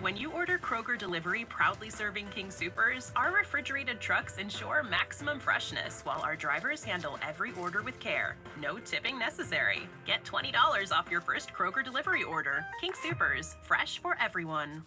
When you order Kroger Delivery proudly serving King Soopers, our refrigerated trucks ensure maximum freshness while our drivers handle every order with care. No tipping necessary. Get $20 off your first Kroger Delivery order. King Soopers, fresh for everyone.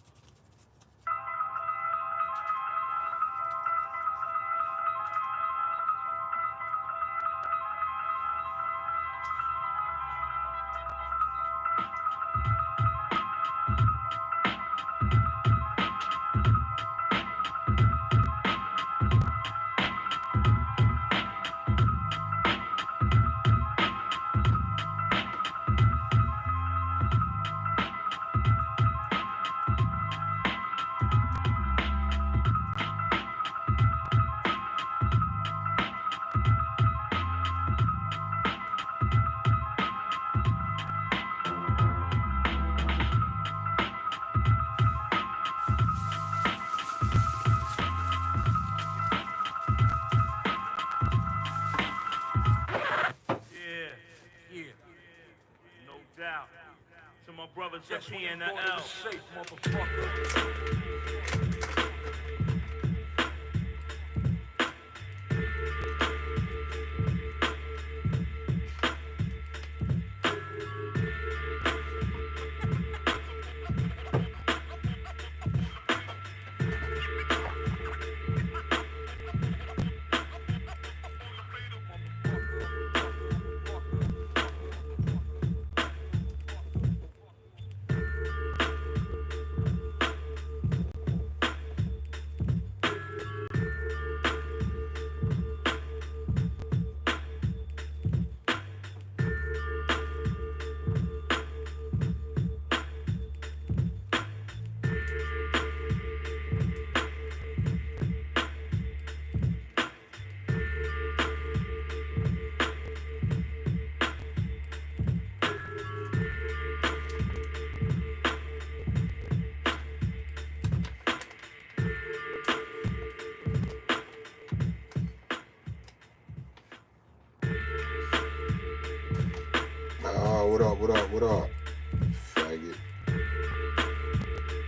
To my brothers at PNL. Safe, motherfucker. What up? Faggot.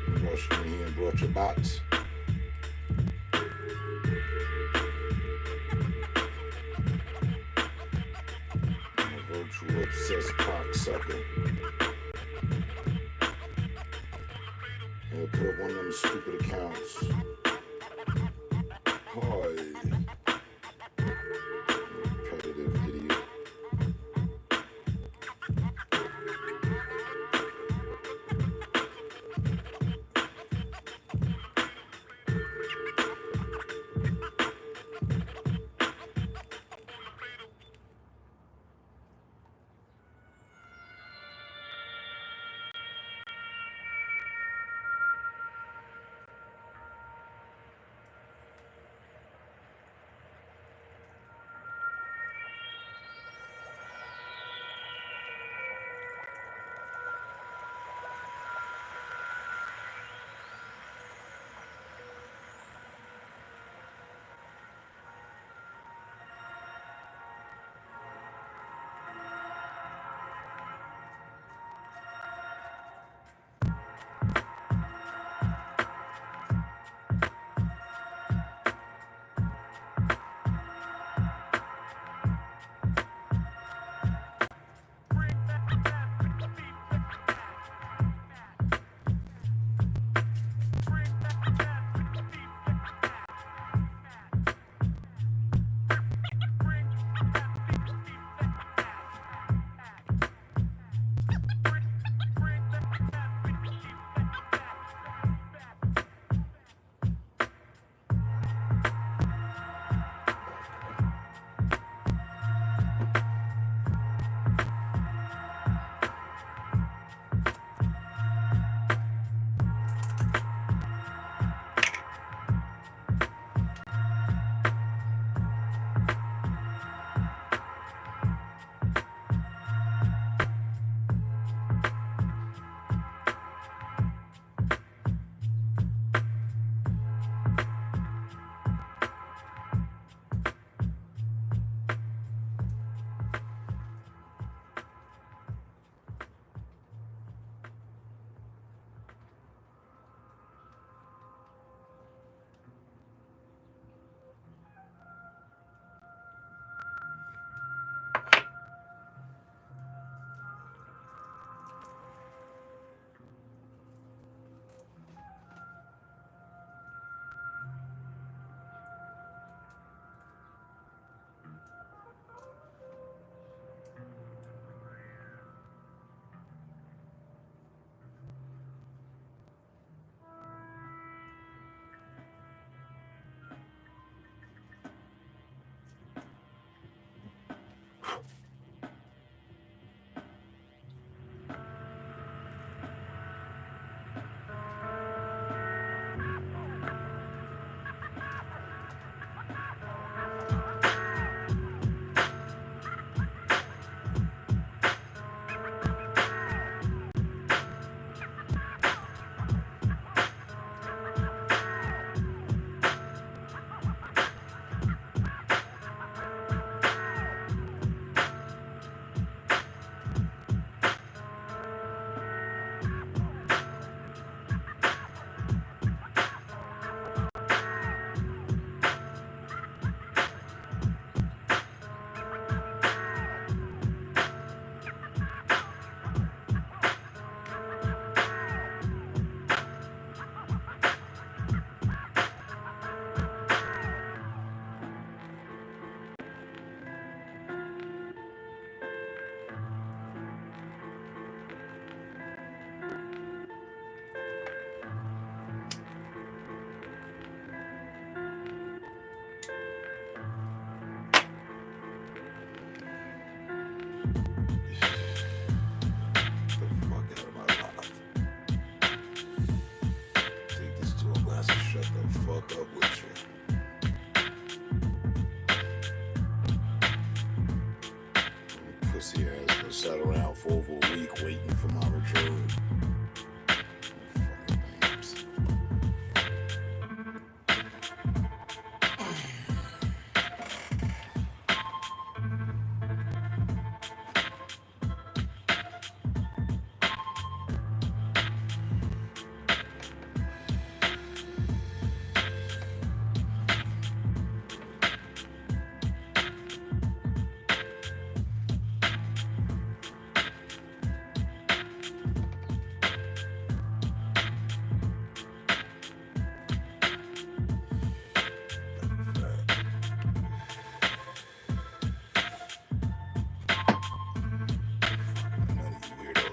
You rushed in here and brought your box. I'm a virtual obsessed cocksucker. And put up one of them stupid accounts. Hi. Repetitive idiot.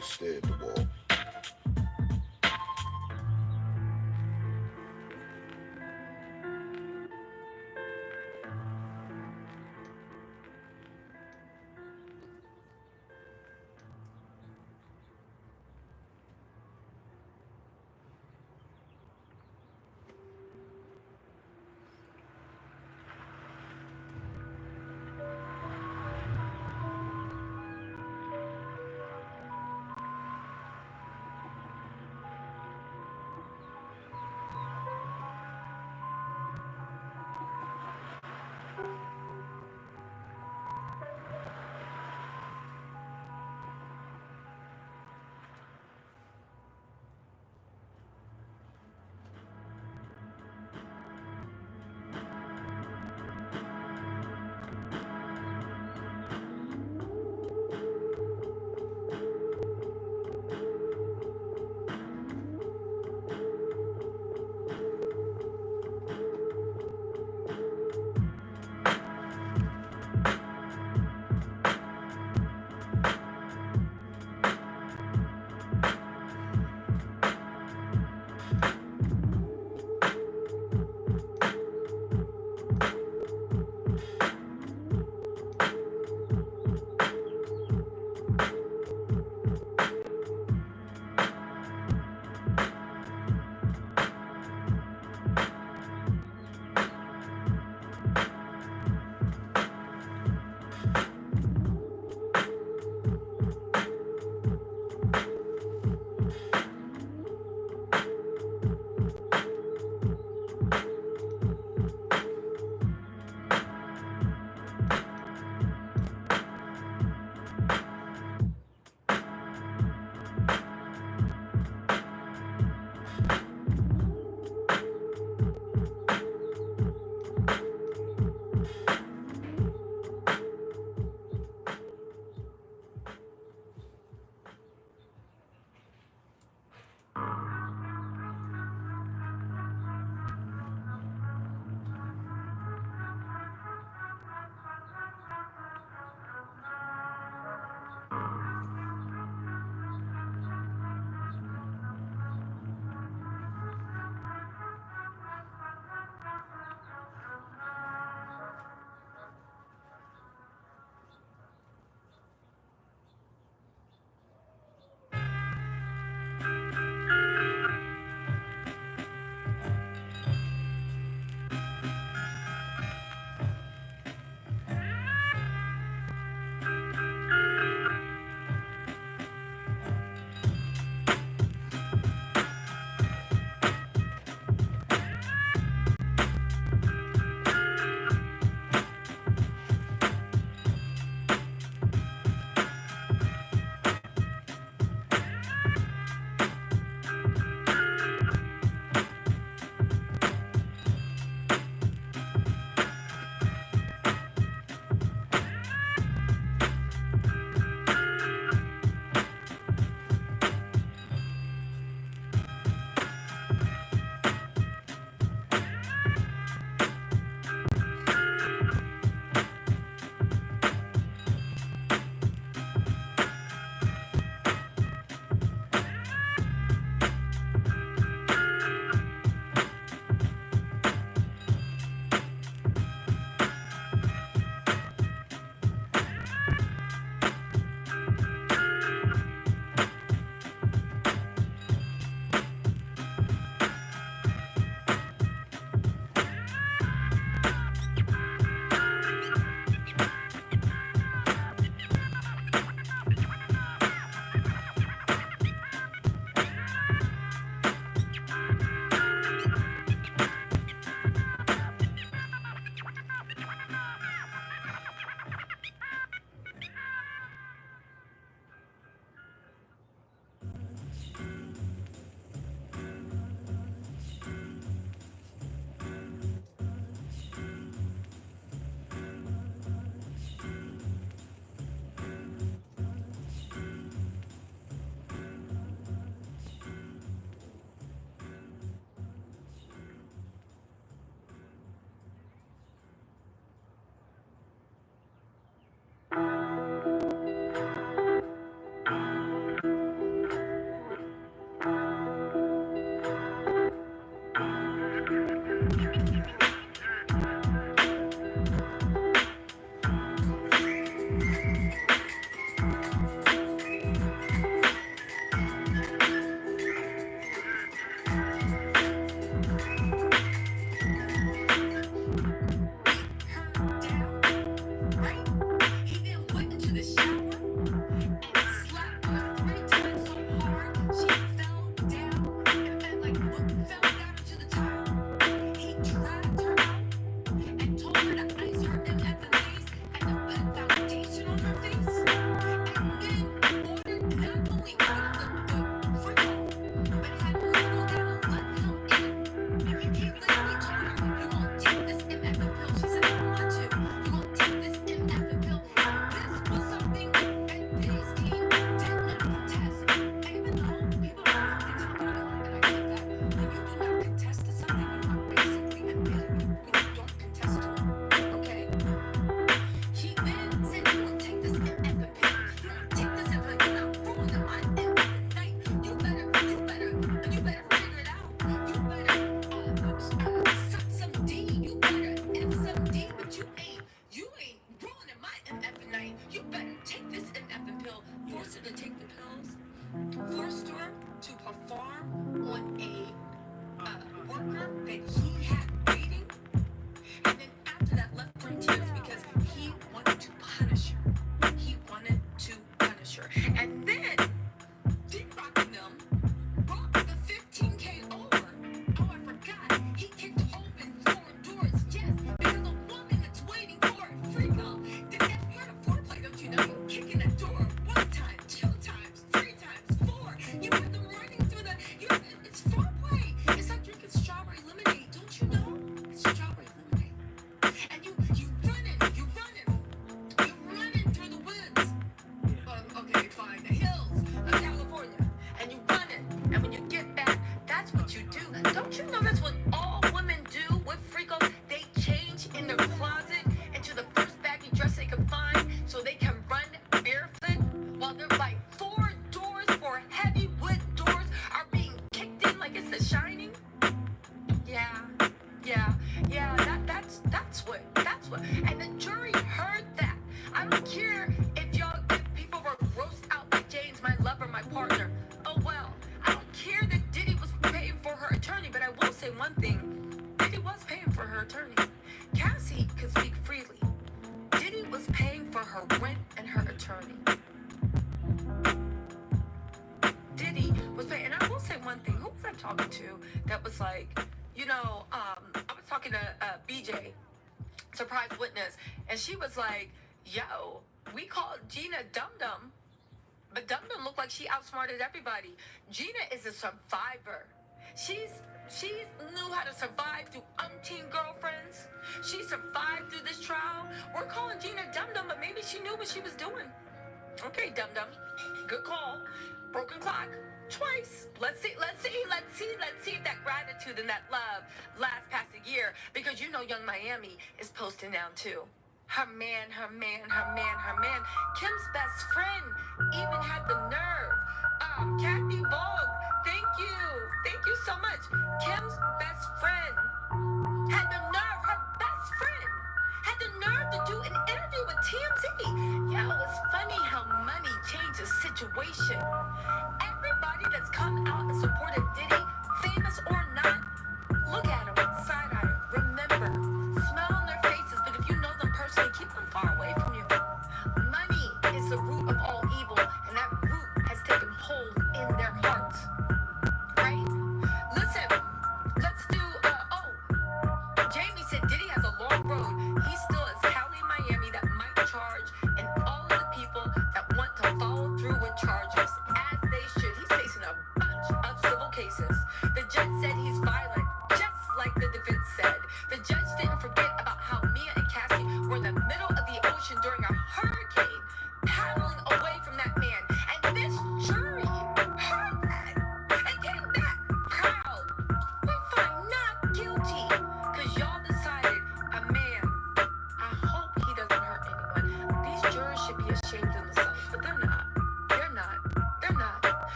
nigga stare at the wall.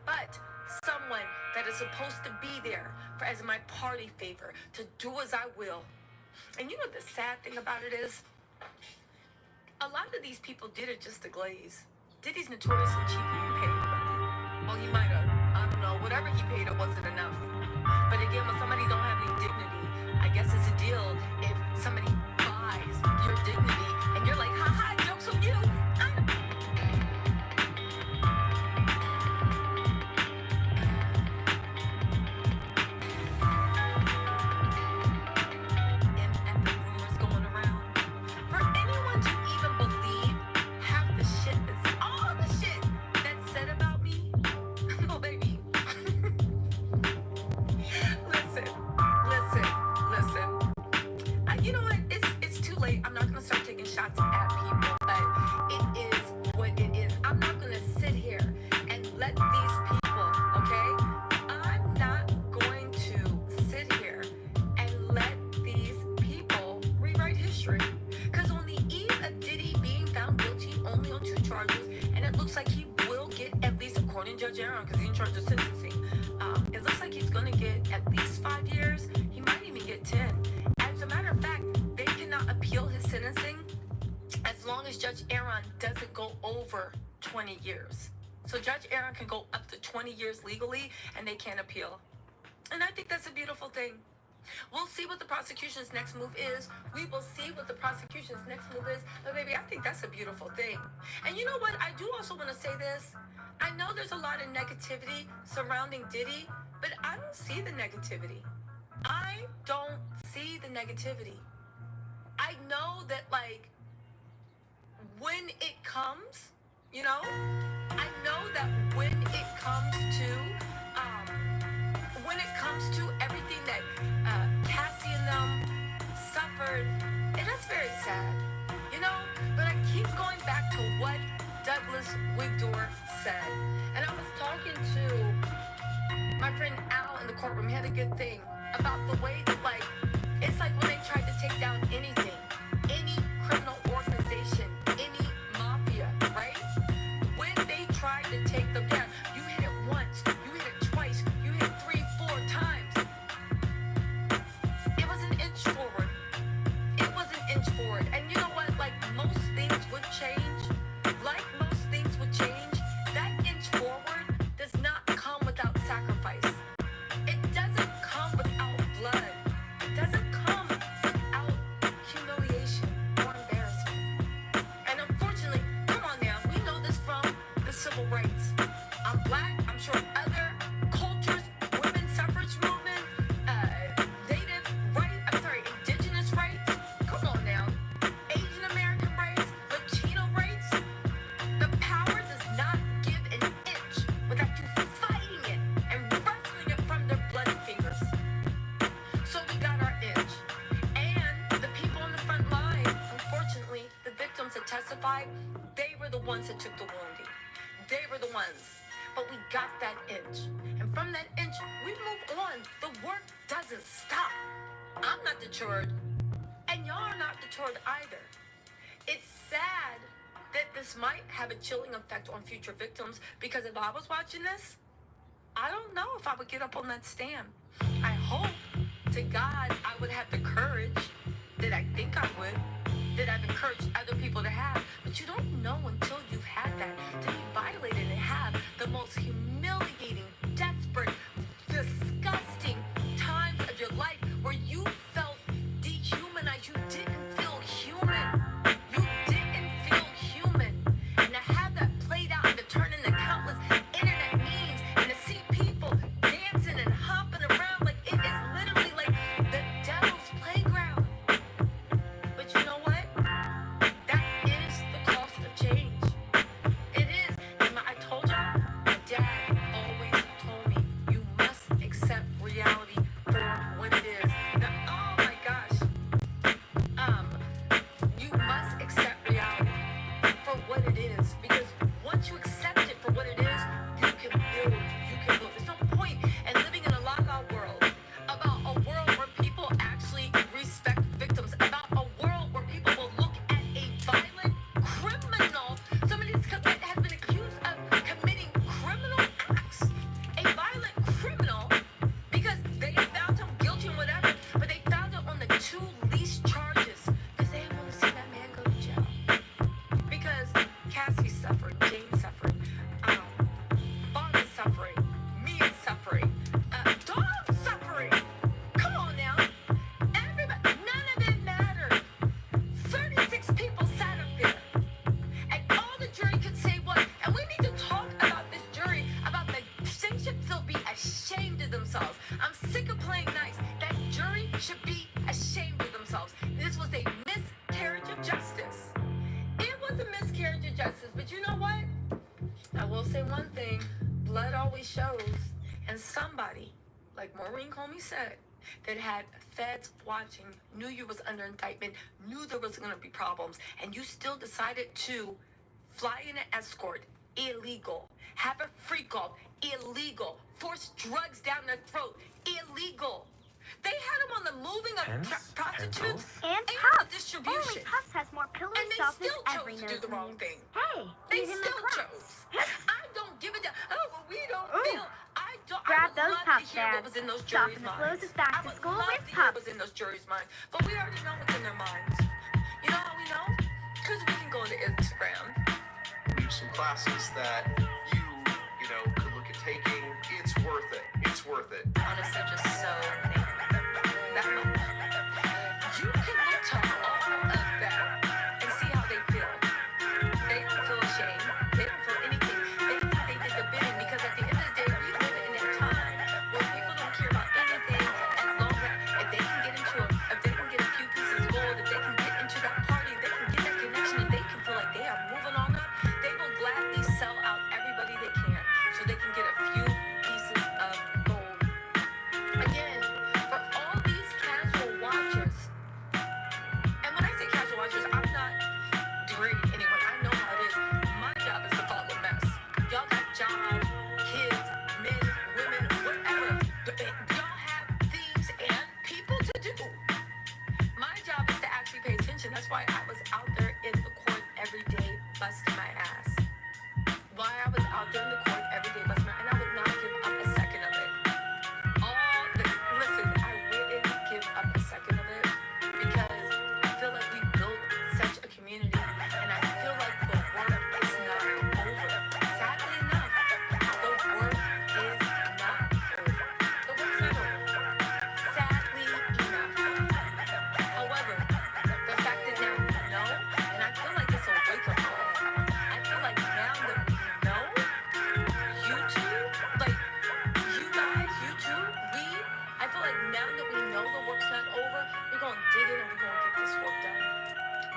but someone that is supposed to be there for as my party favor, to do as I will. And you know what the sad thing about it is? A lot of these people did it just to glaze. Diddy's notoriously cheap. He didn't pay anybody. Well, he might have. I don't know. Whatever he paid, it wasn't enough. But again, when somebody don't have any dignity, I guess it's a deal if somebody buys your dignity and you're like, haha, joke's on you. MF rumors going around. For anyone to even believe half the shit that's all the shit that's said about me, oh baby. Listen. You know what? It's too late. I'm not gonna start taking shots at people, but it is what it is. I'm not gonna sit here and let these people, okay? I'm not going to sit here and let these people rewrite history. Because on the eve of Diddy being found guilty only on 2 charges, and it looks like he will get, at least according to Judge Aaron, because he's in charge of sentencing, it looks like he's gonna get at least 5 years. He might even get 10. As a matter of fact, they cannot appeal his sentencing as long as Judge Aaron doesn't go over 20 years. So Judge Aaron can go up to 20 years legally, and they can't appeal. And I think that's a beautiful thing. We'll see what the prosecution's next move is. We will see what the prosecution's next move is. But baby, I think that's a beautiful thing. And you know what? I do also want to say this. I know there's a lot of negativity surrounding Diddy, but I don't see the negativity. I don't see the negativity. I know that, like, when it comes, you know, I know that when it comes to everything that Cassie and them suffered, and that's very sad, you know. But I keep going back to what Douglas Wigdor said, and I was talking to my friend Al in the courtroom. He had a good thing about the way that, like, it's like when they tried to take down anything, any criminal organization, any mafia, right? When they tried to take them down, you hit it once, you hit it twice, you hit 3, 4 times. It was an inch forward. It was an inch forward. And you know what? Like most things would change. That inch forward does not come without sacrifice. It doesn't come without blood. It doesn't come without humiliation or embarrassment. And unfortunately, come on now, we know this from the civil rights. I'm black, I'm sure other cultures, women's suffrage movement, indigenous rights, come on now, Asian American rights, Latino rights. The power does not give an inch without you fighting it and wrestling it from their bloody fingers. So we got our inch. And the people on the front line, unfortunately, the victims that testified, they were the ones that took the wounding. They were the ones. But we got that inch. And from that inch, we move on. The work doesn't stop. I'm not deterred. And y'all are not deterred either. It's sad that this might have a chilling effect on future victims, because if I was watching this, I don't know if I would get up on that stand. I hope to God I would have the courage that I think I would, that I've encouraged other people to have. But you don't know until you've had that, to be violated and have the most humiliating, desperate, disgusting times of your life where you felt dehumanized. You didn't feel human. You didn't feel human. And to have that played out and to turn into countless internet memes and to see people dancing and hopping around, like it is literally like the devil's playground. But you know what? That is the cost of change. It is. And I told y'all, my dad always And somebody, like Maureen Comey said, that had feds watching, knew you was under indictment, knew there was going to be problems, and you still decided to fly in an escort, illegal. Have a freak off, illegal. Force drugs down their throat, illegal. They had them on the moving of prostitutes And the Puffs. distribution. Only Puffs has more pillow And they softness still every chose to do nose the wrong needs. thing. Hey, They he's in the still class. chose. I don't give a damn. Oh, but we don't Ooh. feel. I don't. Grab I would those love Puff to hear what Dads. was in those Soften juries' the blows minds. of back I to would school love with to hear what Puffs. was in those juries' minds. But we already know what's in their minds. You know how we know? Because we can go to Instagram. There's some classes that you know, could look at taking. It's worth it. It's worth it. Honestly, just so that much. You can look to all of that and see how they feel. They don't feel ashamed. They don't feel anything. They think they did the bidding because at the end of the day, we live in a time where people don't care about anything as long as if they can get into if they can get a few pieces of gold, if they can get into that party, they can get that connection, and they can feel like they are moving on up. They will gladly sell out everybody they can so they can get a few pieces of gold. Again, for all these casual watchers, and when I say casual watchers, I'm not degrading anyone. I know how it is. My job is to follow mess. Y'all got jobs, kids, men, women, whatever. Y'all have things and people to do. My job is to actually pay attention. That's why I was out there in the court every day busting my ass. Why I was out there in the court every day busting my ass. And I would not give up a second of it. Listen, I wouldn't give up a second of it because I feel like we built such a community and I feel like the work is not over. Sadly enough, the work is not over. The work's not over. Sadly enough. However, the fact that now we know, and I feel like it's a wake-up call. I feel like now that we know, YouTube, like you guys, YouTube, I feel like now that we know the work's not over, we're going to dig in and we're going to get this work done.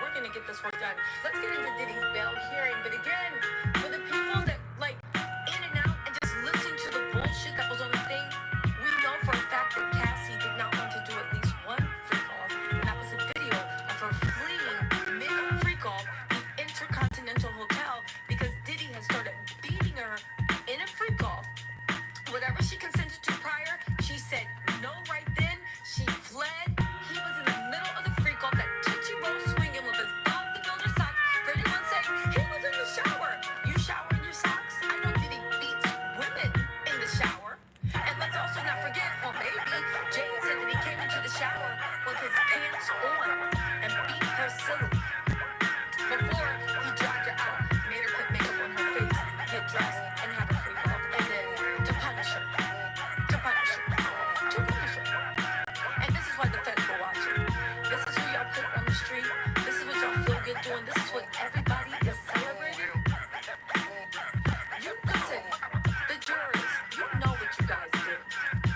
We're going to get this work done. Let's get into Diddy's bail hearing. But again, for the people that like in and out and just listen to the bullshit that was on the thing, we know for a fact that Cassie did not want to do at least one freak-off. And that was a video of her fleeing mid-freak-off the Intercontinental Hotel because Diddy has started beating her in a freak-off. Whatever she consented to prior, she said no right then. She fled. He was in the middle of the freak off, that Tootsie Roll swinging with his Bob the Builder socks. For anyone saying he was in the shower, you shower in your socks? I know Diddy beats women in the shower. And let's also not forget, well, maybe Jane said that he came into the shower with his pants on and beat her silly before he dragged her out, made her put makeup on her face, get dressed, and have a freak off, and then to punish her. And this is why the feds were watching. This is who y'all put on the street. This is what y'all feel good doing. This is what everybody is celebrating. You listen, the jurors, you know what you guys did.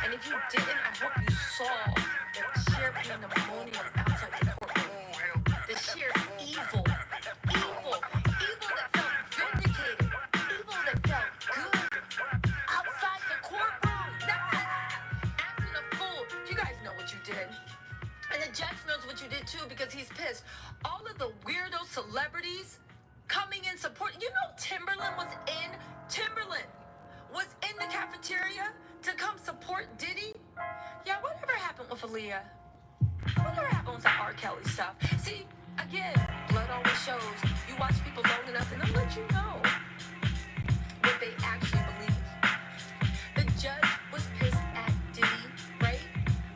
And if you didn't, I hope you saw the sheer pandemonium outside the courtroom. The sheer evil that felt vindicated, evil that felt good outside the courtroom. Acting a fool. You guys know what you did. And the judge knows what you did too because he's pissed. All of the weirdo celebrities coming in support. You know Timberland was in the cafeteria to come support Diddy. Yeah, whatever happened with Aaliyah? Whatever happened with that R. Kelly stuff? See, again, blood always shows. You watch people long enough and they'll let you know what they actually believe. The judge was pissed at Diddy, right?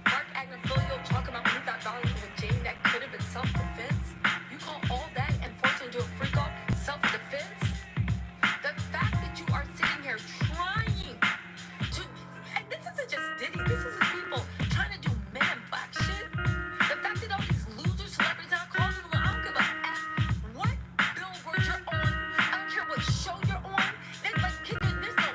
Mark Agnifilio talking about when he got violent with Jane, that could have been self-defense. You call all that and force him to do a freak-off self-defense? The fact that you are sitting here trying to, and this isn't just Diddy, this is his people trying to do men in black shit. The fact that all these loser celebrities are calling them, I don't give a F what billboard you're on, I don't care what show you're on. There's no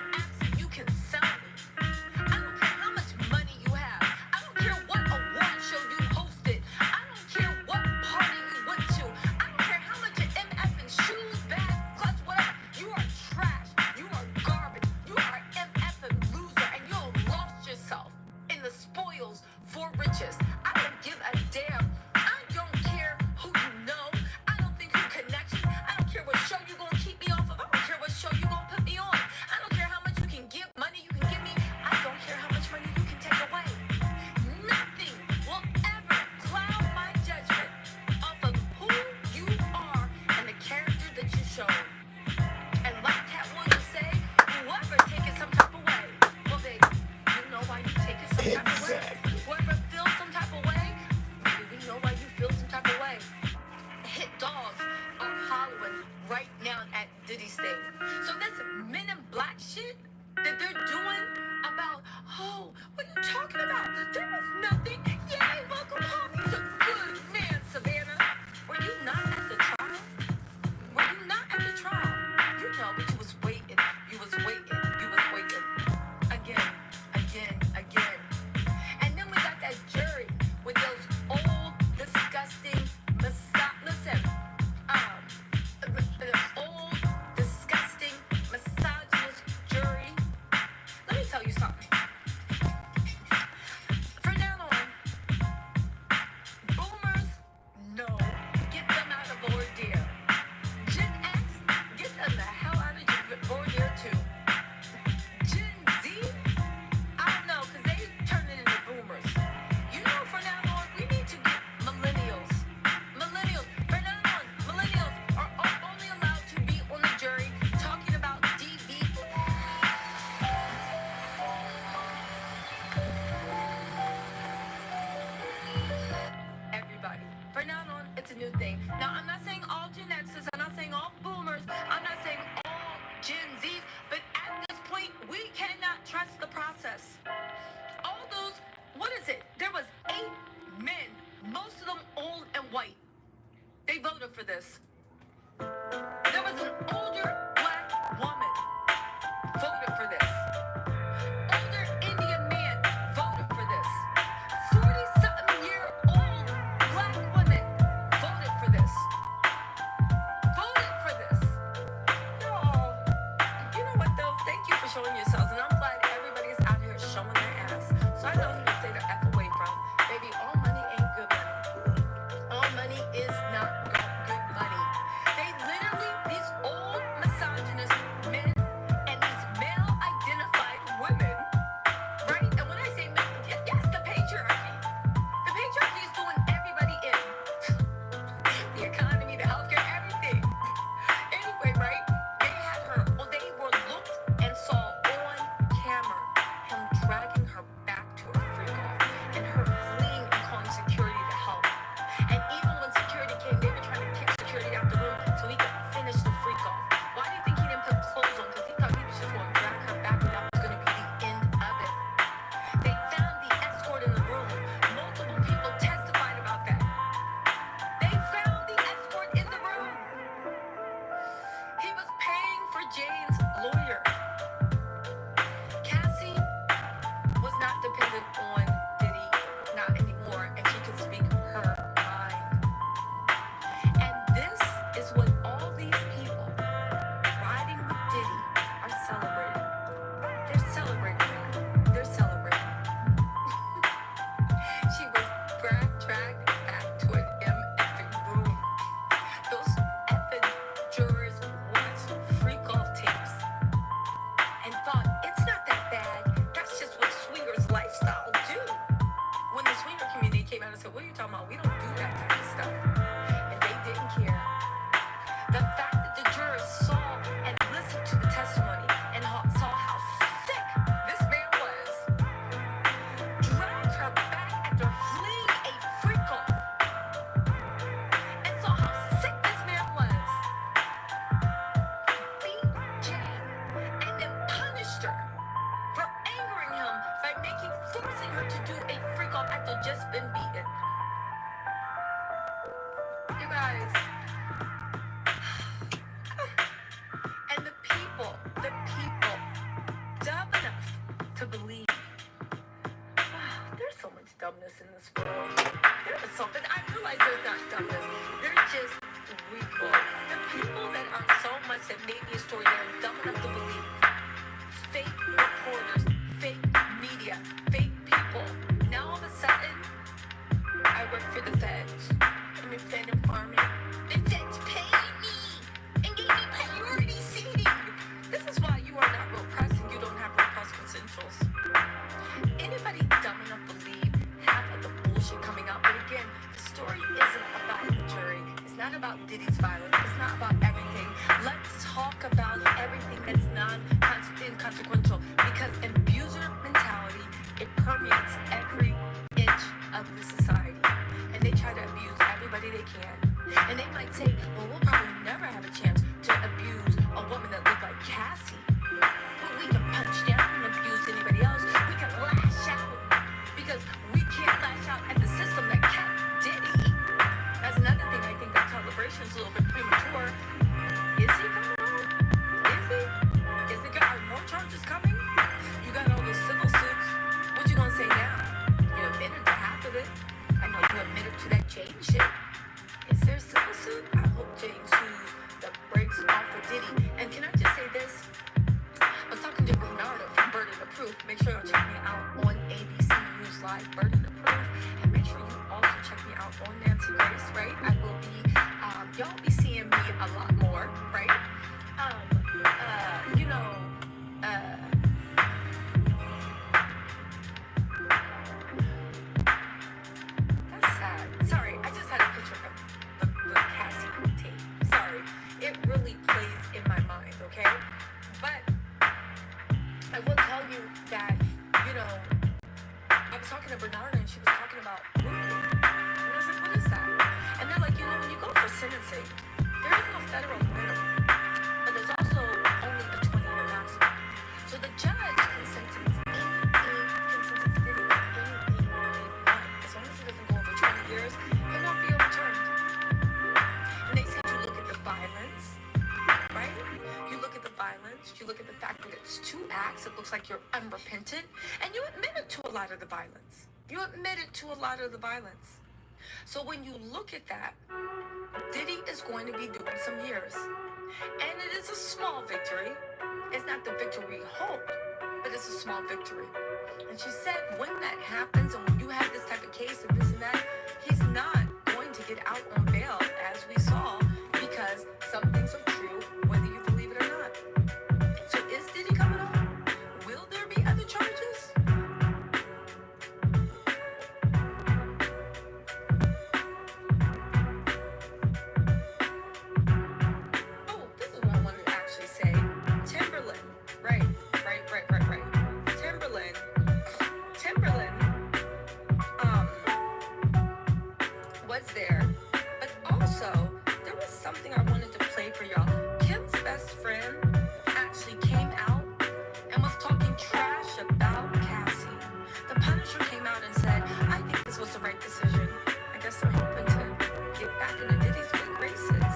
That's a new thing. Now, I'm not saying all Gen Xers, I'm not saying all boomers, I'm not saying all Gen Zs, but at this point, we cannot trust the process. All those, what is it? There was 8 men, most of them old and white. They voted for this. There was an older black woman voted for this. Older Indian man voted for this. 40-something-year-old black woman voted for this. Voted for this. Oh, you know what though? Thank you for showing yourselves, and I'm glad everybody's out here showing their ass. So I know who to stay the F away from. Baby, all money ain't good money. All money is not good money. They literally, these old misogynist men and these male-identified women, right? And when I say men, yes, the patriarchy. The patriarchy is doing everybody in. The economy, the healthcare, everything. Anyway, right? They had her, well, they were looked and saw on camera him dragging her back to her freak off and her fleeing and calling security to help. And even when security came, they were trying to kick security out the room so he could finish the freak off. Why do you think he didn't put clothes on? Because he thought he was just going to drag her back and that was going to be the end of it. They found the escort in the room. Multiple people testified about that. They found the escort in the room. He was paying for Jane's lawyer. Cassie was not dependent on Diddy, not anymore, and she could speak her mind. And this is what all these people riding with Diddy are celebrating. They're celebrating that. They're celebrating. She was dragged back to an MFing room. Those effing jurors watched freak-off tapes and thought, it's not that bad. That's just what swingers lifestyle do. When the swinger community came out and said, what are you talking about? We don't do that type of stuff. And they didn't care. The fact that the jurors saw and listened to the testimony and saw how sick this man was, dragged her back after fleeing a freak-off, and saw how sick this man was, beat Jane, and then punished her for angering him by forcing her to do a freak-off after just been beaten. You guys. And the people, dumb enough to believe. There's so much dumbness in this world. There is something, I realize there's not dumbness. There's just weakness. The people that are so much that made me a story that are dumb enough to believe. Fake reporters, fake media, fake people. Now all of a sudden, I work for the feds. I'm a Fed Army. The feds pay me and gave me priority seating. This is why you are not real press and you don't have real press credentials. Anybody dumb enough to believe half of the bullshit coming out? But again, the story isn't about the jury. It's not about Diddy's violence. It's not about everything. Let's talk about everything that's non-inconsequential, because abuser mentality, it permeates every inch of the society. And they try to abuse everybody they can. And they might say, well, we'll probably never have a chance to abuse a woman that looked like Cassie. But we can punch down and abuse anybody else. We can lash out because we can't lash out at the system that kept Diddy. That's another thing I think that celebration's a little bit premature. Is he coming home? Is he? Are more charges coming? You got all those civil suits. What you gonna say now? You admitted to half of it. I know you admitted to that Jane shit. Is there a civil suit? I hope Jane sues the brakes off of Diddy. And can I just say this? I was talking to Bernardo from Burden of Proof. Make sure you check me out on ABC News Live, Burden of Proof. And make sure you also check me out on Nancy Grace, right? I will be, y'all be seeing me a lot more, right? That's sad. Sorry, I just had a picture of the Cassie tape. Sorry. It really plays in my mind, okay? But I will tell you that, I was talking to Bernarda and she was talking about grouping. And I was like, what is that? And they're like, say, there is no federal minimum, but there's also only a 20-year maximum. So the judge can sentence Diddy with anything they want. As long as it doesn't go over 20 years, it won't be overturned. And they said you look at the violence, right? You look at the violence, you look at the fact that it's 2 acts, it looks like you're unrepentant, and you admitted to a lot of the violence. You admitted to a lot of the violence. So when you look at that, Diddy is going to be doing some years. And it is a small victory. It's not the victory we hoped, but it's a small victory. And she said when that happens and when you have this type of case and this and that, he's not going to get out on bail, as we saw, because some things are true, whether you believe it or not. So is Diddy coming on? Will there be other charges? Oh, this is what I wanted to actually say. Timberland. Right. Timberland was there. But also, there was something I wanted to play for y'all. Kim's best friend actually came out and was talking trash about Cassie. The Punisher came out and said, I think this was the right decision. I guess they're hoping to get back into Diddy's good graces.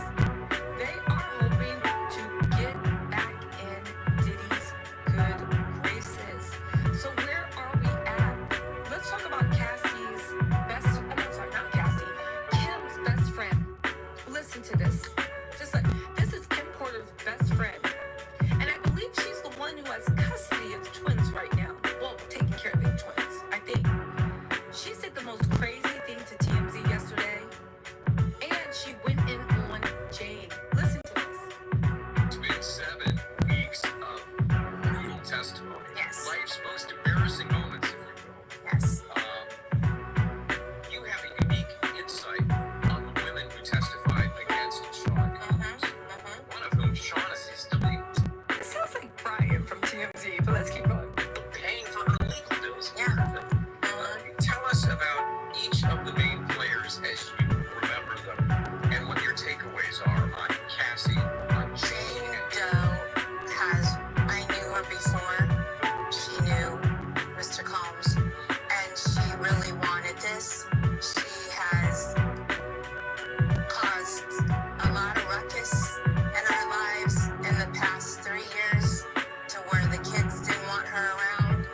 They are hoping to get back in Diddy's good graces. So where are we at? Let's talk about Kim's best friend. Listen to this. This is Kim Porter's best friend. And I believe she's the one who has custody of the twins right now. Well, taking care of the twins, I think. She said the most crazy thing to TMZ yesterday. And she went in on Jade. Listen to this. It's been 7 weeks of brutal testimony. Yes. Life's most embarrassing moments, if you will. Yes. You have a unique insight on the women who testified against Sean Combs, one of whom Shaughnessy still needs. It sounds like Brian from TMZ, but let's keep going. Paying for her legal bills. Tell us about each of the main players as you remember them and what your takeaways are on Cassie, on Jane, and I knew her before she knew Mr. Combs, and she really wanted this. She has caused a lot of ruckus in our lives in the past 3 years to where the kids didn't want her around.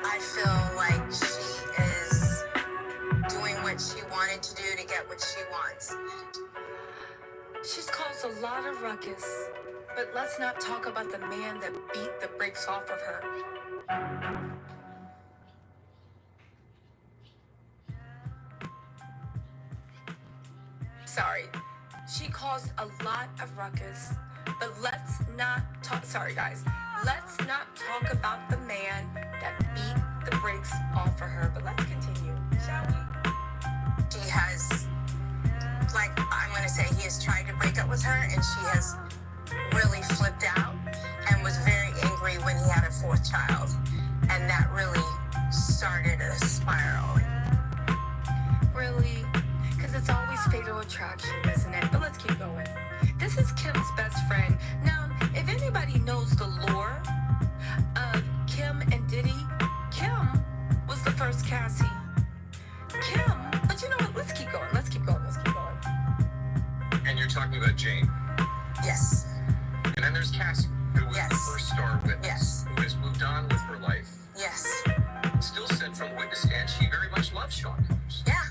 I feel like she is doing what she wanted to do to get what she wants. She's caused a lot of ruckus, but let's not talk about the man that beat the brakes off of her. Sorry. She caused a lot of ruckus, but let's not talk. Sorry, guys. Let's not talk about the man that beat the brakes off of her, but let's continue, shall we? She has, like, I'm going to say he has tried to break up with her, and she has really flipped out and was very angry when he had a 4th child. And that really started a spiral. Really? Because it's always fatal attraction, isn't it? But let's keep going. This is Kim's best friend. Now, if anybody knows the lore of Kim and Diddy, Kim was the first Cassie. But you know what? Let's keep going. And you're talking about Jane. Yes. And then there's Cassie, who was Yes. the first star witness, Yes. who has moved on with her life. Yes. Still said from witness stand she very much loves Sean Combs. Yeah.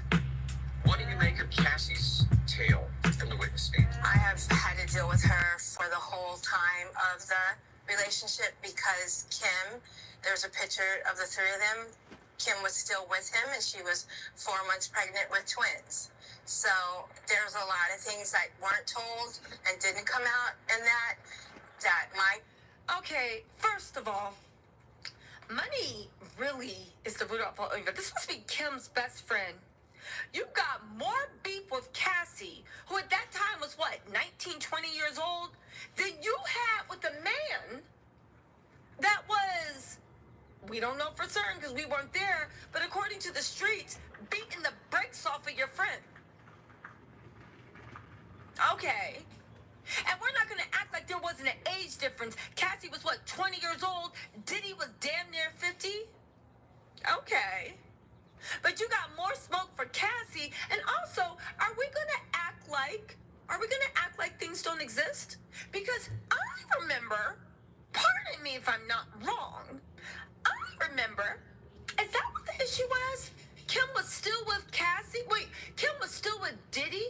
What do you make of Cassie's tale from the witness stand? I have had to deal with her for the whole time of the relationship because Kim, there's a picture of the 3 of them. Kim was still with him and she was 4 months pregnant with twins. So there's a lot of things that weren't told and didn't come out in that might. Okay, first of all, money really is the root of all evil. This must be Kim's best friend. You got more beef with Cassie, who at that time was what, 19, 20 years old, than you had with the man that was, we don't know for certain because we weren't there, but according to the streets, beating the brakes off of your friend. Okay. And we're not gonna act like there wasn't an age difference. Cassie was, what, 20 years old? Diddy was damn near 50? Okay. But you got more smoke for Cassie. And also, are we gonna act like things don't exist? Because I remember, pardon me if I'm not wrong, I remember, is that what the issue was? Kim was still with Cassie? Wait, Kim was still with Diddy?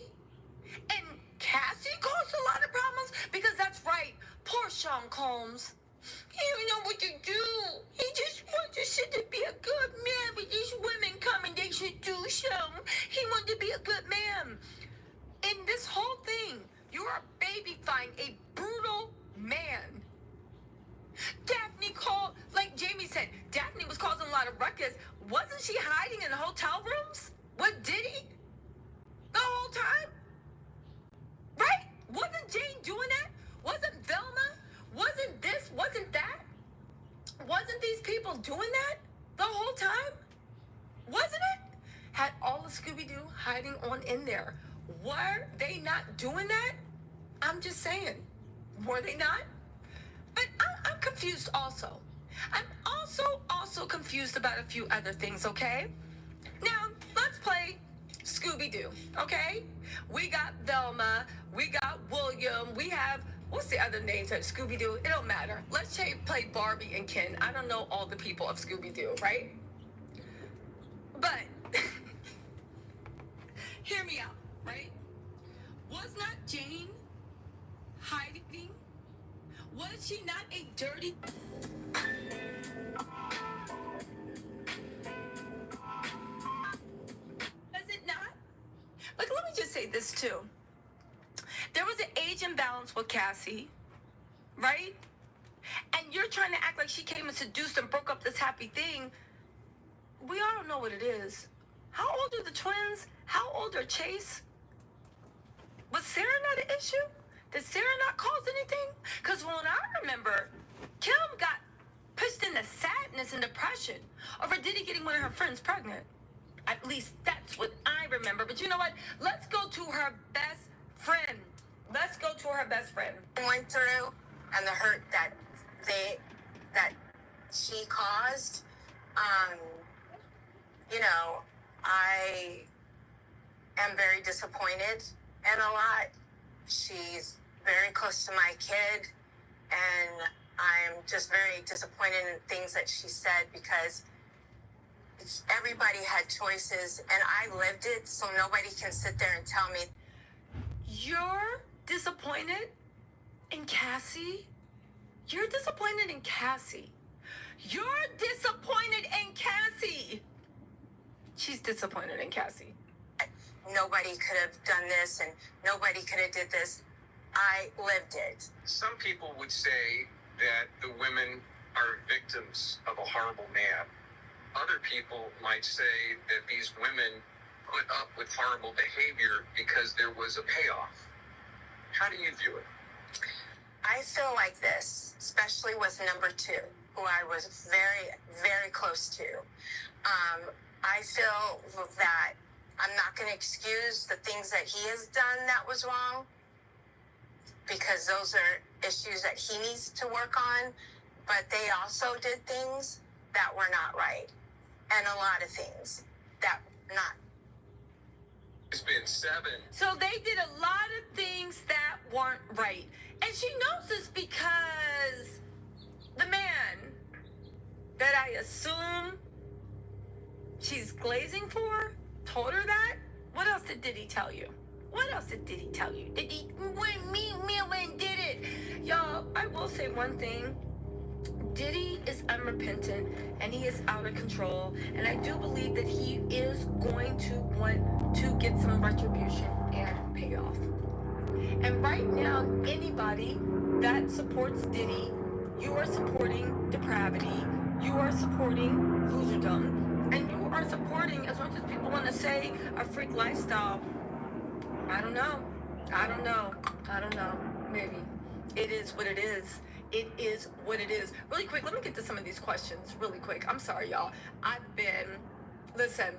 And Cassie caused a lot of problems? Because that's right, poor Sean Combs. He didn't know what to do. He just wanted to be a good man, but these women come and they seduce him. He wanted to be a good man. In this whole thing, you are babyifying a brutal man. Daphne called, like Jamie said, Daphne was causing a lot of ruckus. Wasn't she hiding in the hotel rooms with Diddy the whole time? Right? Wasn't Jane doing that? Wasn't Velma? Wasn't this? Wasn't that? Wasn't these people doing that the whole time? Wasn't it? Had all of Scooby-Doo hiding on in there. Were they not doing that? I'm just saying. Were they not? But I'm confused also. I'm also confused about a few other things, okay? Now, let's play Scooby-Doo, okay? We got Velma, we got William, we have, what's the other names of Scooby-Doo? It don't matter. Let's play Barbie and Ken. I don't know all the people of Scooby-Doo, right? But, hear me out, right? Was not Jane hiding? Was she not a dirty... Was it not? Like, let me just say this, too. There was an age imbalance with Cassie, right? And you're trying to act like she came and seduced and broke up this happy thing. We all don't know what it is. How old are the twins? How old are Chase? Was Sarah not an issue? Did Sarah not cause anything? Because when I remember, Kim got pushed into sadness and depression over Diddy getting one of her friends pregnant. At least that's what I remember. But you know what? Let's go to her best friend. Let's go to her best friend. Went through and the hurt that she caused. I am very disappointed in a lot. She's very close to my kid, and I'm just very disappointed in things that she said because everybody had choices and I lived it, so nobody can sit there and tell me. You're disappointed in Cassie? You're disappointed in Cassie. You're disappointed in Cassie. She's disappointed in Cassie. Nobody could have done this and nobody could have did this. I lived it. Some people would say that the women are victims of a horrible man. Other people might say that these women put up with horrible behavior because there was a payoff. How do you view it? I feel like this, especially with number 2, who I was very, very close to. I feel that I'm not going to excuse the things that he has done that was wrong, because those are issues that he needs to work on, but they also did things that were not right, and a lot of things that were not. It's been 7. So they did a lot of things that weren't right. And she knows this because the man that I assume she's glazing for told her that. What else did Diddy tell you? What else did Diddy tell you? Did he, when me and did it? Y'all, I will say one thing. Diddy is unrepentant and he is out of control. And I do believe that he is going to want to get some retribution and payoff. And right now, anybody that supports Diddy, you are supporting depravity, you are supporting loserdom, and you are supporting, as much as people want to say, a freak lifestyle. I don't know. Maybe. It is what it is. It is what it is. Really quick, let me get to some of these questions really quick. I'm sorry, y'all. Listen,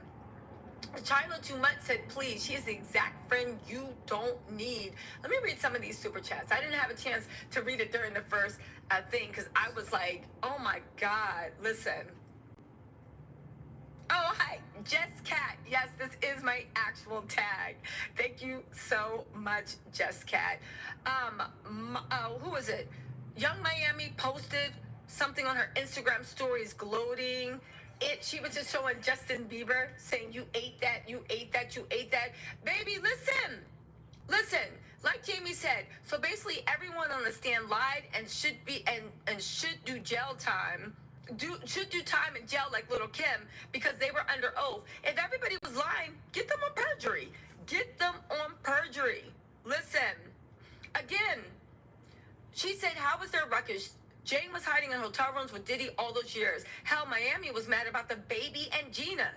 Chyla Too Much said, please, she is the exact friend you don't need. Let me read some of these super chats. I didn't have a chance to read it during the first thing because I was like, oh my God, listen. Oh, hi, Jess Cat. Yes, this is my actual tag. Thank you so much, Jess Cat. Who was it? Young Miami posted something on her Instagram stories gloating. She was just showing Justin Bieber saying, you ate that, you ate that, you ate that. Baby, listen, like Jamie said, so basically everyone on the stand lied and should do jail time. Should do time in jail like Little Kim because they were under oath. If everybody was lying, get them on perjury. Get them on perjury. Listen, again, she said, how was there a ruckus? Jane was hiding in hotel rooms with Diddy all those years. Hell, Miami was mad about the baby and Gina.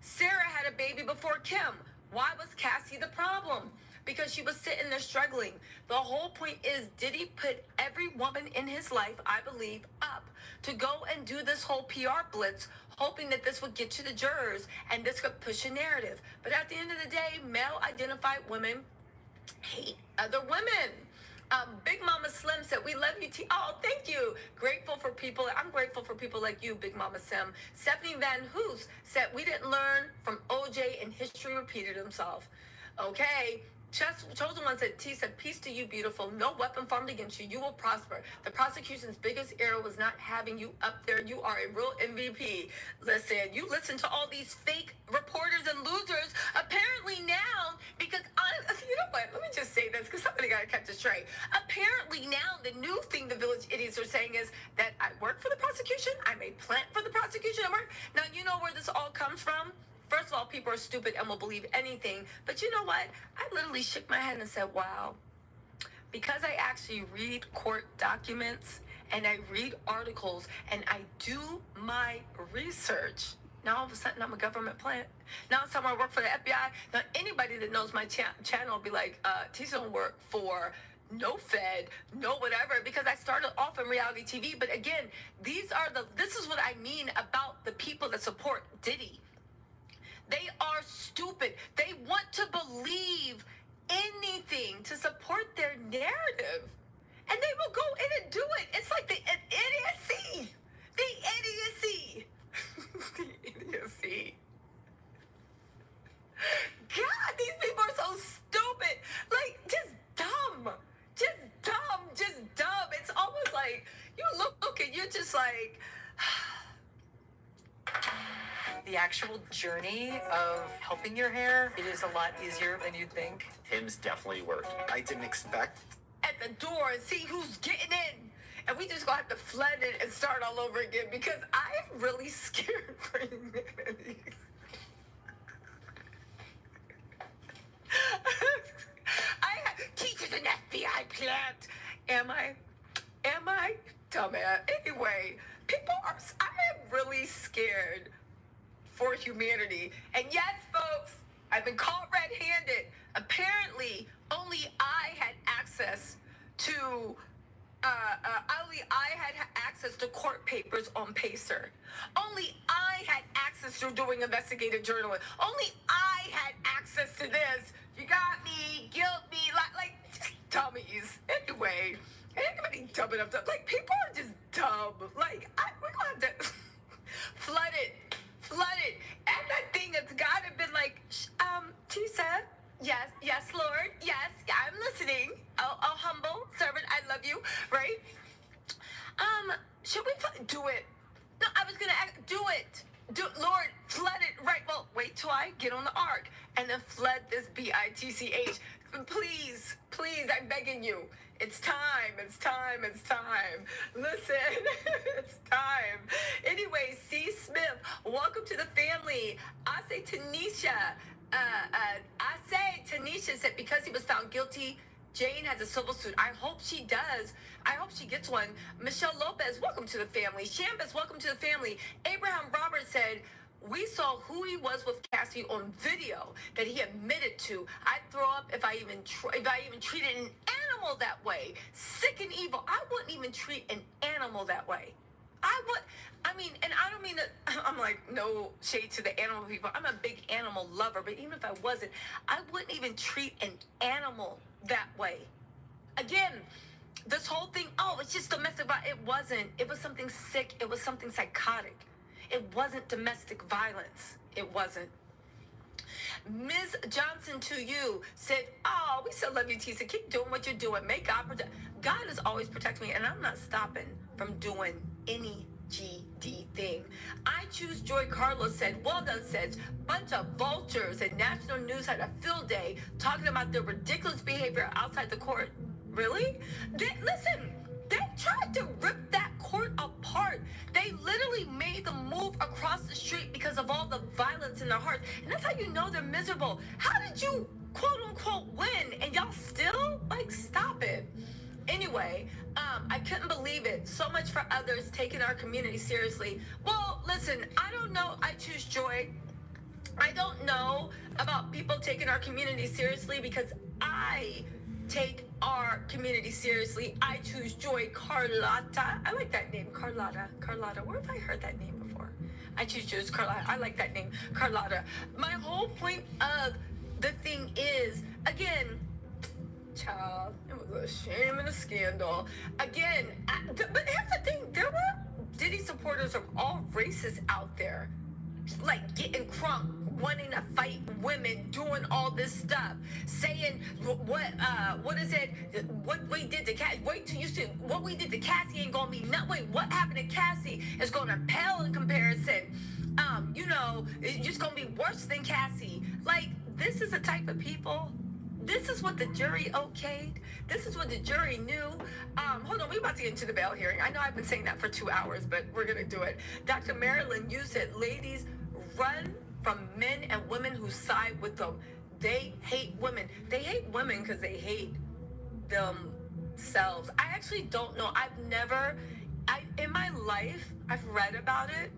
Sarah had a baby before Kim. Why was Cassie the problem? Because she was sitting there struggling. The whole point is Diddy put every woman in his life, I believe, up to go and do this whole PR blitz, hoping that this would get to the jurors and this could push a narrative. But at the end of the day, male-identified women hate other women. Big Mama Slim said, we love you, T. Oh, thank you. I'm grateful for people like you, Big Mama Slim. Stephanie Van Hoos said, we didn't learn from OJ and history repeated himself. Okay. Chosen One said, T said, peace to you, beautiful. No weapon formed against you. You will prosper. The prosecution's biggest error was not having you up there. You are a real MVP. Listen, you listen to all these fake reporters and losers. Apparently now, because you know what? Let me just say this because somebody got to catch this straight. Apparently now, the new thing the Village Idiots are saying is that I work for the prosecution. I'm a plant for the prosecution. Now, you know where this all comes from? First of all, people are stupid and will believe anything. But you know what? I literally shook my head and said, wow. Because I actually read court documents and I read articles and I do my research. Now all of a sudden I'm a government plant. Now it's time I work for the FBI. Now anybody that knows my channel will be like, Tisa don't work for no Fed, no whatever, because I started off in reality TV. But again, this is what I mean about the people that support Diddy. They are stupid. They want to believe anything to support their narrative. And they will go in and do it. It's like the idiocy. The idiocy. The idiocy. God, these people are so stupid. Like, just dumb. Just dumb. Just dumb. It's almost like you look and you're just like... The actual journey of helping your hair, it is a lot easier than you'd think. Hims definitely worked. I didn't expect. At the door and see who's getting in. And we just gonna have to flood it and start all over again because I am really scared for humanity. Teacher's an FBI plant. Am I? Dumbass. Anyway, I am really scared for humanity. And yes, folks, I've been caught red-handed. Apparently, only I had access to court papers on Pacer. Only I had access to doing investigative journalism. Only I had access to this. You got me, guilt me, like just dummies. Anyway, anybody dumb enough to, like, people are just dumb. Like, we're going to have to flood it. And that thing has got to been like, Tisa, yes, Lord, yes, I'm listening. Oh, humble servant, I love you, right? Should we do it? No, I was going to do it. Lord, flood it, right? Well, wait till I get on the ark and then flood this BITCH. Please, I'm begging you. It's time. Listen, it's time. Anyway, C. Smith, welcome to the family. I say Tanisha said because he was found guilty, Jane has a civil suit. I hope she does. I hope she gets one. Michelle Lopez, welcome to the family. Shambas, welcome to the family. Abraham Roberts said, we saw who he was with Cassie on video that he admitted to. I'd throw up if I even treated an animal that way. Sick and evil. I wouldn't even treat an animal that way. And I don't mean that I'm like, no shade to the animal people. I'm a big animal lover, but even if I wasn't, I wouldn't even treat an animal that way. Again, this whole thing, oh, it's just domestic violence. It wasn't. It was something sick. It was something psychotic. It wasn't domestic violence. It wasn't. Ms. Johnson to you said, oh, we still love you, Tisa. Keep doing what you're doing. May God protect. God has always protected me, and I'm not stopping from doing any GD thing. I Choose Joy Carlos said, well done, says, bunch of vultures and national news had a field day talking about their ridiculous behavior outside the court. Really? Listen, they tried to rip that court apart. They literally made them move across the street because of all the violence in their hearts. And that's how you know they're miserable. How did you, quote unquote, win? And y'all still, stop it. Anyway, I couldn't believe it. So much for others taking our community seriously. Well, listen, I don't know. I Choose Joy. I don't know about people taking our community seriously because I take our community seriously. I Choose Joy Carlotta. I like that name, Carlotta. Where have I heard that name before? I Choose Joy Carlotta. I like that name, Carlotta. My whole point of the thing is, again, child, it was a shame and a scandal. Again, but here's the thing. There were Diddy supporters of all races out there, getting crunk, wanting to fight women, doing all this stuff, saying what is it? What we did to Cassie? Wait till you see what we did to Cassie ain't gonna be nothing. Wait, what happened to Cassie is gonna pale in comparison. It's just gonna be worse than Cassie. This is the type of people. This is what the jury okayed. This is what the jury knew. Hold on, we're about to get into the bail hearing. I know I've been saying that for 2 hours, but we're gonna do it. Dr. Marilyn, you said, ladies, run from men and women who side with them. They hate women. They hate women because they hate themselves. I actually don't know. In my life, I've read about it.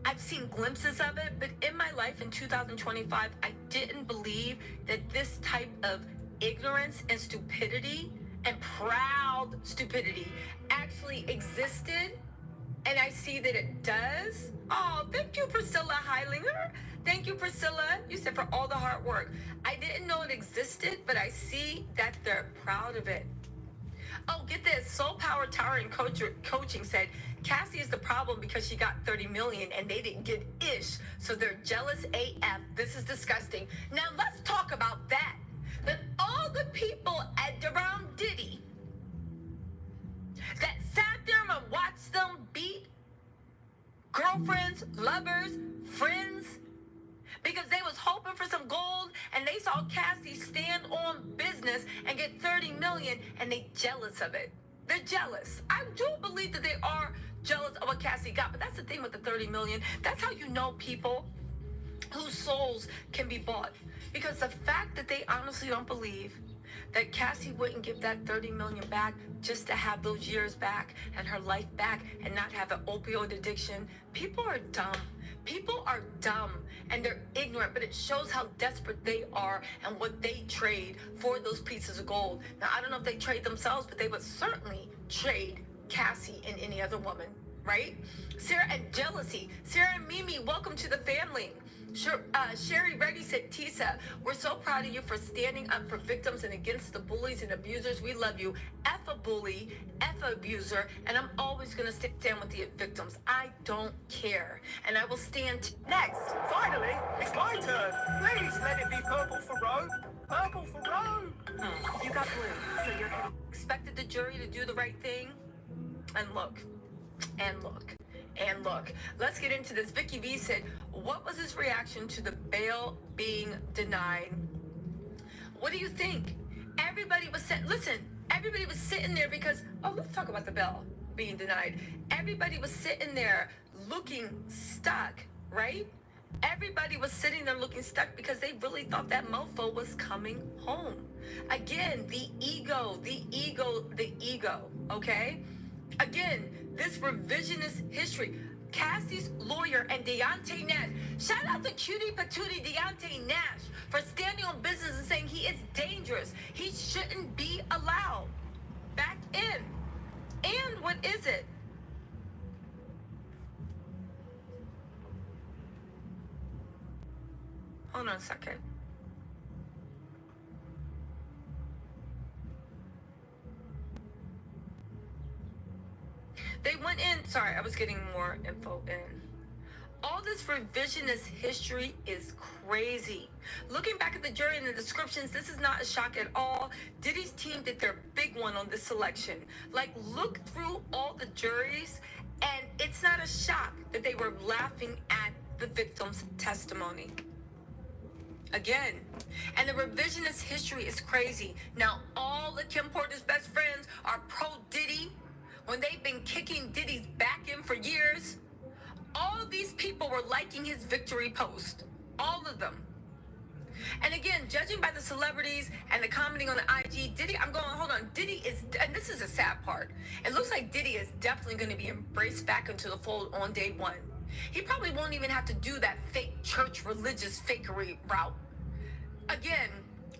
I've seen glimpses of it, but in my life in 2025, I didn't believe that this type of ignorance and stupidity and proud stupidity actually existed. And I see that it does. Oh, thank you, Priscilla Heilinger. Thank you, Priscilla. You said for all the hard work. I didn't know it existed, but I see that they're proud of it. Oh, get this. Soul Power Towering Coaching said, Cassie is the problem because she got 30 million and they didn't get ish. So they're jealous AF. This is disgusting. Now let's talk about that. That all the people around Diddy that sat there and watched them beat girlfriends, lovers, friends, because they was hoping for some gold and they saw Cassie stand on business and get 30 million and they jealous of it. They're jealous. I do believe that they are jealous of what Cassie got, but that's the thing with the 30 million. That's how you know people whose souls can be bought. Because the fact that they honestly don't believe that Cassie wouldn't give that 30 million back just to have those years back and her life back and not have an opioid addiction. People are dumb. People are dumb and they're ignorant, but it shows how desperate they are and what they trade for those pieces of gold. Now, I don't know if they trade themselves, but they would certainly trade Cassie and any other woman, right? Sarah and jealousy. Sarah and Mimi, welcome to the family. Sherry Reddy said, Tisa, we're so proud of you for standing up for victims and against the bullies and abusers. We love you. F a bully, F a abuser, and I'm always going to stand with the victims. I don't care. And I will stand Next, finally, it's my turn. Please let it be purple for Roe. Purple for Roe. You got blue, so you're expected the jury to do the right thing. And look. Let's get into this. Vicky V said, what was his reaction to the bail being denied? What do you think? Everybody was sitting there because, let's talk about the bail being denied. Everybody was sitting there looking stuck, right? Everybody was sitting there looking stuck because they really thought that mofo was coming home. Again, the ego, okay? Again, this revisionist history. Cassie's lawyer and Deontay Nash. Shout out to cutie patootie Deontay Nash for standing on business and saying he is dangerous. He shouldn't be allowed back in. And what is it? Hold on a second. They went in. Sorry, I was getting more info in. All this revisionist history is crazy. Looking back at the jury and the descriptions, this is not a shock at all. Diddy's team did their big one on this selection. Like, look through all the juries, and it's not a shock that they were laughing at the victim's testimony. Again, and the revisionist history is crazy. Now, all of Kim Porter's best friends are pro-Diddy when they've been kicking Diddy's back in for years. All of these people were liking his victory post. All of them. And again, judging by the celebrities and the commenting on the IG, Diddy, hold on. Diddy is, and this is a sad part. It looks like Diddy is definitely going to be embraced back into the fold on day one. He probably won't even have to do that fake church religious fakery route. Again,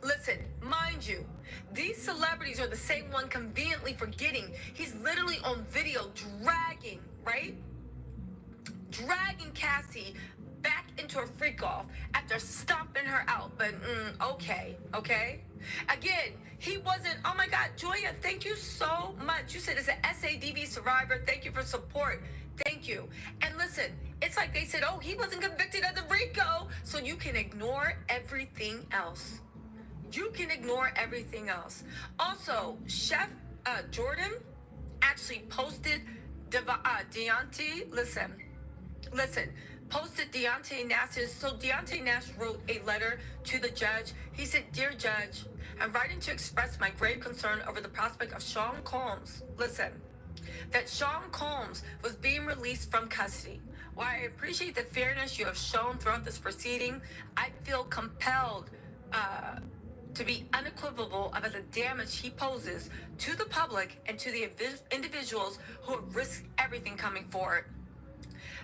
listen, mind you, these celebrities are the same one conveniently forgetting he's literally on video dragging, right? Dragging Cassie back into a freak off after stomping her out. But okay. Again, he wasn't. Oh my God, Joya, thank you so much. You said it's an SADV survivor. Thank you for support. Thank you. And listen, it's like they said, oh, he wasn't convicted of the RICO, so you can ignore everything else. You can ignore everything else. Also, Chef Jordan actually posted Deontay. Listen, posted Deontay Nash's. So Deontay Nash wrote a letter to the judge. He said, "Dear Judge, I'm writing to express my grave concern over the prospect of Sean Combs." Listen, that Sean Combs was being released from custody. While I appreciate the fairness you have shown throughout this proceeding, I feel compelled to be unequivocal about the damage he poses to the public and to the individuals who have risked everything coming forward.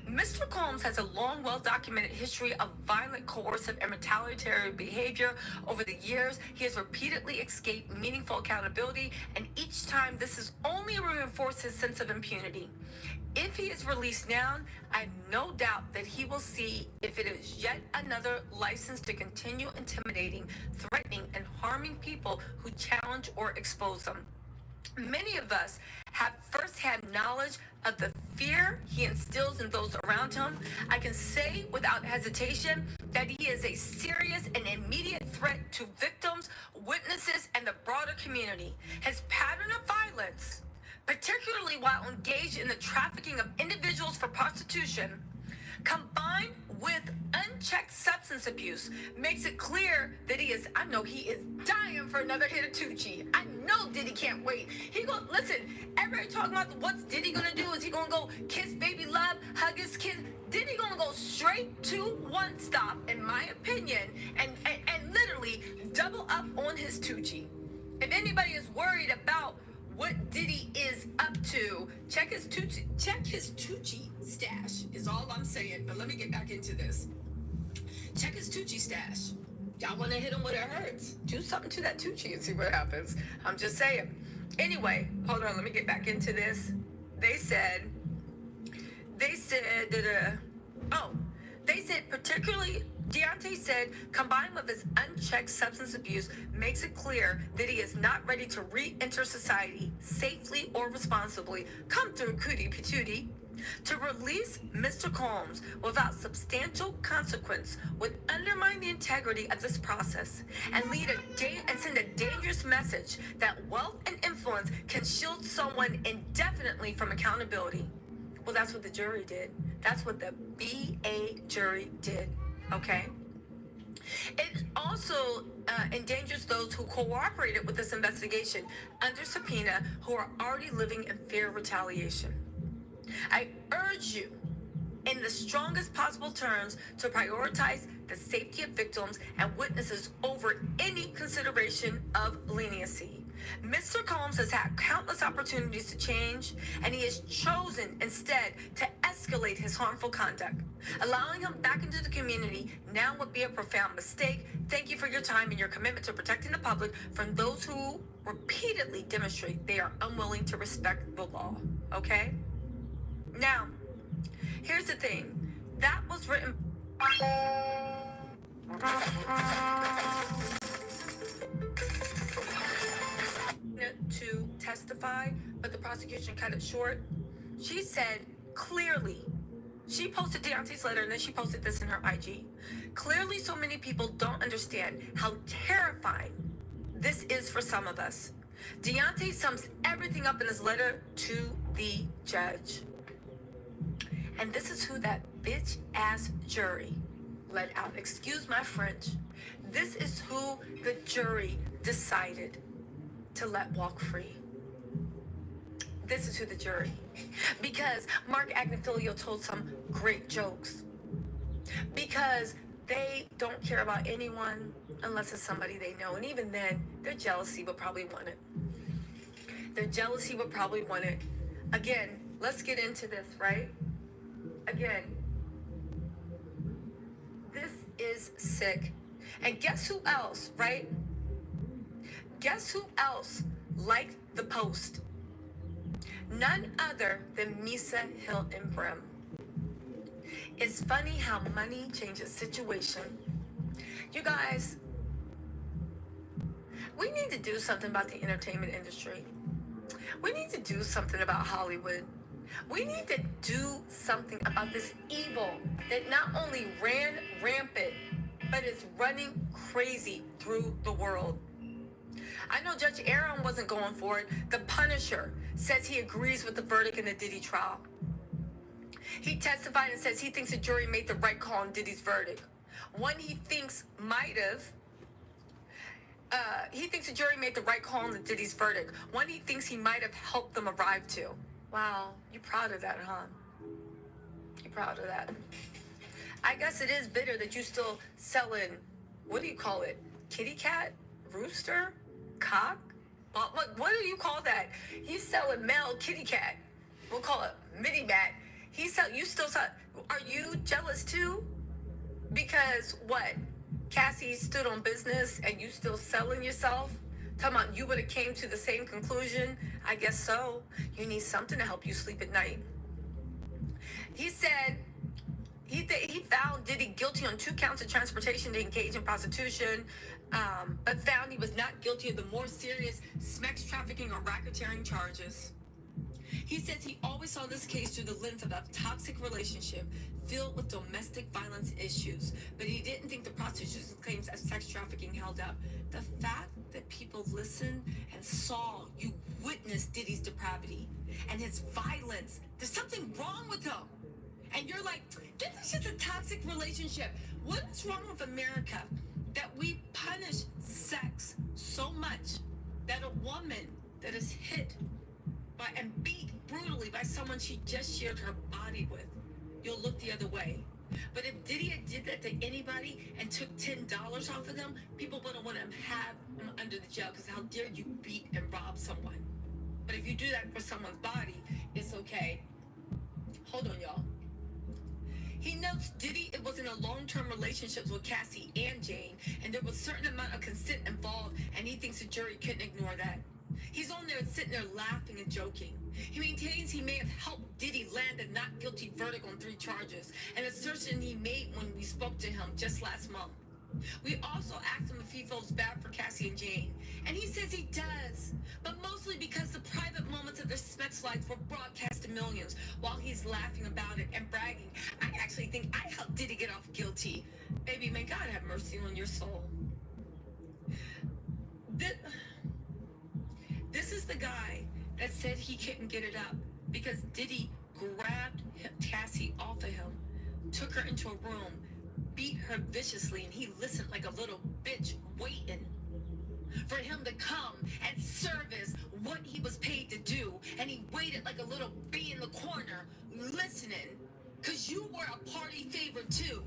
Mr. Combs has a long, well-documented history of violent, coercive, and retaliatory behavior. Over the years, he has repeatedly escaped meaningful accountability, and each time this has only reinforced his sense of impunity. If he is released now, I have no doubt that he will see if it is yet another license to continue intimidating, threatening, and harming people who challenge or expose them. Many of us have firsthand knowledge of the fear he instills in those around him. I can say without hesitation that he is a serious and immediate threat to victims, witnesses, and the broader community. His pattern of violence, particularly while engaged in the trafficking of individuals for prostitution, combined with unchecked substance abuse, makes it clear that I know he is dying for another hit of Tucci. I know Diddy can't wait. Listen, everybody talking about what's Diddy gonna do? Is he gonna go kiss baby love, hug his kid? Diddy gonna go straight to One Stop, in my opinion, and literally double up on his Tucci. If anybody is worried about what Diddy is up to, check his Tucci stash is all I'm saying. But let me get back into this. Check his Tucci stash. Y'all want to hit him where it hurts? Do something to that Tucci and see what happens. I'm just saying. Anyway, hold on. Let me get back into this. They said particularly, Deontay said, combined with his unchecked substance abuse, makes it clear that he is not ready to re-enter society safely or responsibly. Come through, cootie patootie. To release Mr. Combs without substantial consequence would undermine the integrity of this process and send a dangerous message that wealth and influence can shield someone indefinitely from accountability. Well, that's what the jury did. That's what the BA jury did. Okay? It also endangers those who cooperated with this investigation under subpoena who are already living in fear of retaliation. I urge you, in the strongest possible terms, to prioritize the safety of victims and witnesses over any consideration of leniency. Mr. Combs has had countless opportunities to change, and he has chosen instead to escalate his harmful conduct. Allowing him back into the community now would be a profound mistake. Thank you for your time and your commitment to protecting the public from those who repeatedly demonstrate they are unwilling to respect the law, okay? Now, here's the thing. That was written to testify, but the prosecution cut it short. She said clearly, she posted Deontay's letter and then she posted this in her IG. Clearly, so many people don't understand how terrifying this is for some of us. Deontay sums everything up in his letter to the judge. And this is who that bitch ass jury let out. Excuse my French. This is who the jury decided to let walk free. This is who the jury. Because Mark Agnifilio told some great jokes. Because they don't care about anyone unless it's somebody they know. And even then, their jealousy would probably want it. Their jealousy would probably want it. Again, let's get into this, right? Again, this is sick. And guess who else, right? Guess who else liked the post? None other than Misa Hill and Brim. It's funny how money changes situation. You guys, we need to do something about the entertainment industry. We need to do something about Hollywood. We need to do something about this evil that not only ran rampant, but is running crazy through the world. I know Judge Aaron wasn't going for it. The Punisher says he agrees with the verdict in the Diddy trial. He testified and says he thinks the jury made the right call on Diddy's verdict. One he thinks might have. He thinks the jury made the right call on the Diddy's verdict. One he thinks he might have helped them arrive to. Wow, you proud of that, huh? You proud of that? I guess it is bitter that you still selling, what do you call it? Kitty cat? Rooster? Cock? What do you call that? He's selling male kitty cat. We'll call it mini mat. You still sell. Are you jealous too? Because what? Cassie stood on business and you still selling yourself? Talking about you would have came to the same conclusion? I guess so. You need something to help you sleep at night. He said he found Diddy guilty on 2 counts of transportation to engage in prostitution, but found he was not guilty of the more serious sex trafficking or racketeering charges. He says he always saw this case through the lens of a toxic relationship filled with domestic violence issues, but he didn't think the prostitution claims of sex trafficking held up. The fact that people listened and saw, you witnessed Diddy's depravity and his violence, there's something wrong with him. And you're like, this is just a toxic relationship. What is wrong with America that we punish sex so much that a woman that is hit by and beat brutally by someone she just shared her body with, you'll look the other way? But if Diddy had did that to anybody and took $10 off of them, people wouldn't want to have him under the jail because how dare you beat and rob someone? But if you do that for someone's body, it's okay. Hold on, y'all. He notes Diddy was in a long-term relationships with Cassie and Jane, and there was a certain amount of consent involved, and he thinks the jury couldn't ignore that. He's on there sitting there laughing and joking. He maintains he may have helped Diddy land a not guilty verdict on 3 charges, an assertion he made when we spoke to him just last month. We also asked him if he feels bad for Cassie and Jane, and he says he does, but mostly because the private moments of their sex lives were broadcast to millions while he's laughing about it and bragging. I actually think I helped Diddy get off guilty. Baby, may God have mercy on your soul. This is the guy that said he couldn't get it up because Diddy grabbed Cassie off of him, took her into a room, beat her viciously, and he listened like a little bitch waiting for him to come and service what he was paid to do. And he waited like a little bee in the corner listening because you were a party favorite too.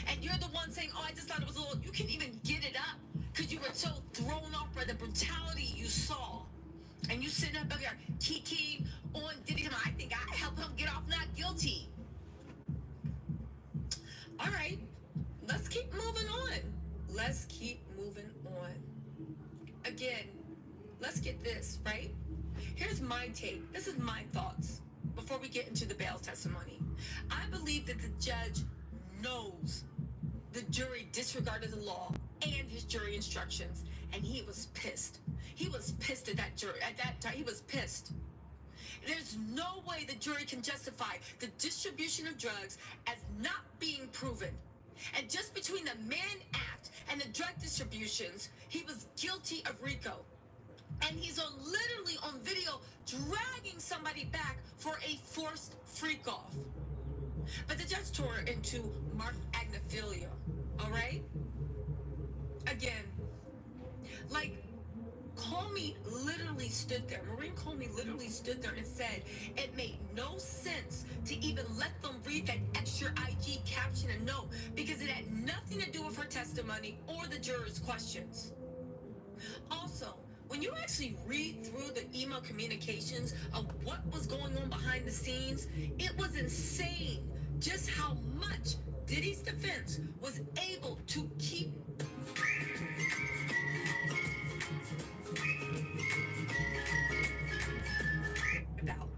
And you're the one saying, oh, I just thought it was a little, you couldn't even get it up because you were so thrown off by the brutality you saw. And you sitting up here, Kiki on Diddy, I think I helped him get off not guilty. All right, let's keep moving on. Let's keep moving on. Again, let's get this, right? Here's my take. This is my thoughts before we get into the bail testimony. I believe that the judge knows the jury disregarded the law and his jury instructions, and he was pissed. He was pissed at that jury. At that time, he was pissed. There's no way the jury can justify the distribution of drugs as not being proven. And just between the Mann Act and the drug distributions, he was guilty of RICO. And he's literally on video dragging somebody back for a forced freak-off. But the judge tore into Mark Agnifilo, all right? Again, like, Comey literally stood there. Maureen Comey literally stood there and said it made no sense to even let them read that extra IG caption and note because it had nothing to do with her testimony or the jurors' questions. Also, when you actually read through the email communications of what was going on behind the scenes, it was insane just how much Diddy's defense was able to keep about.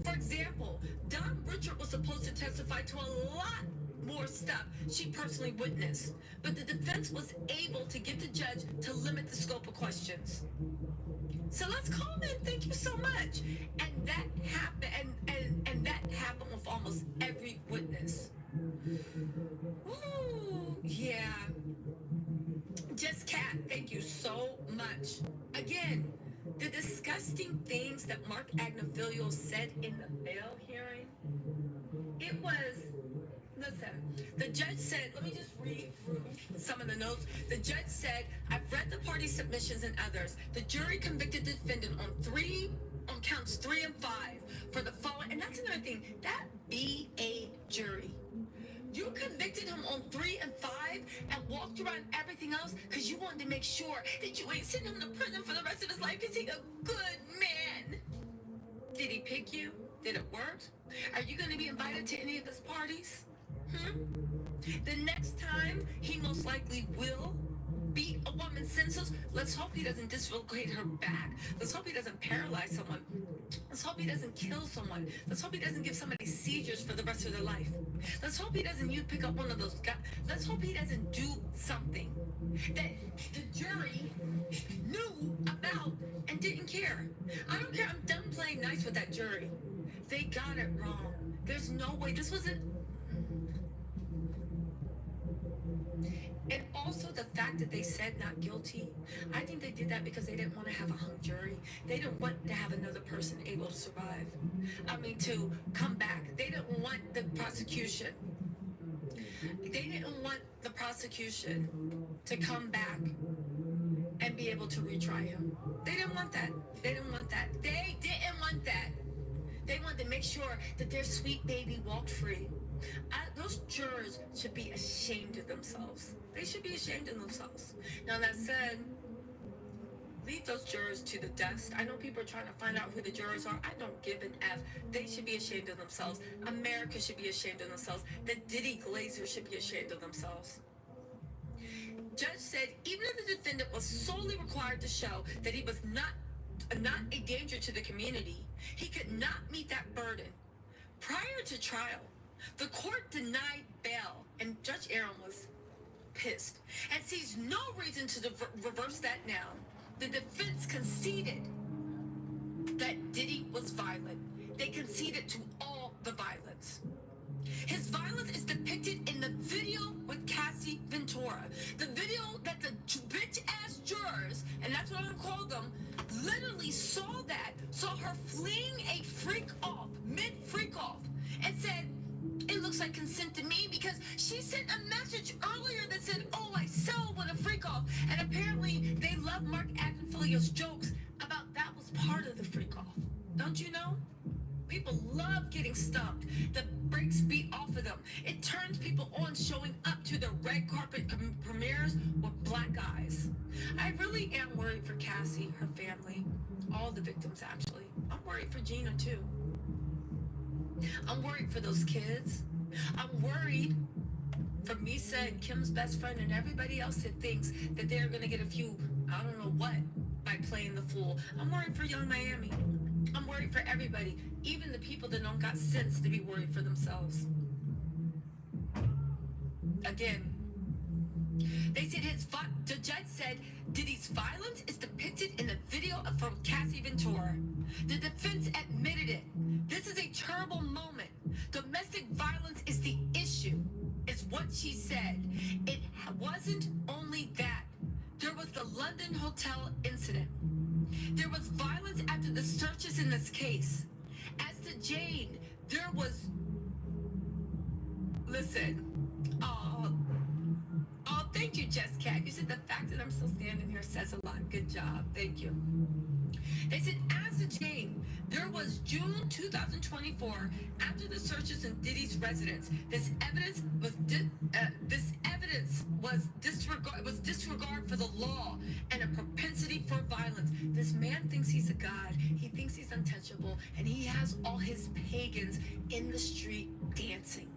For example, Don Richard was supposed to testify to a lot more stuff she personally witnessed, but the defense was able to get the judge to limit the scope of questions. So let's call in. Thank you so much. And that happened, and that happened with almost every witness. Ooh, yeah. Just Cat, thank you so much. Again, the disgusting things that Mark Agnifilo said in the bail hearing, it was, listen, the judge said, let me just read through some of the notes. The judge said, I've read the party submissions and others. The jury convicted the defendant on counts 3 and 5 for the following, and that's another thing, that BA jury. You convicted him on 3 and 5 and walked around everything else because you wanted to make sure that you ain't sending him to prison for the rest of his life because he's a good man. Did he pick you? Did it work? Are you going to be invited to any of his parties? The next time, he most likely will beat a woman senseless. Let's hope he doesn't dislocate her back. Let's hope he doesn't paralyze someone. Let's hope he doesn't kill someone. Let's hope he doesn't give somebody seizures for the rest of their life. Let's hope he doesn't pick up one of those guys. Let's hope he doesn't do something that the jury knew about and didn't care. I don't care. I'm done playing nice with that jury. They got it wrong. There's no way. This wasn't. And also the fact that they said not guilty, I think they did that because they didn't want to have a hung jury. They didn't want to have another person able to survive. To come back. They didn't want the prosecution. They didn't want the prosecution to come back and be able to retry him. They didn't want that. They didn't want that. They didn't want that. They wanted to make sure that their sweet baby walked free. Those jurors should be ashamed of themselves. They should be ashamed of themselves. Now, that said, leave those jurors to the dust. I know people are trying to find out who the jurors are. I don't give an F. They should be ashamed of themselves. America should be ashamed of themselves. The Diddy Glazers should be ashamed of themselves. Judge said even if the defendant was solely required to show that he was not a danger to the community, he could not meet that burden. Prior to trial, the court denied bail, and Judge Aaron was pissed and sees no reason to reverse that now. The defense conceded that Diddy was violent. They conceded to all the violence. His violence is depicted in the video with Cassie Ventura. The video that the bitch-ass jurors, and that's what I'm gonna call them, literally saw her fleeing a freak-off, mid-freak-off, and said, it looks like consent to me because she sent a message earlier that said, oh, I so want a freak-off. And apparently they love Mark Agnifilio's jokes about that was part of the freak-off. Don't you know? People love getting stumped. The brakes beat off of them. It turns people on showing up to the red carpet premieres with black eyes. I really am worried for Cassie, her family, all the victims actually. I'm worried for Gina too. I'm worried for those kids. I'm worried for Misa and Kim's best friend and everybody else that thinks that they're gonna get a few, I don't know what, by playing the fool. I'm worried for young Miami. I'm worried for everybody, even the people that don't got sense to be worried for themselves. Again, they said the judge said Diddy's violence is depicted in the video from Cassie Ventura. The defense admitted it. This is a terrible moment. Domestic violence is the issue, is what she said. It wasn't only that. There was the London hotel incident. There was violence after the searches in this case. As to Jane, there was... Listen. Oh, thank you, Jess Cat. You said the fact that I'm still standing here says a lot. Good job. Thank you. They said, as to Jane, there was June 2024, after the searches in Diddy's residence. This evidence was disregard for the law and a propensity for violence. This man thinks he's a god. He thinks he's untouchable, and he has all his pagans in the street dancing,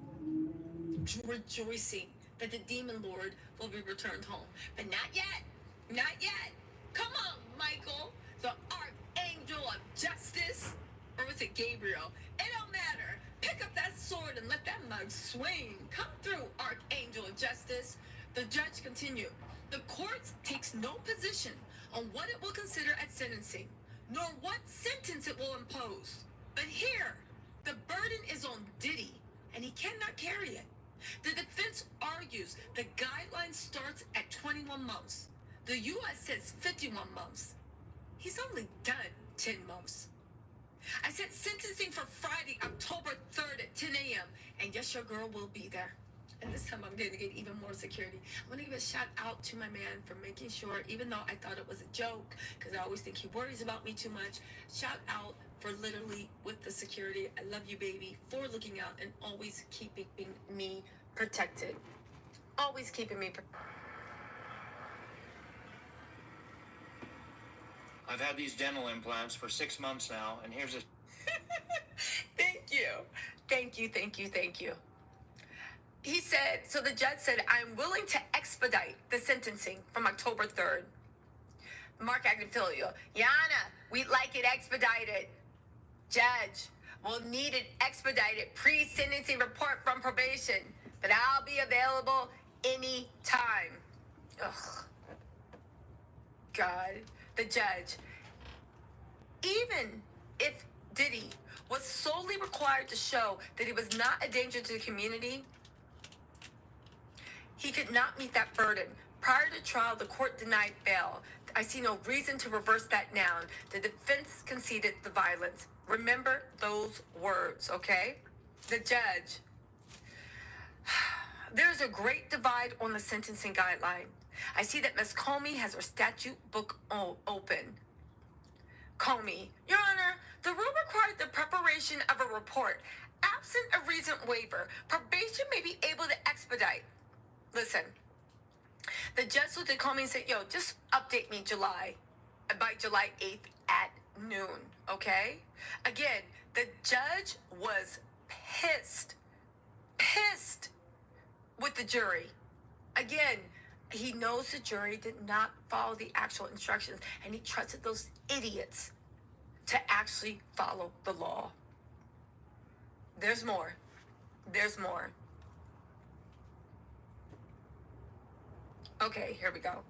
rejoicing that the demon lord will be returned home. But not yet. Not yet. Come on, Michael, the archangel of justice. Or was it Gabriel? It don't matter. Pick up that sword and let that mug swing. Come through, archangel of justice. The judge continued. The court takes no position on what it will consider at sentencing, nor what sentence it will impose. But here, the burden is on Diddy, and he cannot carry it. The defense argues the guideline starts at 21 months. The U.S. says 51 months. He's only done 10 months. I said sentencing for Friday, October 3rd at 10 a.m. And yes, your girl will be there. And this time I'm going to get even more security. I'm going to give a shout out to my man for making sure, even though I thought it was a joke, because I always think he worries about me too much. Shout out for literally with the security. I love you, baby, for looking out and always keeping me protected. Always keeping me protected. I've had these dental implants for 6 months now, and here's a... Thank you. Thank you, thank you, thank you. He said, so the judge said, I'm willing to expedite the sentencing from October 3rd. Mark Agnifilio, Yana, we'd like it expedited. Judge, we'll need an expedited pre-sentencing report from probation, but I'll be available anytime. Ugh. God. The judge, even if Diddy was solely required to show that he was not a danger to the community, he could not meet that burden. Prior to trial, the court denied bail. I see no reason to reverse that now. The defense conceded the violence. Remember those words, okay? The judge, there's a great divide on the sentencing guideline. I see that Ms. Comey has her statute book open. Comey, Your Honor, the rule required the preparation of a report. Absent a recent waiver, probation may be able to expedite. Listen, the judge looked at Comey and said, yo, just update me by July 8th at noon, okay? Again, the judge was pissed with the jury. Again, he knows the jury did not follow the actual instructions, and he trusted those idiots to actually follow the law. There's more. There's more. Okay, here we go.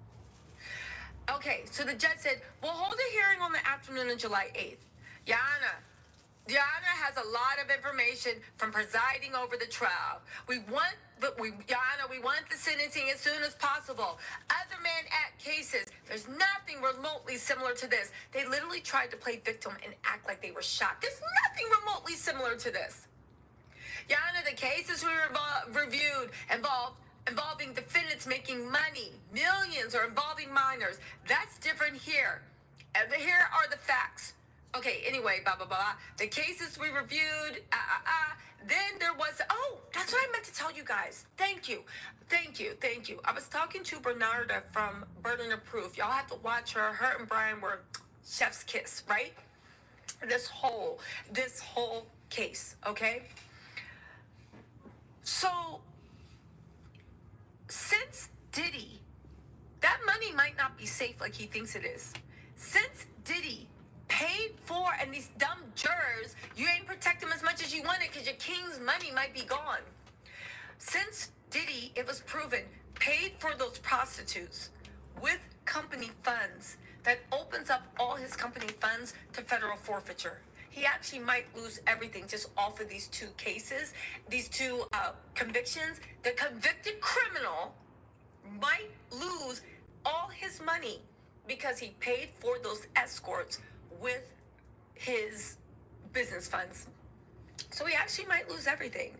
Okay, so the judge said, we'll hold a hearing on the afternoon of July 8th. Yana has a lot of information from presiding over the trial. We want the sentencing as soon as possible. Other Mann Act cases, there's nothing remotely similar to this. They literally tried to play victim and act like they were shocked. There's nothing remotely similar to this. Yana, the cases we reviewed involving defendants making money, millions, or involving minors. That's different here. And here are the facts. Okay, anyway, blah, blah, blah. The cases we reviewed, Then there was, that's what I meant to tell you guys. Thank you. I was talking to Bernarda from Burden of Proof. Y'all have to watch her. Her and Brian were chef's kiss, right? This whole case, okay? So, since Diddy, that money might not be safe like he thinks it is. Since Diddy paid for, and these dumb jurors, you ain't protect them as much as you wanted because your king's money might be gone. Since Diddy, it was proven, paid for those prostitutes with company funds, that opens up all his company funds to federal forfeiture. He actually might lose everything just off of these two cases, these two convictions. The convicted criminal might lose all his money because he paid for those escorts with his business funds. So he actually might lose everything.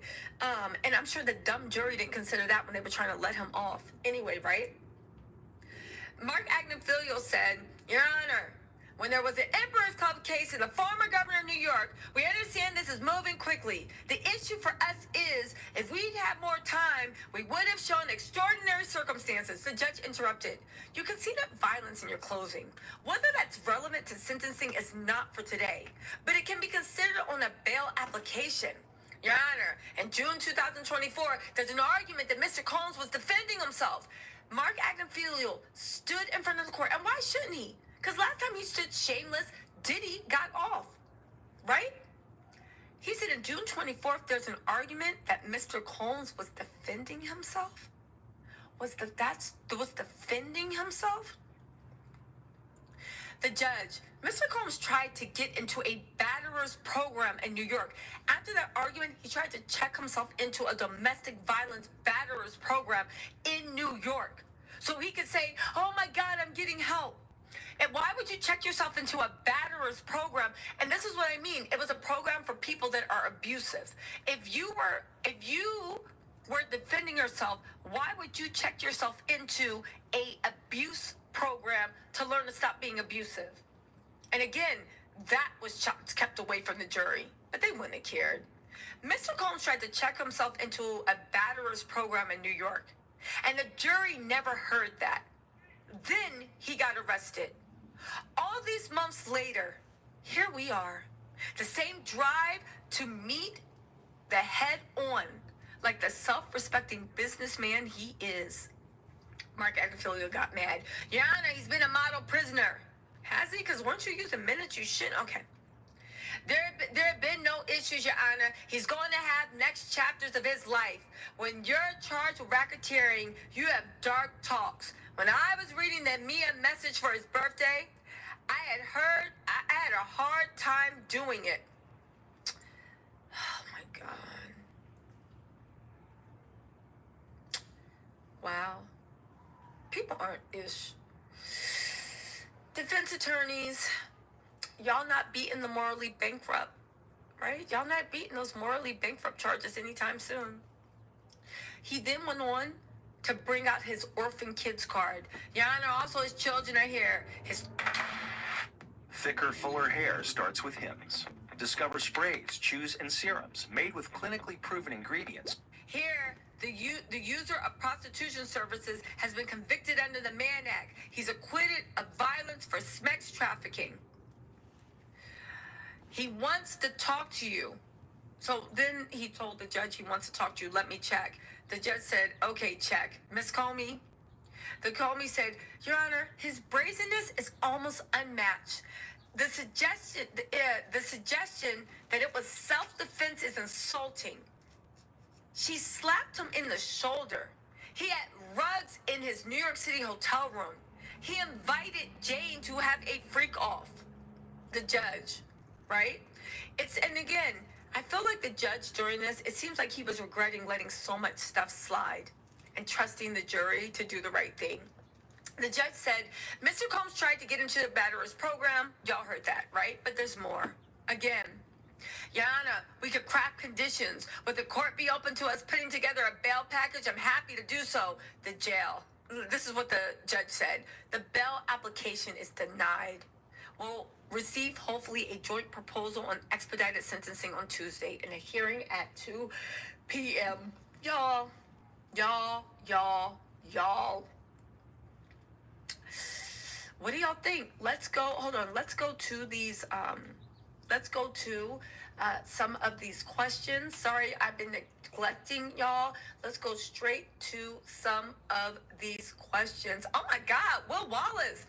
And I'm sure the dumb jury didn't consider that when they were trying to let him off. Anyway, right? Mark Agnifilio said, Your Honor, when there was an Emperor's Club case in the former governor of New York, we understand this is moving quickly. The issue for us is, if we'd had more time, we would have shown extraordinary circumstances. The judge interrupted. You can see that violence in your closing. Whether that's relevant to sentencing is not for today, but it can be considered on a bail application. Your Honor, in June 2024, there's an argument that Mr. Combs was defending himself. Mark Agnifilio stood in front of the court, and why shouldn't he? Because last time he stood shameless, Diddy got off, right? He said in June 24th, there's an argument that Mr. Combs was defending himself? Was defending himself? The judge, Mr. Combs tried to get into a batterer's program in New York. After that argument, he tried to check himself into a domestic violence batterer's program in New York. So he could say, oh my God, I'm getting help. And why would you check yourself into a batterer's program? And this is what I mean. It was a program for people that are abusive. If you were defending yourself, why would you check yourself into a abuse program to learn to stop being abusive? And again, that was kept away from the jury, but they wouldn't have cared. Mr. Combs tried to check himself into a batterer's program in New York, and the jury never heard that. Then he got arrested. All these months later, here we are, the same drive to meet the head on, like the self-respecting businessman he is. Mark Agnifilio got mad. Your Honor, he's been a model prisoner. Has he? Because weren't you using minutes? You shouldn't. Okay. There have been no issues, Your Honor. He's going to have next chapters of his life. When you're charged with racketeering, you have dark talks. When I was reading the Mia message for his birthday, I had a hard time doing it. Oh my God. Wow. People aren't ish. Defense attorneys, y'all not beating the morally bankrupt, right? Y'all not beating those morally bankrupt charges anytime soon. He then went on to bring out his orphan kids card. Your Honor, also his children are here. Thicker, fuller hair starts with Hims. Discover sprays, chews, and serums made with clinically proven ingredients. Here, the user of prostitution services has been convicted under the Mann Act. He's acquitted of violence for sex trafficking. He wants to talk to you. So then he told the judge he wants to talk to you. Let me check. The judge said, okay, check. Miss Comey? The Comey said, Your Honor, his brazenness is almost unmatched. The suggestion that it was self-defense is insulting. She slapped him in the shoulder. He had rugs in his New York City hotel room. He invited Jane to have a freak off. The judge, right? And again, I feel like the judge during this, it seems like he was regretting letting so much stuff slide and trusting the jury to do the right thing. The judge said, Mr. Combs tried to get into the batterer's program. Y'all heard that, right? But there's more. Again, Your Honor, we could craft conditions. Would the court be open to us putting together a bail package? I'm happy to do so. The jail. This is what the judge said. The bail application is denied. We'll receive, hopefully, a joint proposal on expedited sentencing on Tuesday and a hearing at 2 p.m. Y'all. What do y'all think? Let's go to these, some of these questions. Sorry, I've been neglecting y'all. Let's go straight to some of these questions. Oh my God, Will Wallace.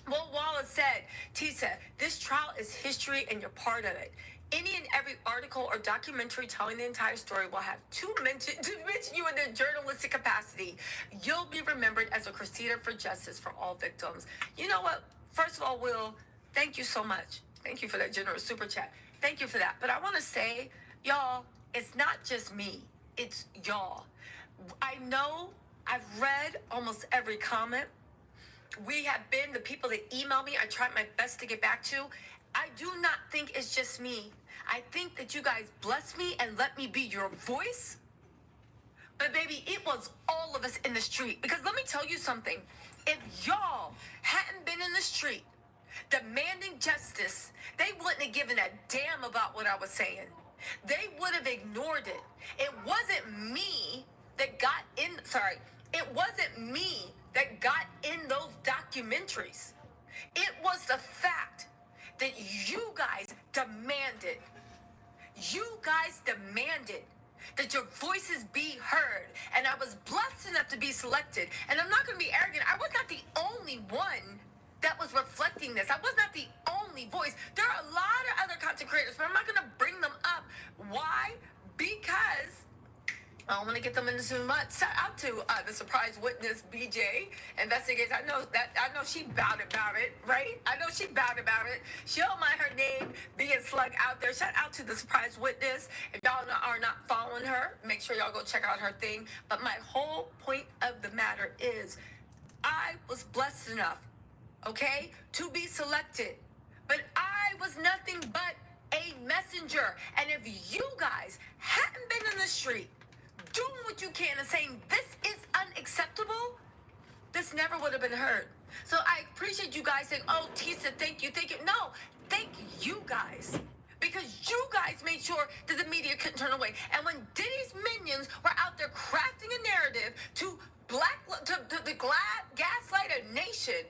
Well, Wallace said, Tisa, this trial is history and you're part of it. Any and every article or documentary telling the entire story will have to mention you in their journalistic capacity. You'll be remembered as a crusader for justice for all victims. You know what? First of all, Will, thank you so much. Thank you for that generous super chat. Thank you for that. But I want to say, y'all, it's not just me. It's y'all. I know I've read almost every comment. We have been the people that email me. I try my best to get back to. I do not think it's just me. I think that you guys bless me and let me be your voice. But baby, it was all of us in the street. Because let me tell you something. If y'all hadn't been in the street demanding justice, they wouldn't have given a damn about what I was saying. They would have ignored it. It wasn't me that got in, it wasn't me that got in those documentaries. It was the fact that you guys demanded that your voices be heard. And I was blessed enough to be selected. And I'm not going to be arrogant. I was not the only one that was reflecting this. I was not the only voice. There are a lot of other content creators, but I'm not going to bring them up. Why? Because I don't want to get them into too much. Shout out to the surprise witness, BJ investigates. I know she bowed about it, right? I know she bowed about it. She don't mind her name being slung out there. Shout out to the surprise witness. If y'all are not following her, make sure y'all go check out her thing. But my whole point of the matter is, I was blessed enough, okay, to be selected. But I was nothing but a messenger. And if you guys hadn't been in the street doing what you can and saying this is unacceptable, this never would have been heard. So I appreciate you guys saying, oh, Tisa, thank you. No, thank you guys. Because you guys made sure that the media couldn't turn away. And when Diddy's minions were out there crafting a narrative to gaslight a nation,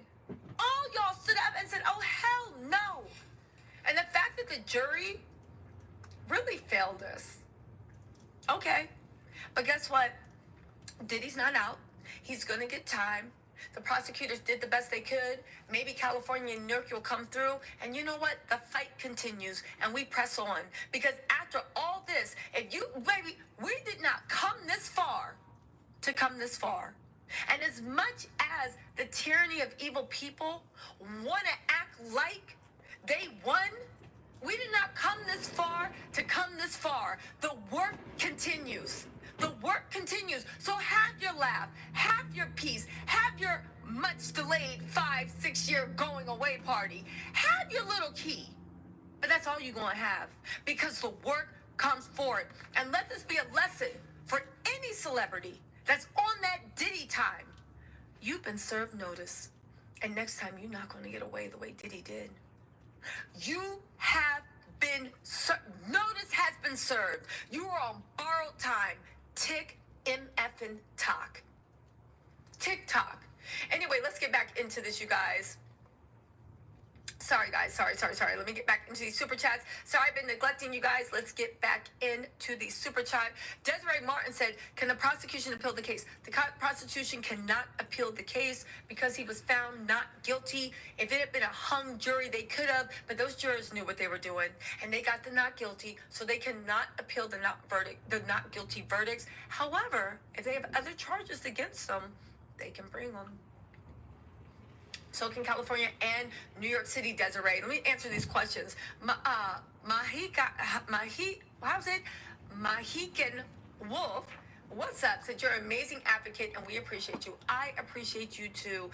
all y'all stood up and said, oh, hell no. And the fact that the jury really failed us. Okay. But guess what? Diddy's not out. He's going to get time. The prosecutors did the best they could. Maybe California and New York will come through. And you know what? The fight continues and we press on. Because after all this, we did not come this far to come this far. And as much as the tyranny of evil people want to act like they won, we did not come this far to come this far. The work continues. The work continues. So have your laugh, have your peace, have your much delayed 5-6 year going away party. Have your little key. But that's all you're going to have because the work comes forward. And let this be a lesson for any celebrity that's on that Diddy time. You've been served notice. And next time you're not going to get away the way Diddy did. You have been notice has been served. You are on borrowed time. Tick MFing tock. TikTok. Anyway, let's get back into this, you guys. Sorry, guys. Sorry. Let me get back into these super chats. Sorry, I've been neglecting you guys. Let's get back into the super chat. Desiree Martin said, can the prosecution appeal the case? The prosecution cannot appeal the case because he was found not guilty. If it had been a hung jury, they could have, but those jurors knew what they were doing, and they got the not guilty, so they cannot appeal the not guilty verdicts. However, if they have other charges against them, they can bring them. So can California and New York City, Desiree. Let me answer these questions. Mahican Wolf, what's up? Said you're an amazing advocate and we appreciate you. I appreciate you too.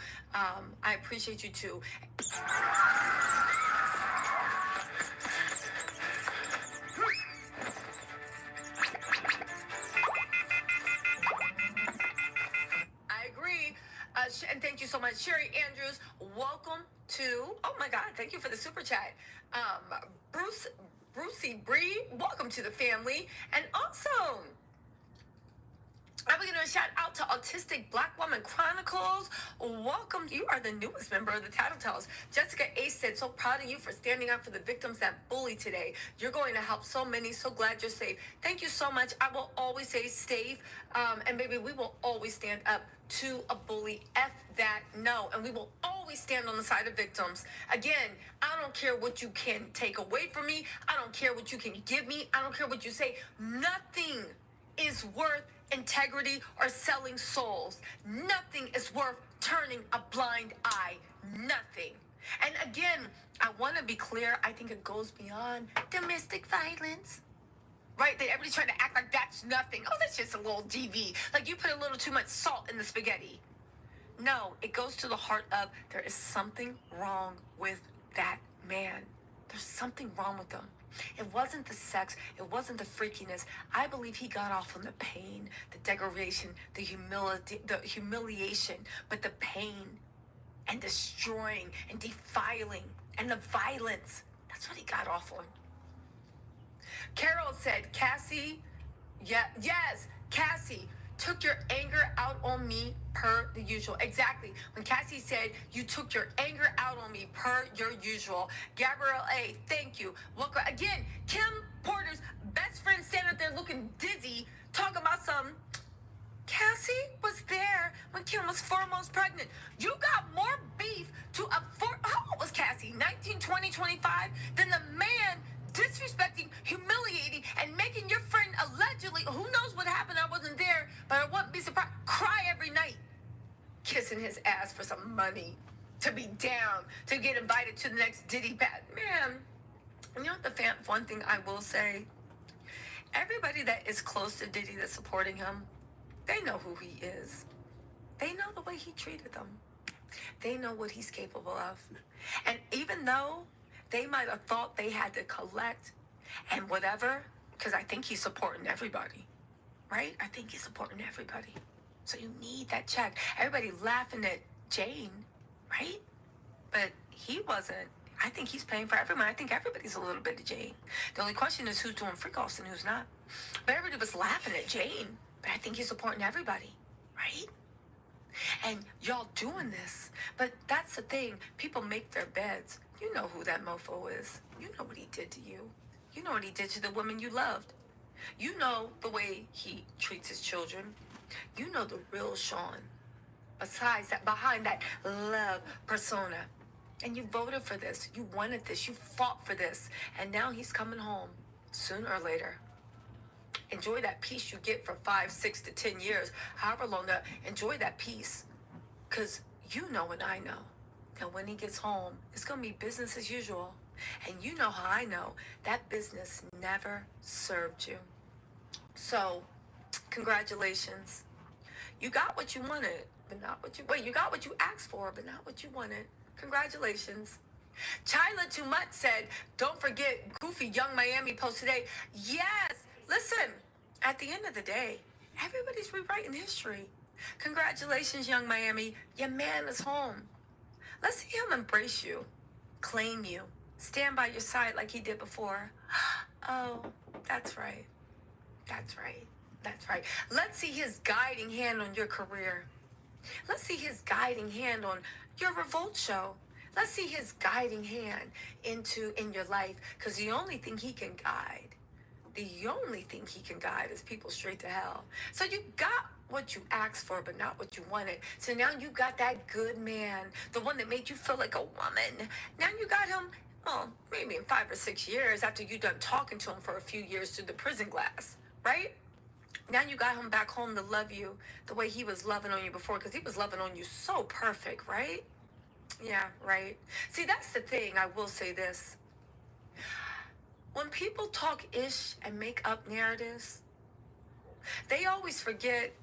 And thank you so much, Sherry Andrews. Welcome to, oh my God, thank you for the super chat. Brucey Bree, welcome to the family. And also, I'm giving a shout out to Autistic Black Woman Chronicles. Welcome. You are the newest member of the Tattletales. Jessica Ace said, so proud of you for standing up for the victims that bully today. You're going to help so many. So glad you're safe. Thank you so much. I will always say safe. And baby, we will always stand up to a bully. F that no. And we will always stand on the side of victims. Again, I don't care what you can take away from me. I don't care what you can give me. I don't care what you say. Nothing is worth integrity or selling souls. Nothing is worth turning a blind eye. Nothing. And again, I want to be clear. I think it goes beyond domestic violence. Right? That everybody's trying to act like that's nothing. Oh, that's just a little DV. Like you put a little too much salt in the spaghetti. No, it goes to the heart of there is something wrong with that man. There's something wrong with them. It wasn't the sex. It wasn't the freakiness. I believe he got off on the pain, the degradation, the humiliation, but the pain and destroying and defiling and the violence. That's what he got off on. Carol said, Cassie, yes, Cassie took your anger out on me per the usual. Exactly. When Cassie said, you took your anger out on me per your usual. Gabrielle A., thank you. Welcome. Again, Kim Porter's best friend standing up there looking dizzy, talking about some. Cassie was there when Kim was 4 months pregnant. You got more beef to a how old was Cassie? 19, 20, 25? Than the man disrespecting, humiliating, and making your friend allegedly, who knows what happened, I wasn't there, but I wouldn't be surprised, cry every night, kissing his ass for some money, to be down, to get invited to the next Diddy pat. Man, you know what one thing I will say? Everybody that is close to Diddy that's supporting him, they know who he is. They know the way he treated them. They know what he's capable of. And even though they might have thought they had to collect and whatever, because I think he's supporting everybody, right? I think he's supporting everybody. So you need that check. Everybody laughing at Jane, right? But he wasn't. I think he's paying for everyone. I think everybody's a little bit of Jane. The only question is who's doing freak-offs and who's not. But everybody was laughing at Jane. But I think he's supporting everybody, right? And y'all doing this. But that's the thing. People make their beds. You know who that mofo is. You know what he did to you. You know what he did to the woman you loved. You know the way he treats his children. You know the real Sean. Besides that, behind that love persona. And you voted for this. You wanted this. You fought for this. And now he's coming home sooner or later. Enjoy that peace you get for 5, 6 to 10 years. However long that, enjoy that peace. Because you know and I know that when he gets home, it's going to be business as usual. And you know how I know that business never served you. So, congratulations. You got what you wanted, but not what you... Wait, you got what you asked for, but not what you wanted. Congratulations. Chyla Too Much said, don't forget Goofy Young Miami post today. Yes, listen, at the end of the day, everybody's rewriting history. Congratulations, Young Miami. Your man is home. Let's see him embrace you, claim you, stand by your side like he did before. Oh, that's right. That's right. That's right. Let's see his guiding hand on your career. Let's see his guiding hand on your revolt show. Let's see his guiding hand in your life. Because the only thing he can guide is people straight to hell. So you got what you asked for, but not what you wanted. So now you got that good man, the one that made you feel like a woman. Now you got him, well, maybe in 5 or 6 years after you done talking to him for a few years through the prison glass, right? Now you got him back home to love you the way he was loving on you before, because he was loving on you so perfect, right? Yeah, right. See, that's the thing. I will say this. When people talk ish and make up narratives, they always forget,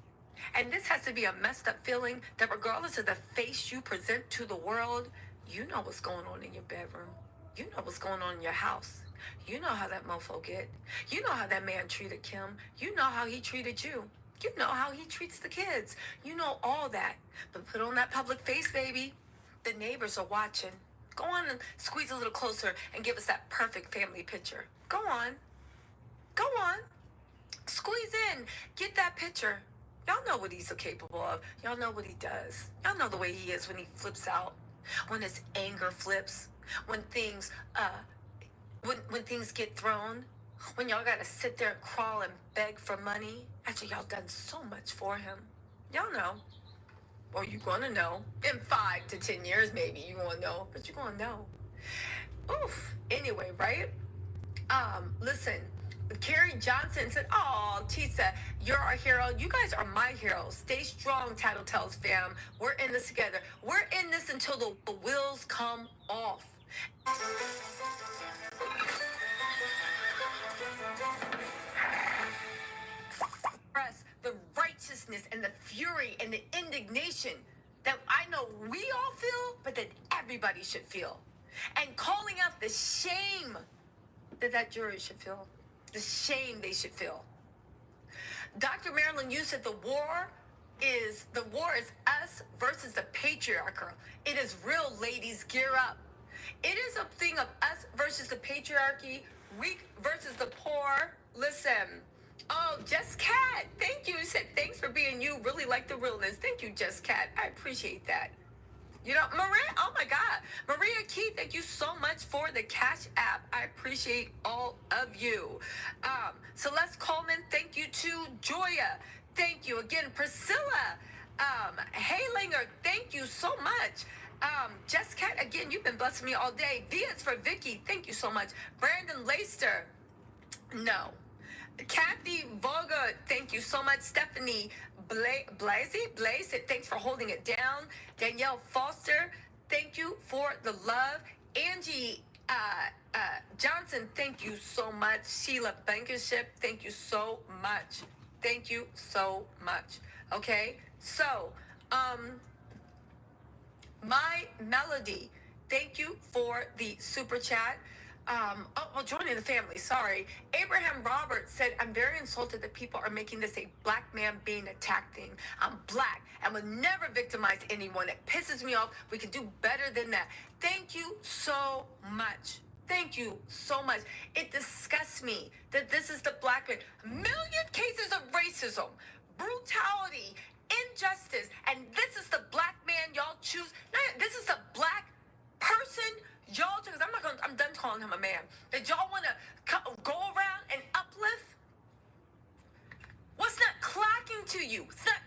and this has to be a messed up feeling, that regardless of the face you present to the world, you know what's going on in your bedroom. You know what's going on in your house. You know how that mofo get. You know how that man treated Kim. You know how he treated you. You know how he treats the kids. You know all that. But put on that public face, baby. The neighbors are watching. Go on and squeeze a little closer and give us that perfect family picture. Go on. Go on. Squeeze in. Get that picture. Y'all know what he's capable of. Y'all know what he does. Y'all know the way he is when he flips out, when his anger flips, when things when things get thrown, when y'all gotta sit there and crawl and beg for money after y'all done so much for him. Y'all know. Or you gonna know. In 5 to 10 years maybe you gonna know, but you gonna know. Oof. Anyway, right? Listen, Carrie Johnson said, "Oh, Tisa, you're our hero. You guys are my heroes. Stay strong, Tattletales fam. We're in this together. We're in this until the wheels come off." Express the righteousness and the fury and the indignation that I know we all feel, but that everybody should feel. And calling out the shame that jury should feel. The shame they should feel. Dr. Marilyn, you said the war is us versus the patriarchy. It is real, ladies, gear up. It is a thing of us versus the patriarchy, weak versus the poor. Listen. Oh, Jess Cat, thank you. You said thanks for being you. Really like the realness. Thank you, Jess Cat. I appreciate that. You know, Maria, oh my God. Maria Key, thank you so much for the Cash App. I appreciate all of you. Celeste Coleman, thank you to Joya. Thank you again, Priscilla. Haylinger, thank you so much. Jess Cat, again, you've been blessing me all day. V is for Vicky, thank you so much. Brandon Leister, no. Kathy Voga, thank you so much. Stephanie Blaze, thanks for holding it down. Danielle Foster, thank you for the love. Angie Johnson, thank you so much. Sheila Bankership, thank you so much. Thank you so much. Okay, so my Melody, thank you for the super chat. Joining the family, sorry. Abraham Roberts said, "I'm very insulted that people are making this a black man being attacked thing. I'm black and would never victimize anyone. It pisses me off. We can do better than that." Thank you so much. Thank you so much. It disgusts me that this is the black man. Million cases of racism, brutality, injustice, and this is the black man y'all choose. No, this is the black person y'all, because I'm done calling him a man. That y'all want to go around and uplift? What's not clocking to you? It's not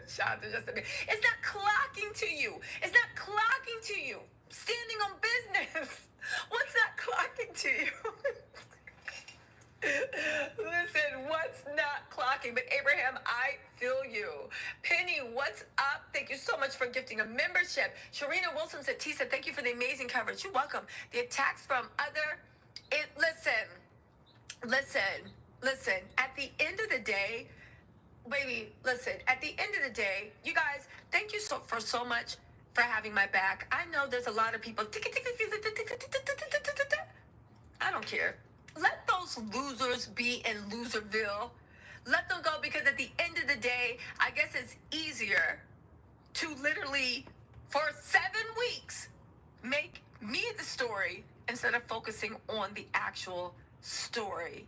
Shout out to just a minute. It's not clocking to you. It's not clocking to you. Standing on business. What's not clocking to you? Listen, what's not clocking? But Abraham, I feel you. Penny, what's up? Thank you so much for gifting a membership. Sharina Wilson said, "Tisa, thank you for the amazing coverage." You're welcome. The attacks from listen. At the end of the day, baby, listen. At the end of the day, you guys, thank you so much for having my back. I know there's a lot of people. I don't care. Let those losers be in Loserville. Let them go, because at the end of the day, I guess it's easier to literally, for 7 weeks, make me the story instead of focusing on the actual story.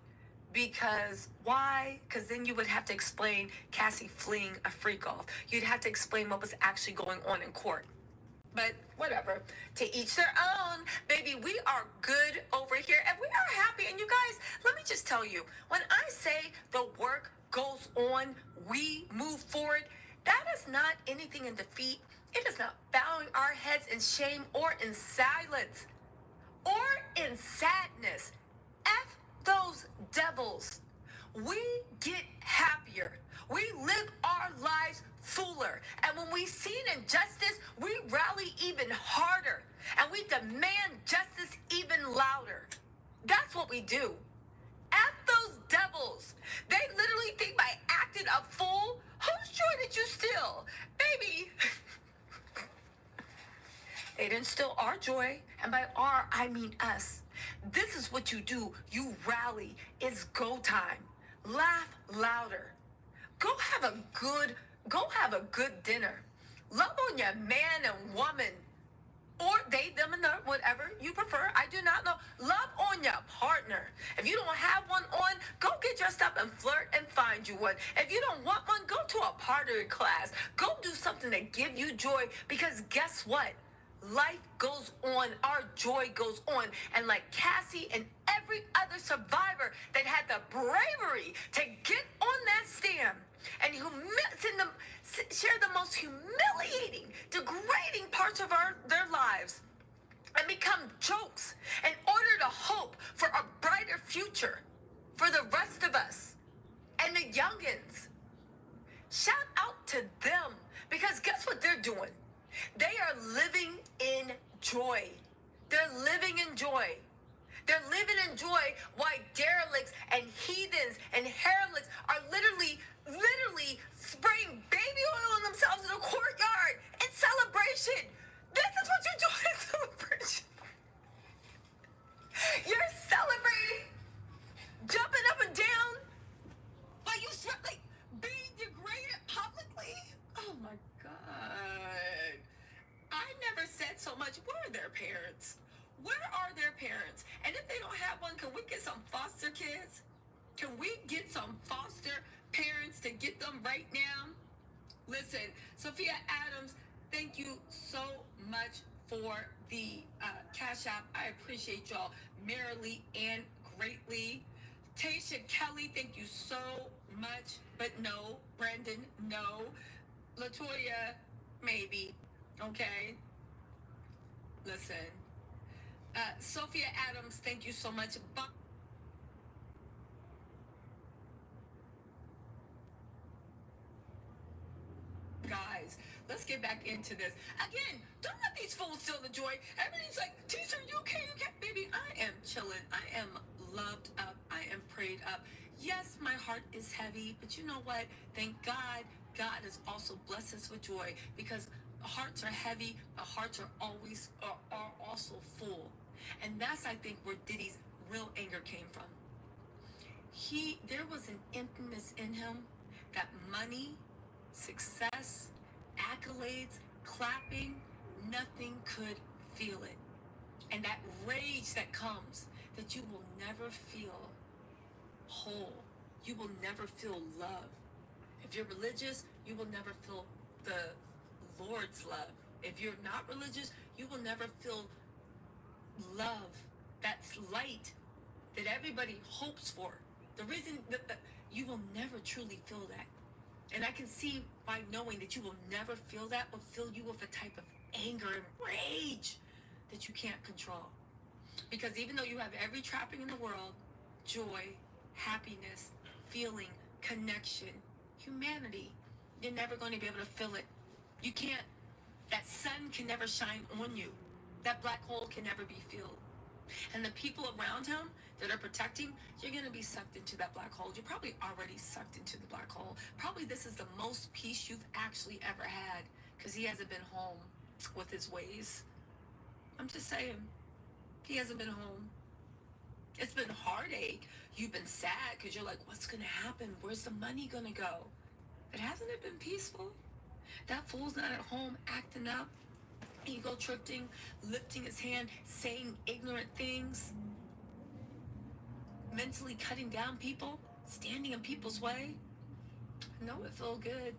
Because why? Because then you would have to explain Cassie fleeing a freak off. You'd have to explain what was actually going on in court. But whatever, to each their own. Baby, we are good over here and we are happy. And you guys, let me just tell you, when I say the work goes on, we move forward, that is not anything in defeat. It is not bowing our heads in shame or in silence or in sadness. F those devils. We get happier. We live our lives fuller. And when we see an injustice, we rally even harder. And we demand justice even louder. That's what we do. F those devils. They literally think by acting a fool, whose joy did you steal? Baby. They didn't steal our joy. And by our, I mean us. This is what you do. You rally. It's go time. Laugh louder. Go have a good dinner. Love on your man and woman. or they, them, and their, whatever you prefer. I do not know. Love on your partner. If you don't have one on, go get dressed up and flirt and find you one. If you don't want one, go to a party class. Go do something that give you joy, because guess what? Life goes on. Our joy goes on. And like Cassie and every other survivor that had the bravery to get on that stand and share the most humiliating, degrading parts of their lives and become jokes in order to hope for a brighter future for the rest of us and the youngins. Shout out to them, because guess what they're doing? They are living in joy. They're living in joy. They're living in joy while derelicts and heathens and herelicts are literally spraying baby oil on themselves in a courtyard in celebration. This is what you're doing in celebration. You're celebrating, jumping up and down, like being degraded publicly. Oh my God. I never said so much. Where are their parents? Where are their parents? And if they don't have one, can we get some foster kids? Can we get some foster parents to get them right now? Listen, Sophia Adams, thank you so much for the Cash App. I appreciate y'all merrily and greatly. Tasha Kelly, thank you so much. But no, Brandon, no. Latoya, maybe. Okay? Listen. Sophia Adams, thank you so much. Guys, let's get back into this. Again, don't let these fools steal the joy. Everybody's like, Teacher, you okay? You okay? Baby, I am chilling. I am loved up. I am prayed up. Yes, my heart is heavy, but you know what? Thank God, God has also blessed us with joy, because hearts are heavy, but hearts are always are also full. And that's, I think, where Diddy's real anger came from. There was an emptiness in him that money, success, accolades, clapping, nothing could feel it. And that rage that comes, that you will never feel whole. You will never feel love. If you're religious, you will never feel the Lord's love. If you're not religious, you will never feel love, that's light, that everybody hopes for. The reason that you will never truly feel that. And I can see by knowing that you will never feel that will fill you with a type of anger and rage that you can't control. Because even though you have every trapping in the world, joy, happiness, feeling, connection, humanity, you're never going to be able to feel it. You can't. That sun can never shine on you. That black hole can never be filled. And the people around him that are protecting, you're going to be sucked into that black hole. You're probably already sucked into the black hole. Probably this is the most peace you've actually ever had, because he hasn't been home with his ways. I'm just saying. He hasn't been home. It's been heartache. You've been sad because you're like, what's going to happen? Where's the money going to go? But hasn't it been peaceful? That fool's not at home acting up, ego tripping, lifting his hand, saying ignorant things, mentally cutting down people, standing in people's way. No, it felt good.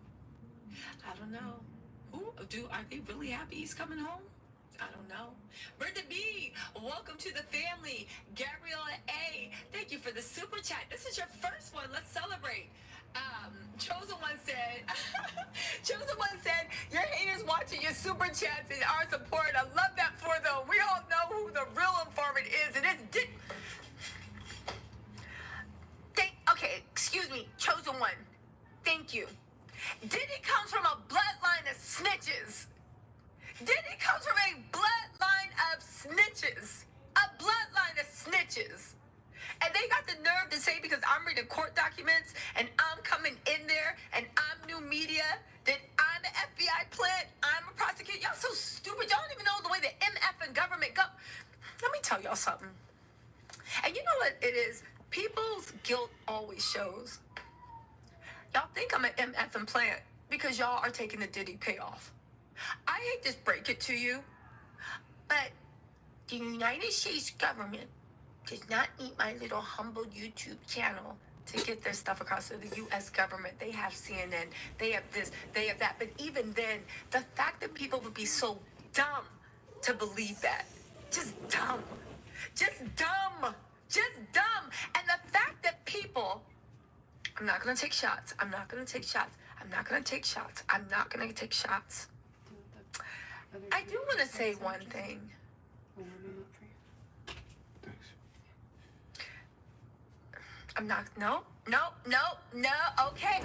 I don't know. Are they really happy he's coming home? I don't know. Brenda B, welcome to the family. Gabriella A, thank you for the super chat. This is your first one. Let's celebrate. Chosen One said, your haters watching your super chats and our support. I love that for them. We all know who the real informant is, and it's okay, excuse me, Chosen One. Thank you. Diddy comes from a bloodline of snitches. Diddy comes from a bloodline of snitches. A bloodline of snitches. And they got the nerve to say, because I'm reading court documents and I'm coming in there and I'm new media, that I'm an FBI plant, I'm a prosecutor. Y'all so stupid. Y'all don't even know the way the MF and government go. Let me tell y'all something. And you know what it is? People's guilt always shows. Y'all think I'm an MF and plant because y'all are taking the Diddy payoff. I hate to break it to you. But the United States government does not need my little humble YouTube channel to get their stuff across to the U.S. government. They have CNN, they have this, they have that. But even then, the fact that people would be so dumb to believe that, just dumb, just dumb, just dumb. And the fact that people, I'm not going to take shots. I'm not going to take shots. I'm not going to take shots. I'm not going to take shots. I do want to say one thing. I'm not, no, okay,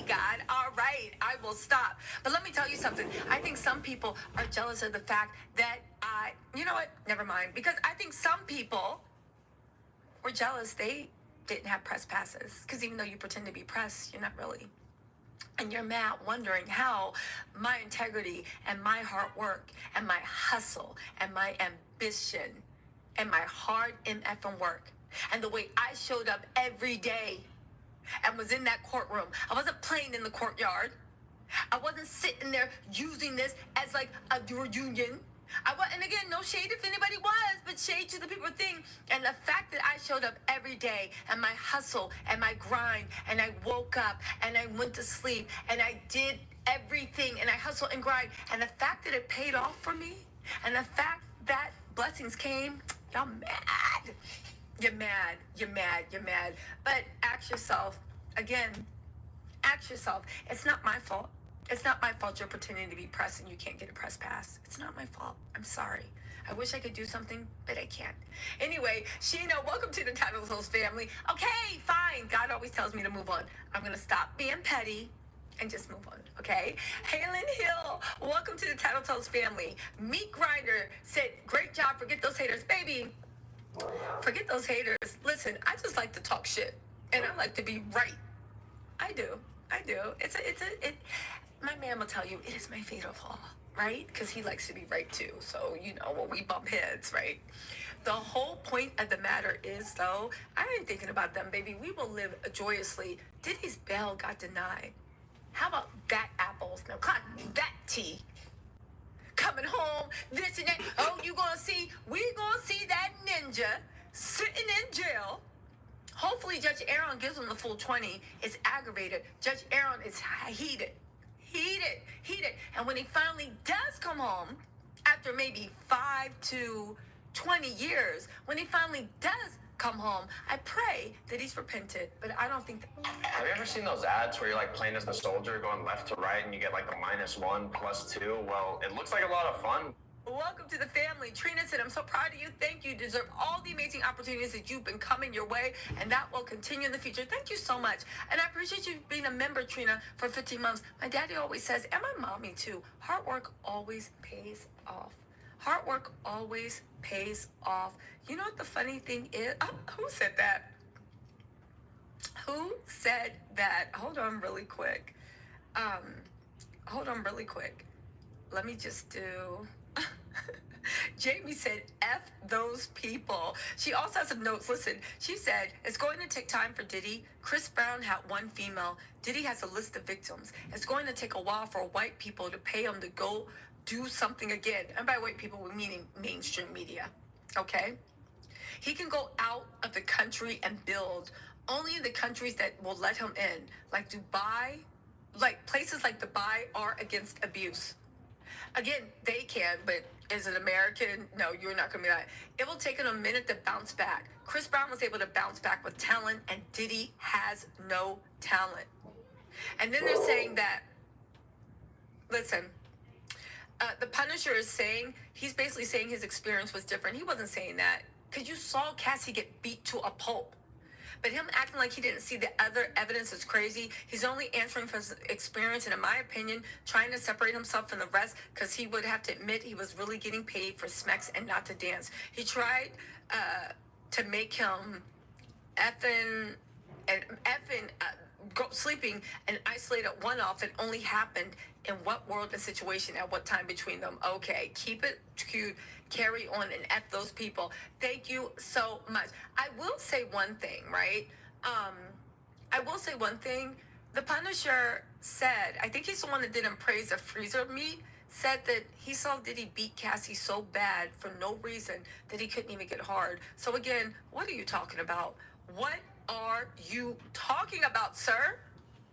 God, all right, I will stop. But let me tell you something. I think some people are jealous of the fact that you know what, never mind. Because I think some people were jealous they didn't have press passes. Because even though you pretend to be press, you're not really. And you're mad wondering how my integrity and my hard work and my hustle and my ambition and my hard MF work and the way I showed up every day and was in that courtroom. I wasn't playing in the courtyard. I wasn't sitting there using this as like a reunion. And again, no shade if anybody was, but shade to the people thing. And the fact that I showed up every day and my hustle and my grind and I woke up and I went to sleep and I did everything and I hustled and grind. And the fact that it paid off for me and the fact that blessings came, y'all mad. You're mad. But ask yourself, again, it's not my fault. It's not my fault you're pretending to be press and you can't get a press pass. It's not my fault. I'm sorry. I wish I could do something, but I can't. Anyway, Sheena, welcome to the Title Souls family. Okay, fine. God always tells me to move on. I'm going to stop being petty and just move on, okay? Halen Hill, welcome to the Title Souls family. Meat Grinder said, great job. Forget those haters. Baby, forget those haters. Listen, I just like to talk shit, and I like to be right. I do. My man will tell you it is my fatal flaw, right? Because he likes to be right too. So, when we bump heads, right? The whole point of the matter is, though, I ain't thinking about them, baby. We will live joyously. Diddy's bail got denied. How about that apples? Now, clock that tea. Coming home, this and that. Oh, we gonna see that ninja sitting in jail. Hopefully, Judge Aaron gives him the full 20. It's aggravated. Judge Aaron is heated. And when he finally does come home, after maybe 5 to 20 years, when he finally does come home, I pray that he's repented. But I don't think that. Have you ever seen those ads where you're like playing as the soldier going left to right and you get like the -1, +2? Well, it looks like a lot of fun. Welcome to the family. Trina said, I'm so proud of you. Thank you. You deserve all the amazing opportunities that you've been coming your way, and that will continue in the future. Thank you so much. And I appreciate you being a member, Trina, for 15 months. My daddy always says, and my mommy too, hard work always pays off. Hard work always pays off. You know what the funny thing is? Oh, who said that? Who said that? Hold on really quick. Let me just do... Jamie said, F those people. She also has some notes. Listen, she said, it's going to take time for Diddy. Chris Brown had one female. Diddy has a list of victims. It's going to take a while for white people to pay him to go do something again. And by white people, we're meaning mainstream media. Okay? He can go out of the country and build only in the countries that will let him in. Like Dubai, like places like Dubai are against abuse. Again, they can, but is it American? No, you're not going to be that. It will take him a minute to bounce back. Chris Brown was able to bounce back with talent, and Diddy has no talent. And then they're saying that, listen, the Punisher is saying, he's basically saying his experience was different. He wasn't saying that, because you saw Cassie get beat to a pulp. But him acting like he didn't see the other evidence is crazy. He's only answering for his experience, and in my opinion, trying to separate himself from the rest, because he would have to admit he was really getting paid for smacks and not to dance. He tried to make him go sleeping and isolated one off that only happened in what world and situation at what time between them. Okay, keep it cute, carry on, and F those people. Thank you so much. I will say one thing, right? The Punisher said, I think he's the one that didn't praise the freezer meat, said that he saw Diddy beat Cassie so bad for no reason that he couldn't even get hard. So again, what are you talking about? What are you talking about, sir?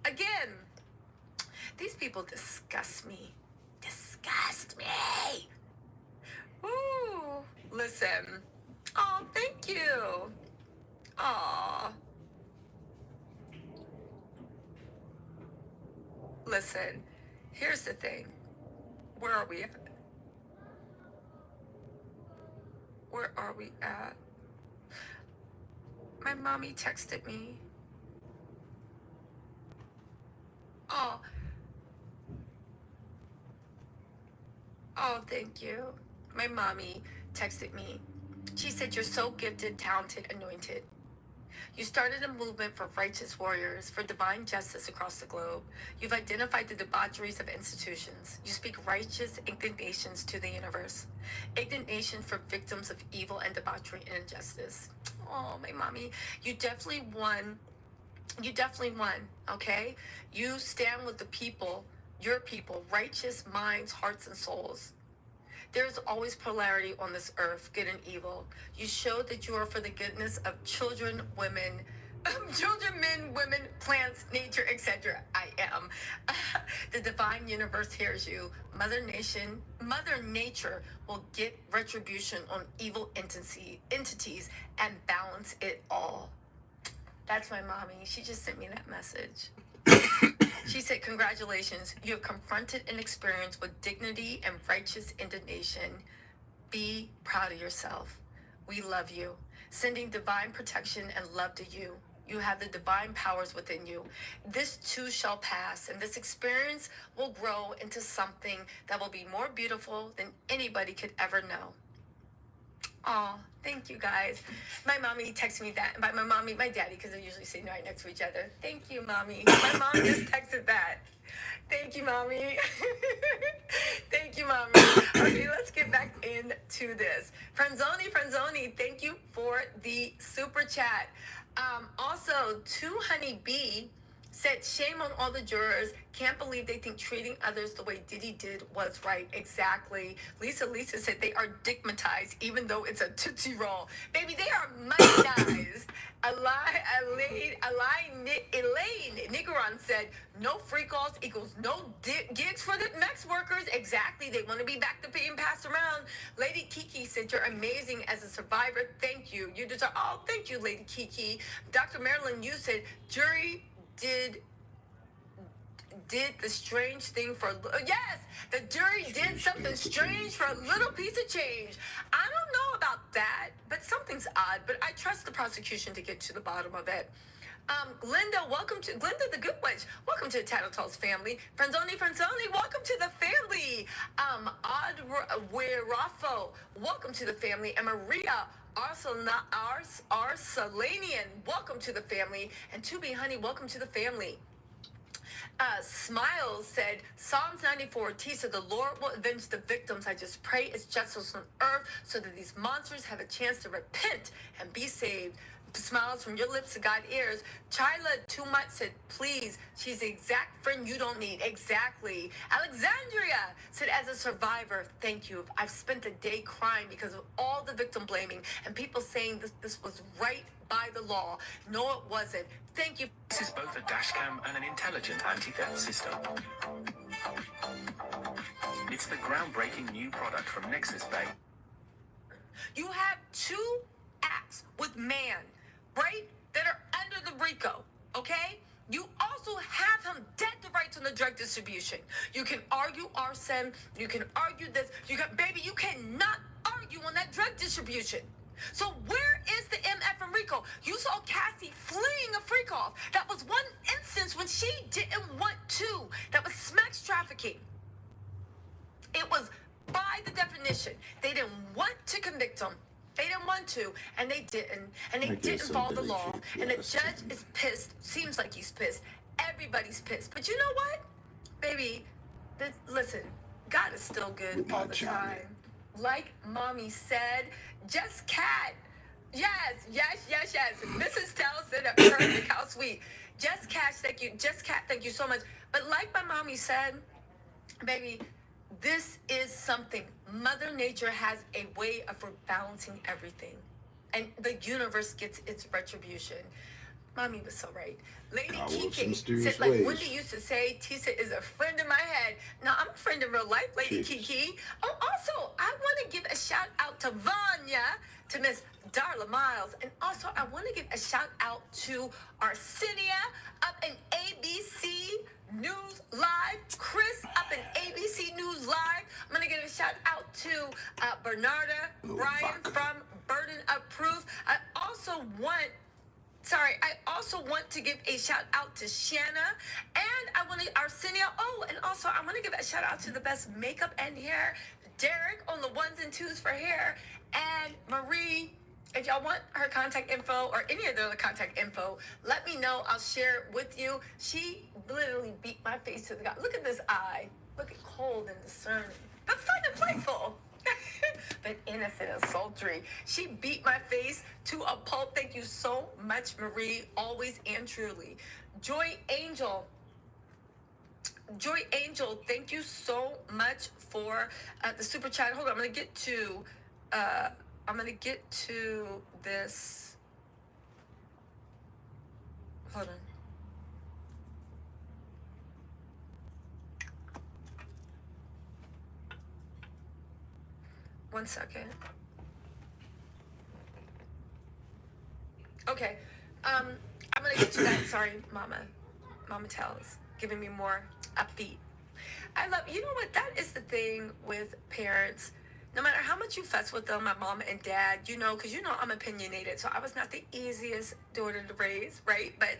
Again, these people disgust me. Disgust me. Ooh, listen. Oh, thank you. Aw. Listen, here's the thing. Where are we at? Where are we at? My mommy texted me. Oh, thank you. My mommy texted me. She said, you're so gifted, talented, anointed. You started a movement for righteous warriors, for divine justice across the globe. You've identified the debaucheries of institutions. You speak righteous indignations to the universe. Indignation for victims of evil and debauchery and injustice. Oh, my mommy, you definitely won. You definitely won, okay? You stand with the people, your people, righteous minds, hearts, and souls. There's always polarity on this earth, good and evil. You show that you are for the goodness of children, women, children, men, women, plants, nature, etc. I am. The divine universe hears you. Mother Nature will get retribution on evil entities and balance it all. That's my mommy. She just sent me that message. She said, congratulations. You have confronted an experience with dignity and righteous indignation. Be proud of yourself. We love you. Sending divine protection and love to you. You have the divine powers within you. This too shall pass, and this experience will grow into something that will be more beautiful than anybody could ever know. Oh, thank you guys. My mommy texted me that. And by my mommy, my daddy, because they're usually sitting right next to each other. Thank you, mommy. My mom just texted that. Thank you, mommy. Thank you, mommy. Okay, let's get back into this. Frenzoni, thank you for the super chat. Also, To Honey B said, shame on all the jurors. Can't believe they think treating others the way Diddy did was right. Exactly. Lisa said they are digmatized, even though it's a Tootsie Roll. Baby, they are monetized. Elaine Nigaron said, no free calls equals no gigs for the Mex workers. Exactly. They want to be back to being passed around. Lady Kiki said, you're amazing as a survivor. Thank you. You deserve, oh, thank you, Lady Kiki. Dr. Marilyn, you said, jury did the strange thing for yes, the jury did something strange for a little piece of change. I don't know about that, but something's odd. But I trust the prosecution to get to the bottom of it. Glinda the Good Witch. Welcome to the Tattletales family. Frenzoni, welcome to the family. Raffo, welcome to the family. And Maria Arsalanian, welcome to the family. And To Be Honey, welcome to the family. Smiles said, Psalms 94, T said, the Lord will avenge the victims. I just pray it's justice on earth so that these monsters have a chance to repent and be saved. Smiles from your lips to God's ears. Chyla Too Much said, please, she's the exact friend you don't need. Exactly. Alexandria said, as a survivor, thank you. I've spent the day crying because of all the victim blaming and people saying this was right by the law. No, it wasn't. Thank you. This is both a dashcam and an intelligent anti-theft system. It's the groundbreaking new product from Nexus Bay. You have two acts with man, right, that are under the RICO, okay? You also have him dead to rights on the drug distribution. You can argue arson, you can argue this, baby, you cannot argue on that drug distribution. So where is the MF and RICO? You saw Cassie fleeing a freak off. That was one instance when she didn't want to. That was sex trafficking. It was by the definition. They didn't want to convict him. They didn't want to, and they didn't. And they didn't follow the law. And the judge is pissed. Seems like he's pissed. Everybody's pissed. But you know what? Baby, listen, God is still good all the time. Like mommy said, just cat. Yes. Mrs. Townsend at Perfect, how sweet. Just Cat, thank you. Just Cat, thank you so much. But like my mommy said, baby, This is something. Mother Nature has a way of balancing everything. And the universe gets its retribution. Mommy was so right. Lady I work some Kiki mysterious said, like ways. Wendy used to say, Tisa is a friend in my head. Now, I'm a friend in real life, Lady Jeez. Kiki. Oh, also, I want to give a shout out to Vanya, to Miss Darla Miles. And also, I want to give a shout out to Arsenio up in ABC News Live. Chris up in ABC News Live. I'm going to give a shout out to Bernarda Brian from Burden of Proof. I also want to give a shout out to Shanna, and I want to Arsenio. Oh, and also I want to give a shout out to the best makeup and hair, Derek on the ones and twos for hair, and Marie. If y'all want her contact info or any of the other contact info, let me know. I'll share it with you. She literally beat my face to the ground. Look at this eye. Look at cold and discerning, but fun and playful. But innocent and sultry. She beat my face to a pulp. Thank you so much, Marie, always and truly. Joy Angel, thank you so much for the super chat. Hold on, I'm gonna get to this. Hold on. One second. Okay. I'm gonna get to that. Sorry, Mama. Mama Tells, giving me more upbeat. I love, you know what? That is the thing with parents. No matter how much you fuss with them, my mom and dad, you know, because you know I'm opinionated, so I was not the easiest daughter to raise, right? But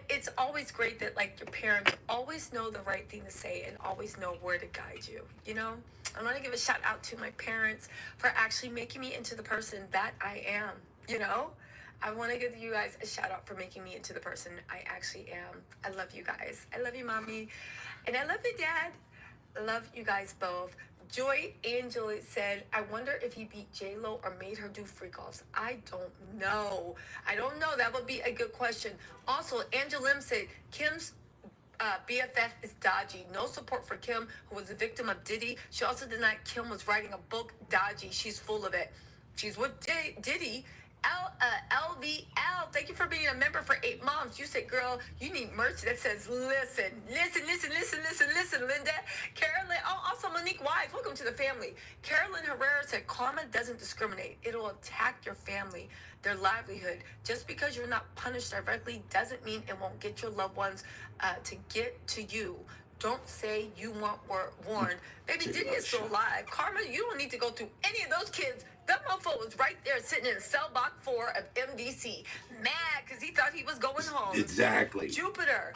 it's always great that like your parents always know the right thing to say and always know where to guide you, you know? I want to give a shout out to my parents for actually making me into the person that I am, you know? I want to give you guys a shout out for making me into the person I actually am. I love you guys. I love you, Mommy. And I love you, Dad. I love you guys both. Joy Angel said, I wonder if he beat J-Lo or made her do freak-offs. I don't know. That would be a good question. Also, Angel Lim said, Kim's BFF is dodgy. No support for Kim, who was a victim of Diddy. She also denied Kim was writing a book. Dodgy. She's full of it. She's with Diddy. LVL, thank you for being a member for 8 months. You said, girl, you need merch that says, listen, Linda. Carolyn, also Monique Wise, welcome to the family. Carolyn Herrera said, karma doesn't discriminate. It'll attack your family, their livelihood. Just because you're not punished directly doesn't mean it won't get your loved ones to get to you. Don't say you weren't warned. Baby, Diddy is still alive. Karma, you don't need to go through any of those kids. That mofo was right there sitting in cell block 4 of MDC. Mad because he thought he was going home. Exactly. Jupiter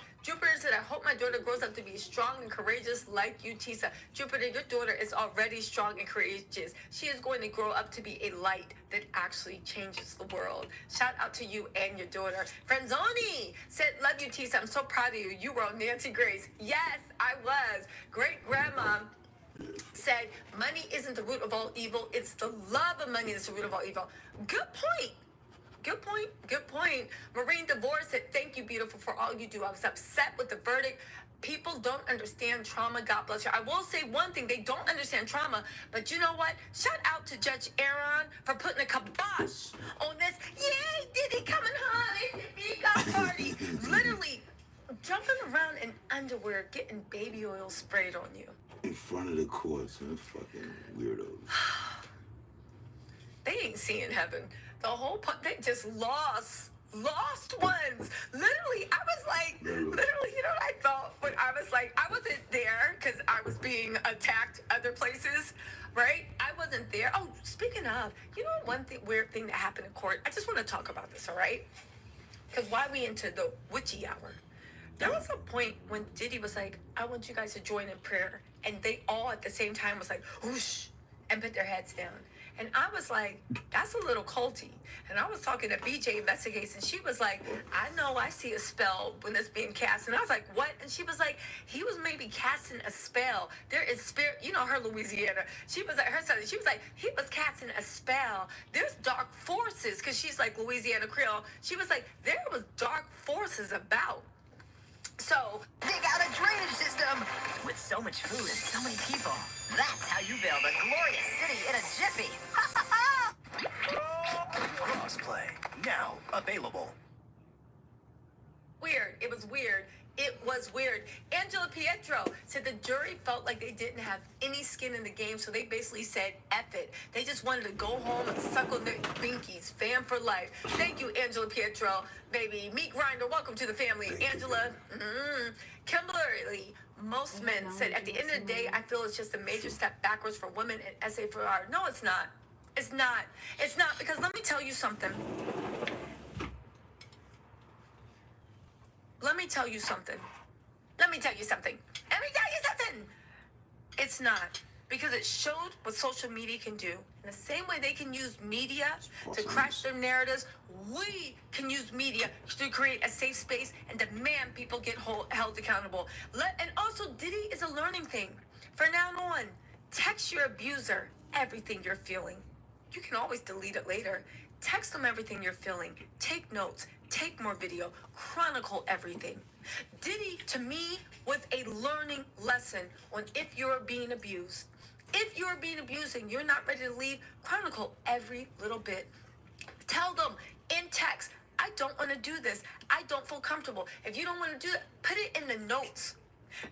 said, I hope my daughter grows up to be strong and courageous like you, Tisa. Jupiter, your daughter is already strong and courageous. She is going to grow up to be a light that actually changes the world. Shout out to you and your daughter. Frenzoni said, love you, Tisa. I'm so proud of you. You were on Nancy Grace. Yes, I was. Great grandma said, money isn't the root of all evil. It's the love of money that's the root of all evil. Good point. Marine DeVore said, thank you, beautiful, for all you do. I was upset with the verdict. People don't understand trauma. God bless you. I will say one thing. They don't understand trauma. But you know what? Shout out to Judge Aaron for putting a kibosh on this. Yay, Diddy coming home. He got party. Literally jumping around in underwear, getting baby oil sprayed on you. In front of the courts, man, fucking weirdos. They ain't seeing heaven. The whole they just lost ones. Literally, I was like, you know what I thought when I was like, I wasn't there because I was being attacked other places, right? I wasn't there. Oh, speaking of, you know one weird thing that happened in court? I just want to talk about this, all right? Because why we into the witchy hour? There was a point when Diddy was like, I want you guys to join in prayer. And they all at the same time was like, whoosh, and put their heads down. And I was like, that's a little culty. And I was talking to BJ Investigates, and she was like, I know I see a spell when it's being cast. And I was like, what? And she was like, he was maybe casting a spell. There is spirit, you know her Louisiana. She was like, she was like, he was casting a spell. There's dark forces, because she's like Louisiana Creole. She was like, there was dark forces about. So, dig out a drainage system. With so much food and so many people, that's how you build a glorious city in a jiffy. Ha ha ha! Crossplay, now available. Weird. It was weird. It was weird. Angela Pietro said the jury felt like they didn't have any skin in the game, so they basically said, F it. They just wanted to go home and suckle their binkies. Fan for life. Thank you, Angela Pietro. Baby. Meat Grinder, welcome to the family. Angela. Kimberly. Most men said, at the end of the day, I feel it's just a major step backwards for women in SA4R. No, it's not. It's not. It's not, because let me tell you something. Let me tell you something. It's not. Because it showed what social media can do. In the same way they can use media to crash their narratives, we can use media to create a safe space and demand people get held accountable. And also, Diddy is a learning thing. From now on, text your abuser everything you're feeling. You can always delete it later. Text them everything you're feeling. Take notes. Take more video. Chronicle everything. Diddy, to me, was a learning lesson on if you're being abused. If you're being abused and you're not ready to leave, chronicle every little bit. Tell them in text, I don't want to do this. I don't feel comfortable. If you don't want to do it, put it in the notes.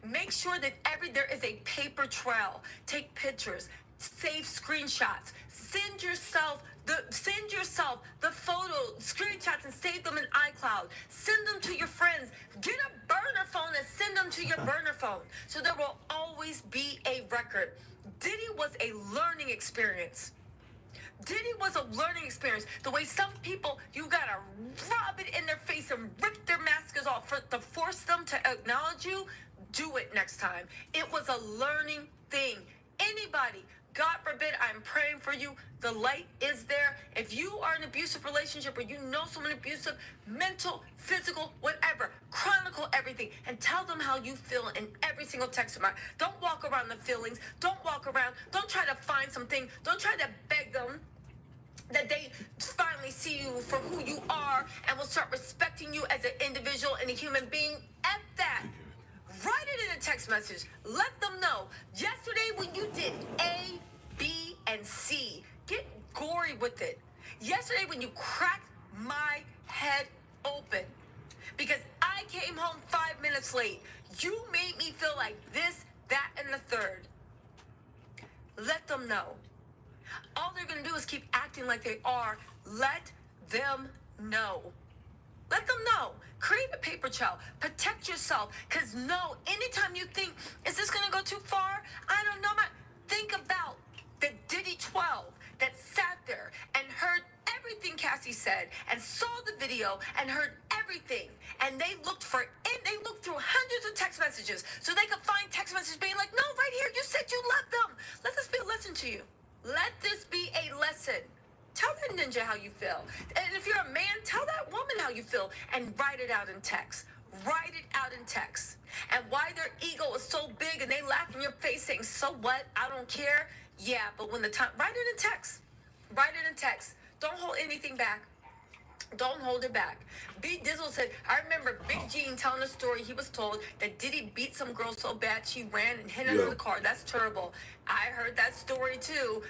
Make sure that there is a paper trail. Take pictures. Save screenshots. Send yourself the photo screenshots and save them in iCloud. Send them to your friends. Get a burner phone and send them to your burner phone. So there will always be a record. Diddy was a learning experience. The way some people, you gotta rub it in their face and rip their masks off to force them to acknowledge you. Do it next time. It was a learning thing. Anybody, God forbid, I'm praying for you. The light is there. If you are in an abusive relationship or you know someone abusive, mental, physical, whatever, chronicle everything and tell them how you feel in every single text amount. Don't walk around the feelings. Don't try to find something. Don't try to beg them that they finally see you for who you are and will start respecting you as an individual and a human being. F that. Write it in a text message. Let them know. Yesterday when you did A, B, and C, get gory with it. Yesterday when you cracked my head open because I came home 5 minutes late. You made me feel like this, that, and the third. Let them know. All they're going to do is keep acting like they are. Let them know. Let them know. Create a paper trail. Protect yourself. Because no, anytime you think, is this going to go too far? I don't know. Think about the Diddy 12 that sat there and heard everything Cassie said and saw the video and heard everything. And they looked through hundreds of text messages so they could find text messages being like, no, right here, you said you loved them. Let this be a lesson to you. Let this be a lesson. Tell that ninja how you feel. And if you're a man, tell that woman how you feel and write it out in text. Write it out in text. And why their ego is so big and they laugh in your face saying, so what? I don't care. Yeah, but when the time, write it in text. Write it in text. Don't hold anything back. Don't hold it back. B. Dizzle said, I remember Big Gene telling a story. He was told that Diddy beat some girl so bad she ran and hit her in the car. That's terrible. I heard that story too.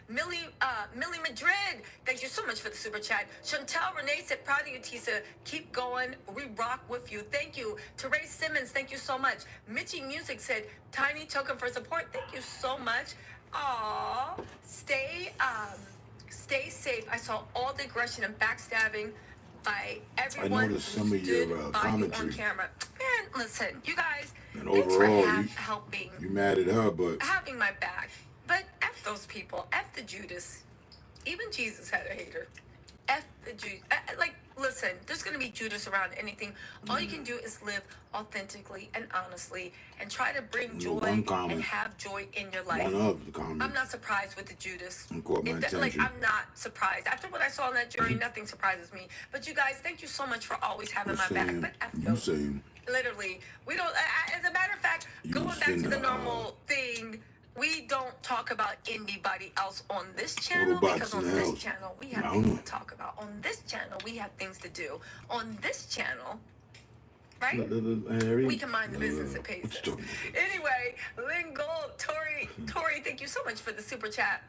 Millie Madrid, thank you so much for the super chat. Chantel Renee said, proud of you, Tisa. Keep going. We rock with you. Thank you. Teray Simmons, thank you so much. Mitchie Music said, tiny token for support. Thank you so much. Aw, stay safe. I saw all the aggression and backstabbing by everyone. I noticed some of your commentary on camera. Man, listen, you guys. And overall, helping. You mad at her, but Having my back. But F those people. F the Judas. Even Jesus had a hater. F the Judas. Listen, there's going to be Judas around anything. All you can do is live authentically and honestly and try to bring joy and have joy in your life. One of the comments. I'm not surprised with the Judas. Caught my attention. I'm not surprised. After what I saw on that jury, nothing surprises me. But you guys, thank you so much for always having my back. But F those. Literally. We don't, as a matter of fact, going back to the normal thing, we don't talk about anybody else on this channel because on this channel we have things to talk about. On this channel we have things to do. On this channel right? Harry? We can mind the business that pays us. Anyway, Lynn Gold, Tori, thank you so much for the super chat.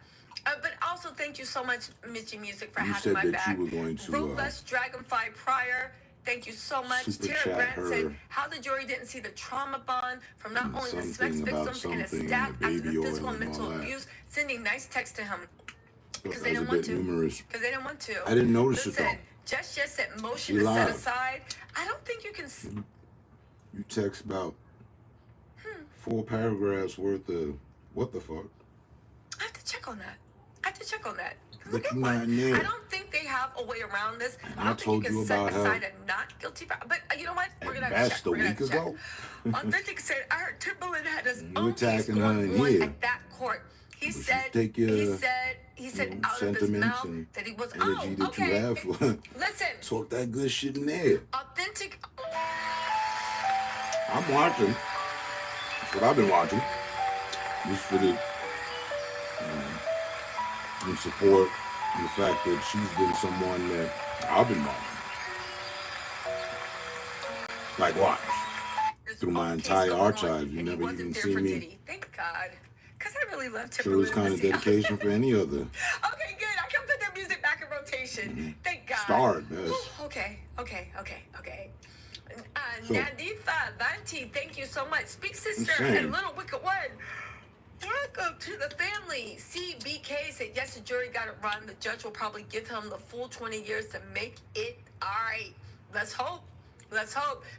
But also thank you so much, Mitchie Music, for You having said my that back. you were going to, Robust Dragonfly Pryor, thank you so much. super Tara chat Grant her. said how the jury didn't see the trauma bond from not only the sex Something about victims and his something staff and the after the baby oil physical and and all mental that. abuse, sending nice texts to him. Because That they was a didn't want bit to. numerous. Because they didn't want to. I didn't notice it, Listen, though. Just said motion She is set live. aside. I don't think you can. You text about 4 paragraphs worth of what the fuck? I have to check on that. But Look at you're not one. there. I don't think they have a way around this. And I I don't told think you you can about set how aside a not guilty. But you know what? We're gonna at have to best check. a We're gonna week have to check. ago. Authentic said, I heard Timberland had his You own case attacking her in going on here. at that court. He But you said, take he your, said out of his sentiments mouth and that he was, energy that okay. you have for Listen, talk that good shit in there. Authentic. I'm watching. That's what I've been watching. Just for the in support and the fact that she's been someone that I've been watching. Like watch. Through my entire archive, you never even see me. Diddy. Thank God. Because I really love Show Timberland. this kind of dedication for any other Okay, good. I can put their music back in rotation. Thank God. star at best. Whew, okay. So- Nadifa Vanti, thank you so much. Speak Sister Insane. and Little Wicked One. Welcome to the family. CBK said, yes, the jury got it wrong. The judge will probably give him the full 20 years to make it all right. Let's hope.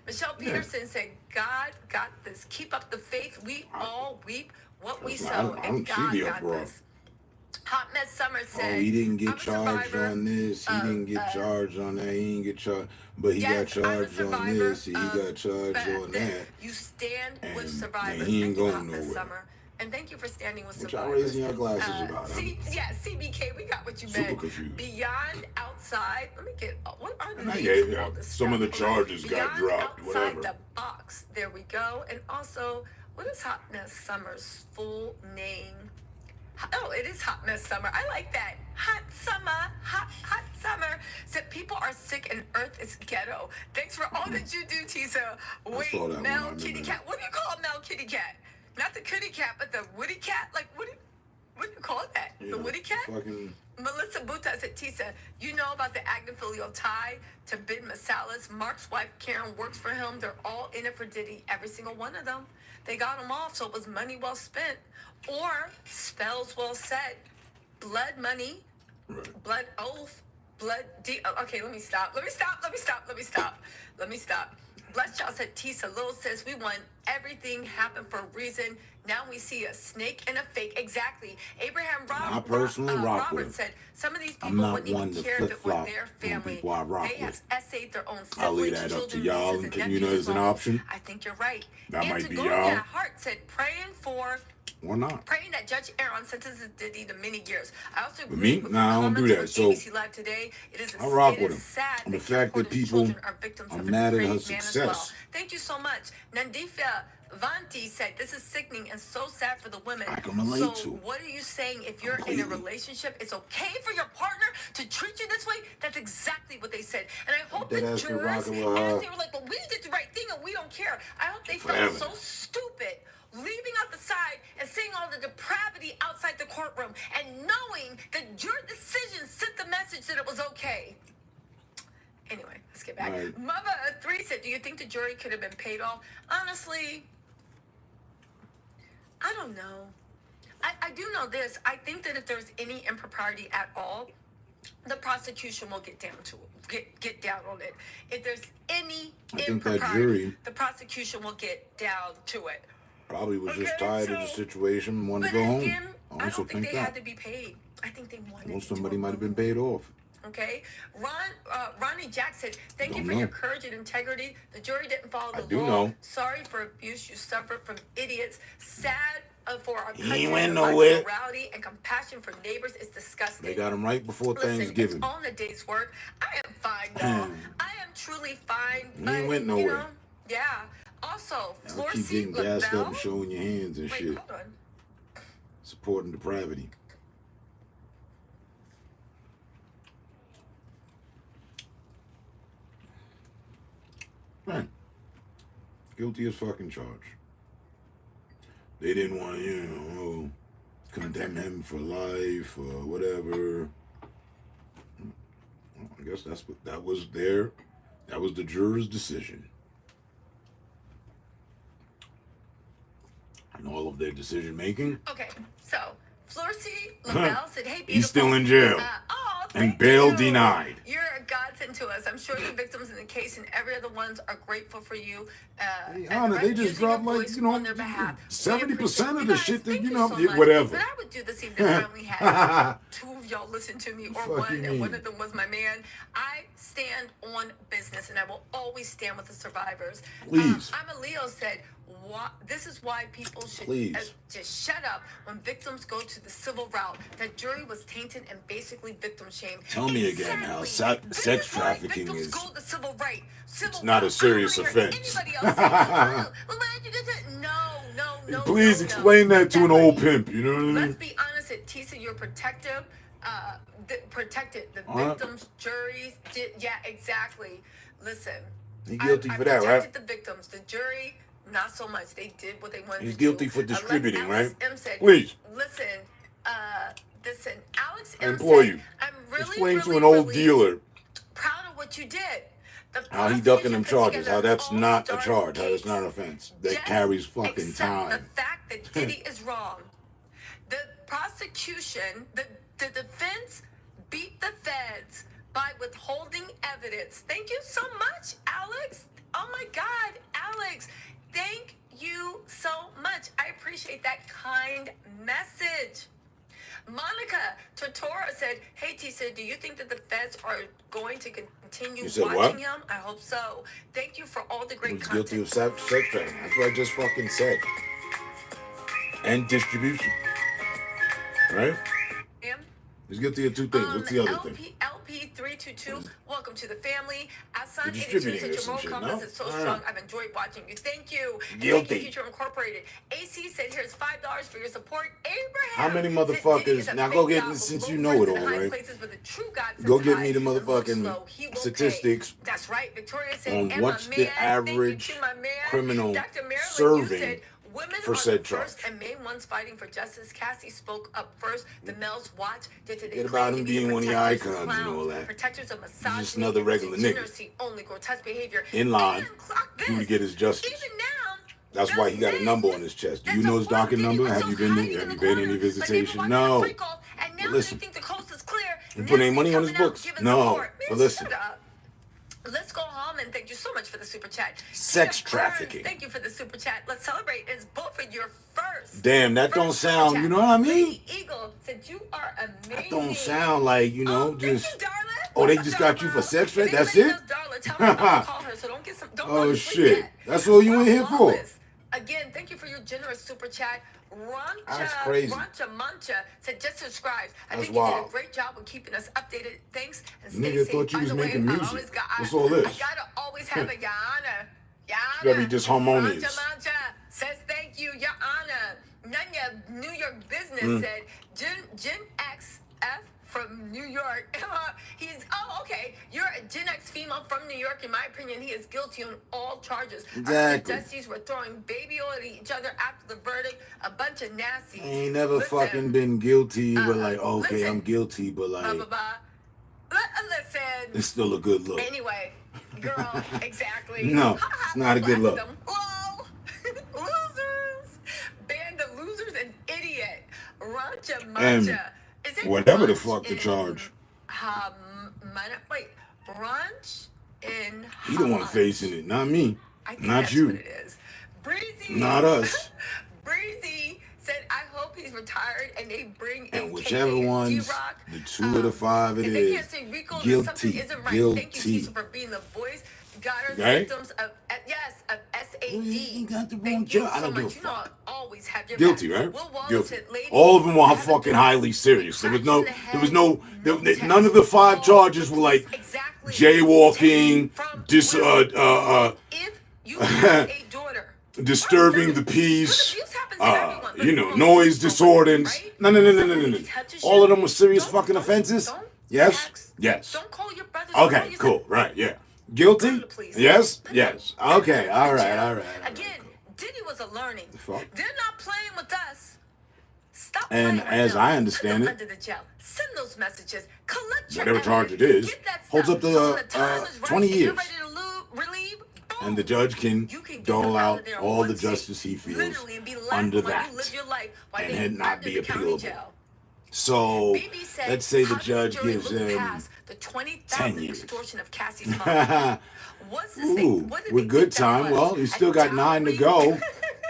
Michelle Peterson said, God got this. Keep up the faith. We all weep what we sow. I And don't see God the got uproar. this. Hot Mess Summer said, Oh, he didn't get I'm a charged survivor on this. He didn't get charged on that. He didn't get charged, but he Yes, got I'm a charged on survivor this. He of got charged on that. You stand with And survivors. he ain't Thank you, going Hot Mess nowhere. Summer. And thank you for standing with What y'all survivors. raising your glasses about? CBK, we got what you Super meant. confused. Beyond Outside, let me get, what are the And I names gave of you all this some of the stuff? charges got Beyond dropped, Outside whatever. the Box, there we go. And also, what is Hot Mess Summer's full name? Oh, it is Hot Mess Summer. I like that. Hot summer. Said people are sick and Earth is ghetto. Thanks for all that you do, Tisa. Wait, saw that Mel one, I Kitty remember Cat. What do you call Mel Kitty Cat? Not the kitty cat, but the woody cat? Like, what do you call that? Yeah, The woody cat? Fucking Melissa Buta said, Tisa, you know about the agnifilial tie to Ben Masalas. Mark's wife, Karen, works for him. They're all in it for Diddy, every single one of them. They got him off, so it was money well spent. Or spells well said. Blood money, right. blood oath, okay, let me stop. Bloodshot said, Tisa, Lil says we want everything happen for a reason. Now we see a snake and a fake. Exactly. Abraham I personally rock with Roberts said some of these people I'm not wouldn't one even to care if it was flip-flop their on family. people I rock They have with. essayed their own I'll leave siblings, that up to children, y'all nieces, and and you know nephews as an as well. option. I think you're right. That might be Antigonia y'all. Hart said Or not. praying that Judge Aaron sentences Diddy to many years. I also With agree me? with Nah, I don't do comments that. on So, BBC Live today. It is I rock it with is him. sad And the that fact that Kim Porter's people children are victims are of mad at her depraved man as well. success. Thank you so much. Nandifia Vanti said, this is sickening and so sad for the women. I can relate so to. what are you saying? If you're in a Completely. relationship, it's okay for your partner to treat you this way? That's exactly what they said. And I hope That the ass been jurors, rocking with as her they were like, but we did the right thing and we don't care. I hope they Forever. felt so stupid leaving out the side and seeing all the depravity outside the courtroom and knowing that your decision sent the message that it was okay. Anyway, let's get back. Right. Mother 3 said, do you think the jury could have been paid off? Honestly, I don't know. I do know this. I think that if there's any impropriety at all, the prosecution will get down to it. Get down on it. If there's any I think that impropriety, jury the prosecution will get down to it. probably was just Okay, tired of so- the situation and wanted But to go home. again, I I also don't think think they had that. to be paid. I think they wanted Well, to somebody do might it. have been paid off. Okay, Ronnie Jackson, thank you Don't for know. your courage and integrity. The jury didn't follow I the do law. know. Sorry for abuse you suffered from idiots. Sad for our He country. ain't went The lack of nowhere. morality and compassion for neighbors is disgusting. They got him right before Listen, Thanksgiving. it's on a day's work. I am fine, y'all. I am truly fine. You ain't went nowhere. You know, yeah. Also, Y'all Floor keep C. getting gassed up and LaBelle. showing your hands and Wait, shit. hold on. Supporting depravity. Right. Guilty as fucking charged. They didn't want to, you know, condemn him for life or whatever. I guess that was the juror's decision. And all of their decision making. Okay, so Florcy LaBelle said, "Hey, beautiful." He's still in jail. And bail denied. You're a godsend to us. I'm sure the victims in the case and every other ones are grateful for you. Hey, Anna, they just dropped like, you know, 70% of the shit that, you know, so whatever. But I would do this even if I only had two of y'all listen to me or one, and one of them was my man. I stand on business, and I will always stand with the survivors. Please. I'm a Leo said, this is why people should just shut up when victims go to the civil route. That jury was tainted and basically victim shamed. Tell me again how sex trafficking is. Go the civil right. It's not a serious offense. No. Please explain that to an old pimp. You know what I mean? Let's be honest, Tisa, you're protective. Protected the victims, juries. Yeah, exactly. Listen, he's guilty for that, right? Protected the victims, the jury. Not so much. They did what they wanted to do. He's guilty for distributing, right? Said, please. Listen, Alex I M. implore said, you. I'm really, Explain to an old dealer proud of what you did. How he ducking them charges, how that's not a charge, how it's not an offense. That carries fucking time. The fact that Diddy is wrong. The prosecution, the defense beat the feds by withholding evidence. Thank you so much, Alex. Oh my God, Alex. Thank you so much. I appreciate that kind message. Monica Tortora said, "Hey Tisa, do you think that the feds are going to continue watching him? I hope so. Thank you for all the great content." He's guilty of sex trafficking. That's what I just fucking said. And distribution. Right? He's guilty of two things. What's the other thing? LP322, welcome to the family. Asan distributing said, this your and shit, comments no? is so strong. I've enjoyed watching you. Thank you. Guilty. Thank you, Future Incorporated. AC said, here's $5 for your support. Abraham. How many motherfuckers? Now go get me, since you know it all, right? Go get me the motherfucking statistics. That's right. Victoria said, on what's the average criminal serving for said charge. And main ones fighting for justice. Cassie spoke up first. The males watch. Get about him being one of your icons and all that. Protectors of misogyny, just another regular nigga. Only grotesque behavior. In line to get his justice. Even now, that's why he got a number on his chest. Do you know his docket number? Have you been there? Have you paid any visitation? No. But listen, you put any money on his books? No. But listen. Let's go home and thank you so much for the super chat. Sex trafficking. Thank you for the super chat. Let's celebrate. It's both for your first. Damn, that don't sound, you know what I mean? Eagle said you are amazing. That don't sound like, you know, just. Oh, they just got you for sex trafficking? That's it? Oh shit. That's all you in here for. Again, thank you for your generous super chat. That's crazy. Rancha Mancha said just subscribe. I That's think you wild. did a great job with keeping us updated. Thanks and stay Nigga safe. thought you By was the way, making music. What's all I this? gotta always have a Yana. It's gotta be disharmonious. Rancha Mancha says thank you, Yana. Nanya New York Business said Gen XF from New York. Okay. You're a Gen X female from New York. In my opinion, he is guilty on all charges. Exactly. Dusties were throwing baby oil at each other after the verdict. A bunch of nasties. I ain't never fucking been guilty, but like, okay, I'm guilty, but like, listen. it's still a good look. Anyway, girl, exactly. No, it's not a good look. Whoa. Losers. Band of losers and idiot. Rancha Mancha. Whatever the fuck the charge. Wait, Ranch in He the one facing it, not me. I think not that's you. what it is. Breezy. Not us. Breezy said, I hope he's retired and they bring in And whichever one's D-Rock. the 2 of the 5 it If they is. can't say Rico, Guilty. something isn't right. Guilty. Thank you, Tisha, for being the voice. Got her Right? victims of SAD. You got the wrong Thank you charge. I so don't give a much. You know, fuck. I always have your Guilty, back. right? Will Wallace Guilty. said, ladies, All of them were have a fucking drink. highly serious. There was no, none of the 5 charges were like Exactly. jaywalking, If you have a daughter, disturbing the peace, abuse happens to everyone, but you know, most noise people, disorders. right? No. Somebody touches All of you, them were serious don't- fucking don't- offenses? don't Yes? text. Yes. Don't call your brothers. Okay, cool. Right, yeah. Guilty? Please. Yes? Yes. Okay. All right. Again, Diddy was a learning. Fuck. They're not playing with us. Stop And playing with as them. I understand Put it, them under the jail. Send those messages. Collect your whatever charge it evidence. is, Get that holds stuff. up to So when the time is right 20 and you're years. ready to relieve, boom. And the judge can You can get dole them out of there all in the one justice seat, he feels literally, and be laughing under while that, you live your life while and they it not under be the county appealable. jail. So BB said, let's say the how did judge jury gives look him past the 10 20,000 years. extortion of Cassie's mom? What's this Ooh, thing? What did with they good think that time. was? Well, you still A got 9 to dowry? go.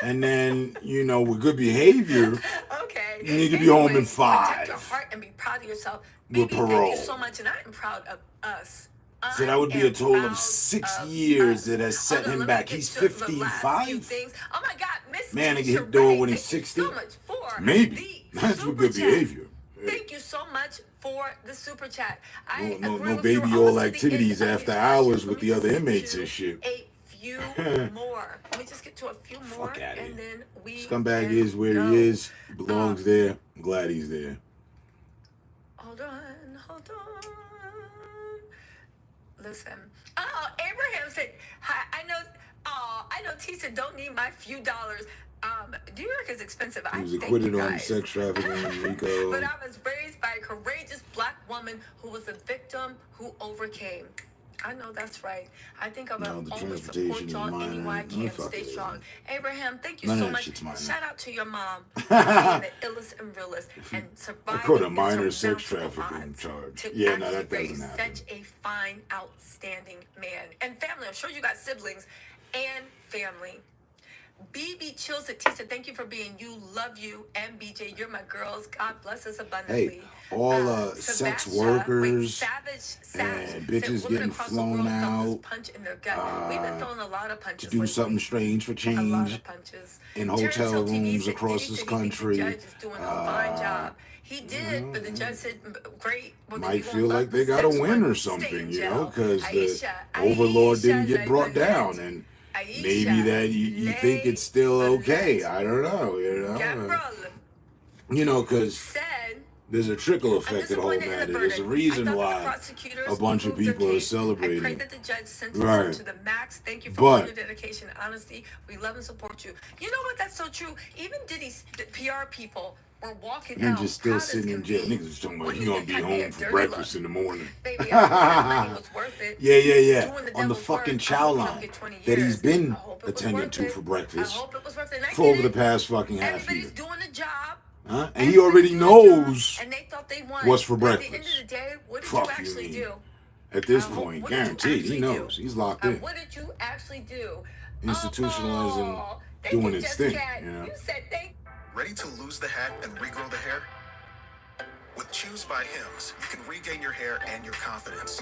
And then, with good behavior, Okay. you need to be home in Anyway, protect your 5 heart and be proud of yourself. with BB, thank parole. you so much, and I am proud of us. So that would be a total of 6 years that has set him back. He's 55. Oh my God, Miss Man, he Keisha can do it Ray, when he's thank you 60. so much for Maybe. the That's super with good chat. behavior. Thank you so much for the super chat. I No agree with baby you. all Almost to the activities end of after these hours questions. with Let the me other just get inmates to and shit. a few more. Let me just get to a few more, Fuck outta and here. then we Scumbag can is where go. he is. He belongs there. I'm glad he's there. Hold on. Listen. Oh, Abraham said, "Hi, I know Tisa don't need my few dollars. New York is expensive. He I was thank acquitted you on guys. sex trafficking in Rico. But I was raised by a courageous black woman who was a victim who overcame." I know that's right. I think I'm No, the always support transportation is y'all any way I minor. can. No, fuck Stay it. strong. Abraham, thank you None of so that much. shit's minor. Shout out to your mom for being the illest and realest and surviving. I caught a in minor sex surmountable trafficking odds charge. to Yeah, no, actually that doesn't raise happen. such a fine, outstanding man and family. I'm sure you got siblings and family. BB Chills at Tisa, thank you for being you. Love you. And BJ, you're my girls. God bless us abundantly. Hey, all sex workers and bitches getting flown out We've been throwing a lot of punches to do lately. something strange for A lot change of punches. in Terrence hotel Hill TV rooms said across Diddy this said he thinks country. The judge is doing a fine job. He did, but the judge said, "Great." Well, then Might you feel won't like love they the got a sex win one. or Stay in something, jail. because the Aisha, overlord didn't get brought Lynette. down, and Aisha, maybe that you think it's still okay. I don't know, Gabriel because said, there's a trickle "I'm effect to the whole disappointed in the matter. There's a verdict. reason I thought why that the prosecutors a bunch of proved their people are case. I pray celebrating. that the judge sentences Right. him to the max. Thank you for all But your dedication and honesty. We love and support you." You know what? That's so true. Even Diddy's PR people were walking out. Ninja's still proud as sitting in can jail. be. Niggas was talking about What he did gonna they be cut me a home for dirty breakfast look? in the morning. Baby, I hope that money was worth it. Yeah. Doing the On the devil's fucking work, I chow hope you don't line get 20 that he's years. been I hope it was attending worth to it. for I breakfast hope it was worth it. And I for get over the it. past fucking half Everybody's year. doing a job. Huh? And he already knows And they thought they won. what's for But at the end breakfast. of the day, what did Fuck you you actually mean. do? At this What point, did you guaranteed, he actually knows. do? He's locked in. What did you actually do? Institutionalizing, Oh, thank doing you, its Jessica. thing, You said thank. Ready to lose the hat and regrow the hair? With Chews by Hims, you can regain your hair and your confidence.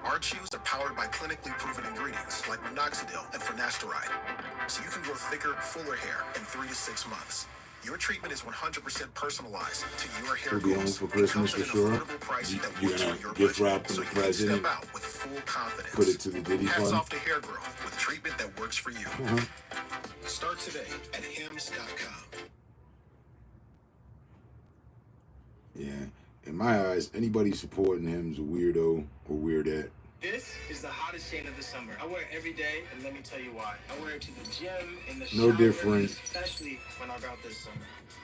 Our chews are powered by clinically proven ingredients like minoxidil and finasteride, so you can grow thicker, fuller hair in 3 to 6 months. Your treatment is 100% personalized to your hair He'll be home goals. for It Christmas comes for at an sure. affordable price that You're works gonna for your gift budget, wrap so the you can president, step out with full confidence. put it to the Diddy Hats fund. off to hair growth with treatment that works for you. Start today at hims.com. Yeah. In my eyes, anybody supporting him is a weirdo or weirdette. This is the hottest chain of the summer. I wear it every day, and let me tell you why. I wear it to the gym, in the No shower, different. especially when I go out this summer.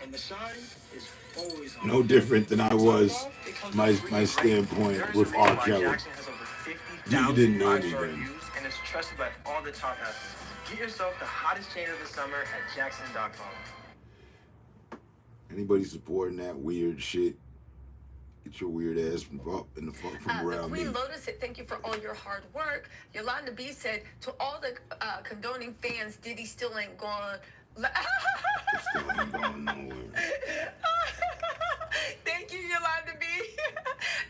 And the shine is always on. No different than I was, my standpoint with R. Kelly. You didn't know me then. And it's trusted by all the top athletes. Get yourself the hottest chain of the summer at Jackson.com. Anybody supporting that weird shit, get your weird ass from around me. Queen Lotus said, "Thank you for all your hard work." Yolanda B said, "To all the condoning fans, Diddy still ain't gone." Still ain't going nowhere. Thank you, Yolanda B.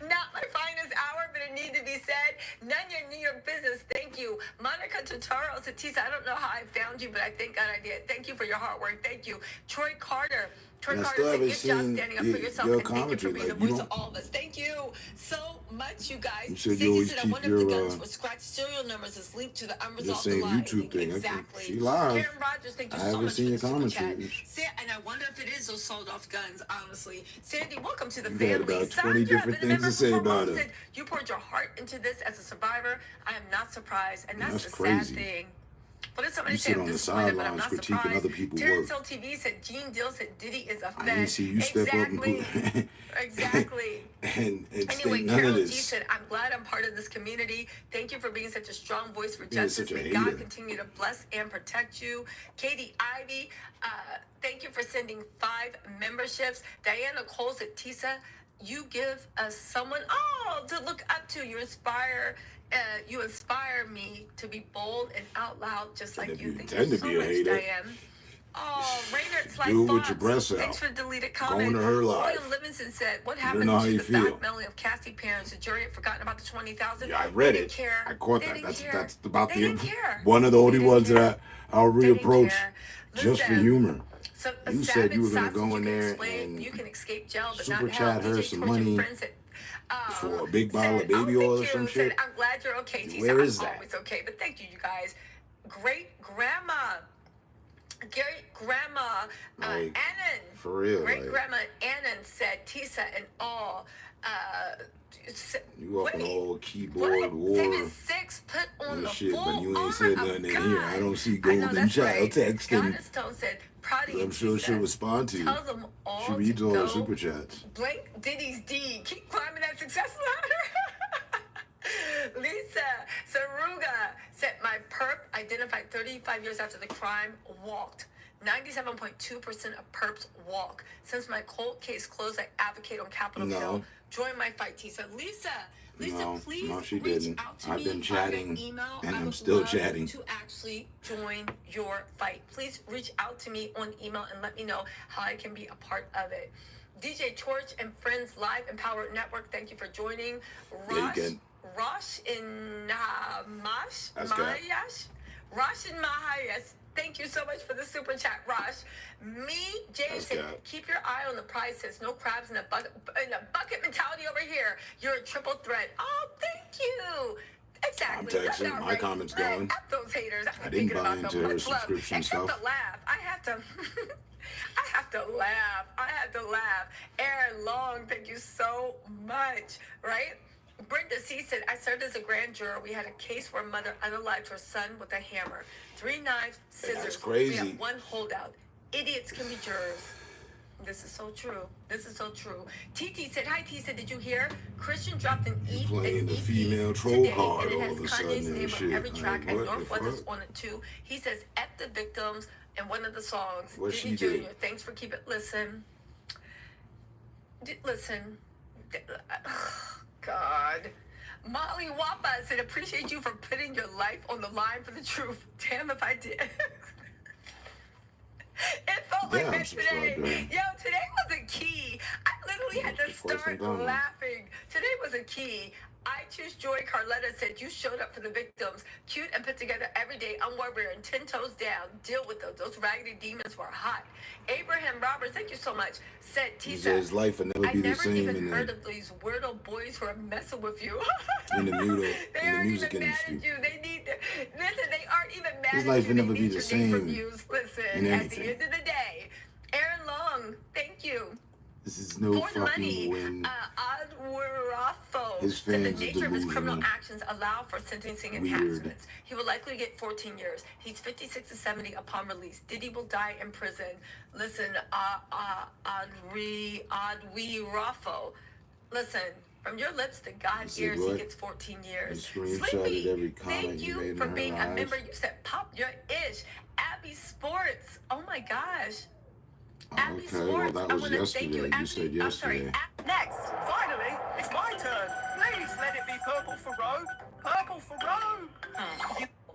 Not my finest hour, but it need to be said. None your New York business. Thank you. Monica Totaro said, "Tisa, I don't know how I found you. you, but I thank God I did. Thank you for your hard work. Thank you. Troy Carter. Troy And I Carter still said, haven't good job seen standing up for yourself. your And thank you for commentary. being the Like, you voice don't. of all of us. Thank you so much, you guys. You said you Stacey always said, I keep wonder if the guns your were scratched serial numbers is linked to the the unresolved same lie. YouTube thing. Exactly. She live. Karen Rogers, thank you I so haven't much seen for your the super chat. commentaries. And I wonder if it is those sold off guns, honestly. Sandy, welcome to the You've family. had about 20 Sandra, different been a things member to say for about months, it. said, you poured your heart into this as a survivor. I am not surprised. And that's the crazy. sad thing. But it's somebody You say sit I'm on the disappointed, but I'm sidelines not critiquing surprised. other people's Terrence work. LTV said Gene Dill said Diddy is a I fed. ain't see you step up and Exactly. Exactly. and Anyway, state none Carol of G this. said, I'm glad I'm part of this community. Thank you for being such a strong voice for Being justice. such a May hater. God continue to bless and protect you. Katie Ivy, thank you for sending 5 memberships. Diana Cole said, Tisa, you give us someone to look up to. You inspire me to be bold and out loud, just like you. Thank you so much, Diane. Oh, Raynard Sly Do it with Fox. your breasts out. Thanks for the deleted Go comment. into her life. William Livingston said, what Let happened her know how to you the feel. blackmailing of Cassie parents? The jury had forgotten about the 20,000. Yeah, I read They it. didn't care. I caught They that. didn't care. That's about They the didn't care. one of the only They ones didn't that I'll They didn't reapproach care. just for Listen, humor. So You Savage said you were gonna Sausage, go you in can there explain, and you can escape jail, but super not chat hell. her DJ some Torch and money friends said, for a big bottle of said, baby oil or thank some you. shit. Said, I'm glad you're okay, Tisa. Where is I'm that? always okay, but thank you, you guys. Great grandma Like, Annan. for real, Great like- grandma Annan said, Tisa and all. You up in all keyboard What? war David Six put on and the shit, full but you ain't armor said of nothing in God. here. I don't see I know, golden that's child right. texting. Goddess Stone said, proud of you, I'm sure she'll Tisa. respond to you. Tell them all She reads to all her go super chats. Blank Diddy's D. Keep climbing that success ladder. Lisa Saruga said, my perp identified 35 years after the crime walked. 97.2% of perps walk. Since my cold case closed, I advocate on Capitol Hill. Join my fight, Tisa. Lisa, please no, she reach didn't. out to I've me been via chatting, email. and I I'm would still love chatting. to actually join your fight. Please reach out to me on email and let me know how I can be a part of it. DJ Torch and Friends Live Empower Network, thank you for joining. Rosh in Mahayash. Rosh in Mahayash. Thank you so much for the super chat, Rosh. James said, keep your eye on the prize. Says no crabs in a bucket mentality over here. You're a triple threat. Oh, thank you. Exactly. I'm texting. My comments going. F those haters. I didn't buy into her subscription Except stuff. to laugh. I have to laugh. Aaron Long, thank you so much. Right? Brenda C. said, I served as a grand juror. We had a case where a mother unalived her son with a hammer. 3 knives, scissors. That's crazy. We have 1 holdout. Idiots can be jurors. This is so true. TT said, hi, Tisa, did you hear? Christian dropped an EP playing the female troll today, card and it all has of a Kanye's sudden name and on shit. every track, Like, and what the Northwest is fuck? on it too. He says, F the victims, and one of the songs, What Diddy she Jr., did? thanks for keep it, listen. God. Molly Wappa said, appreciate you for putting your life on the line for the truth. Damn if I did. It felt like that today. Yo, today was a key. I literally had to start laughing. Today was a key. I Choose Joy Carletta said, you showed up for the victims. Cute and put together every day. Unwavering, 10 toes down. Deal with those. Those raggedy demons were hot. Abraham Roberts, thank you so much, said, Tisa, His life will never be the same even in heard of these weirdo boys who are messing with you. in the music even industry. mad at you. They need to listen. They aren't even mad His at life you. will They never be need the your same reviews. Listen, in at anything. the end of the day, Aaron Long, thank you. This is no For the fucking money, win. Adwarafo His said the fans are nature of his criminal delusional. actions allow for sentencing Weird. enhancements. He will likely get 14 years. He's 56 to 70 upon release. Diddy will die in prison. Listen, Adwarafo. Listen, from your lips to God's ears, he gets 14 years. You screenshotted Sleepy, every comment thank you made you in for her being a eyes. member. You said pop your ish. Abby Sports. Oh my gosh. Abby Okay, well, Sports. that I was wanna thank yesterday. You Abby. said I'm sorry. yesterday. Next, finally, it's my turn. Please let it be purple for Rogue. Purple for Rogue.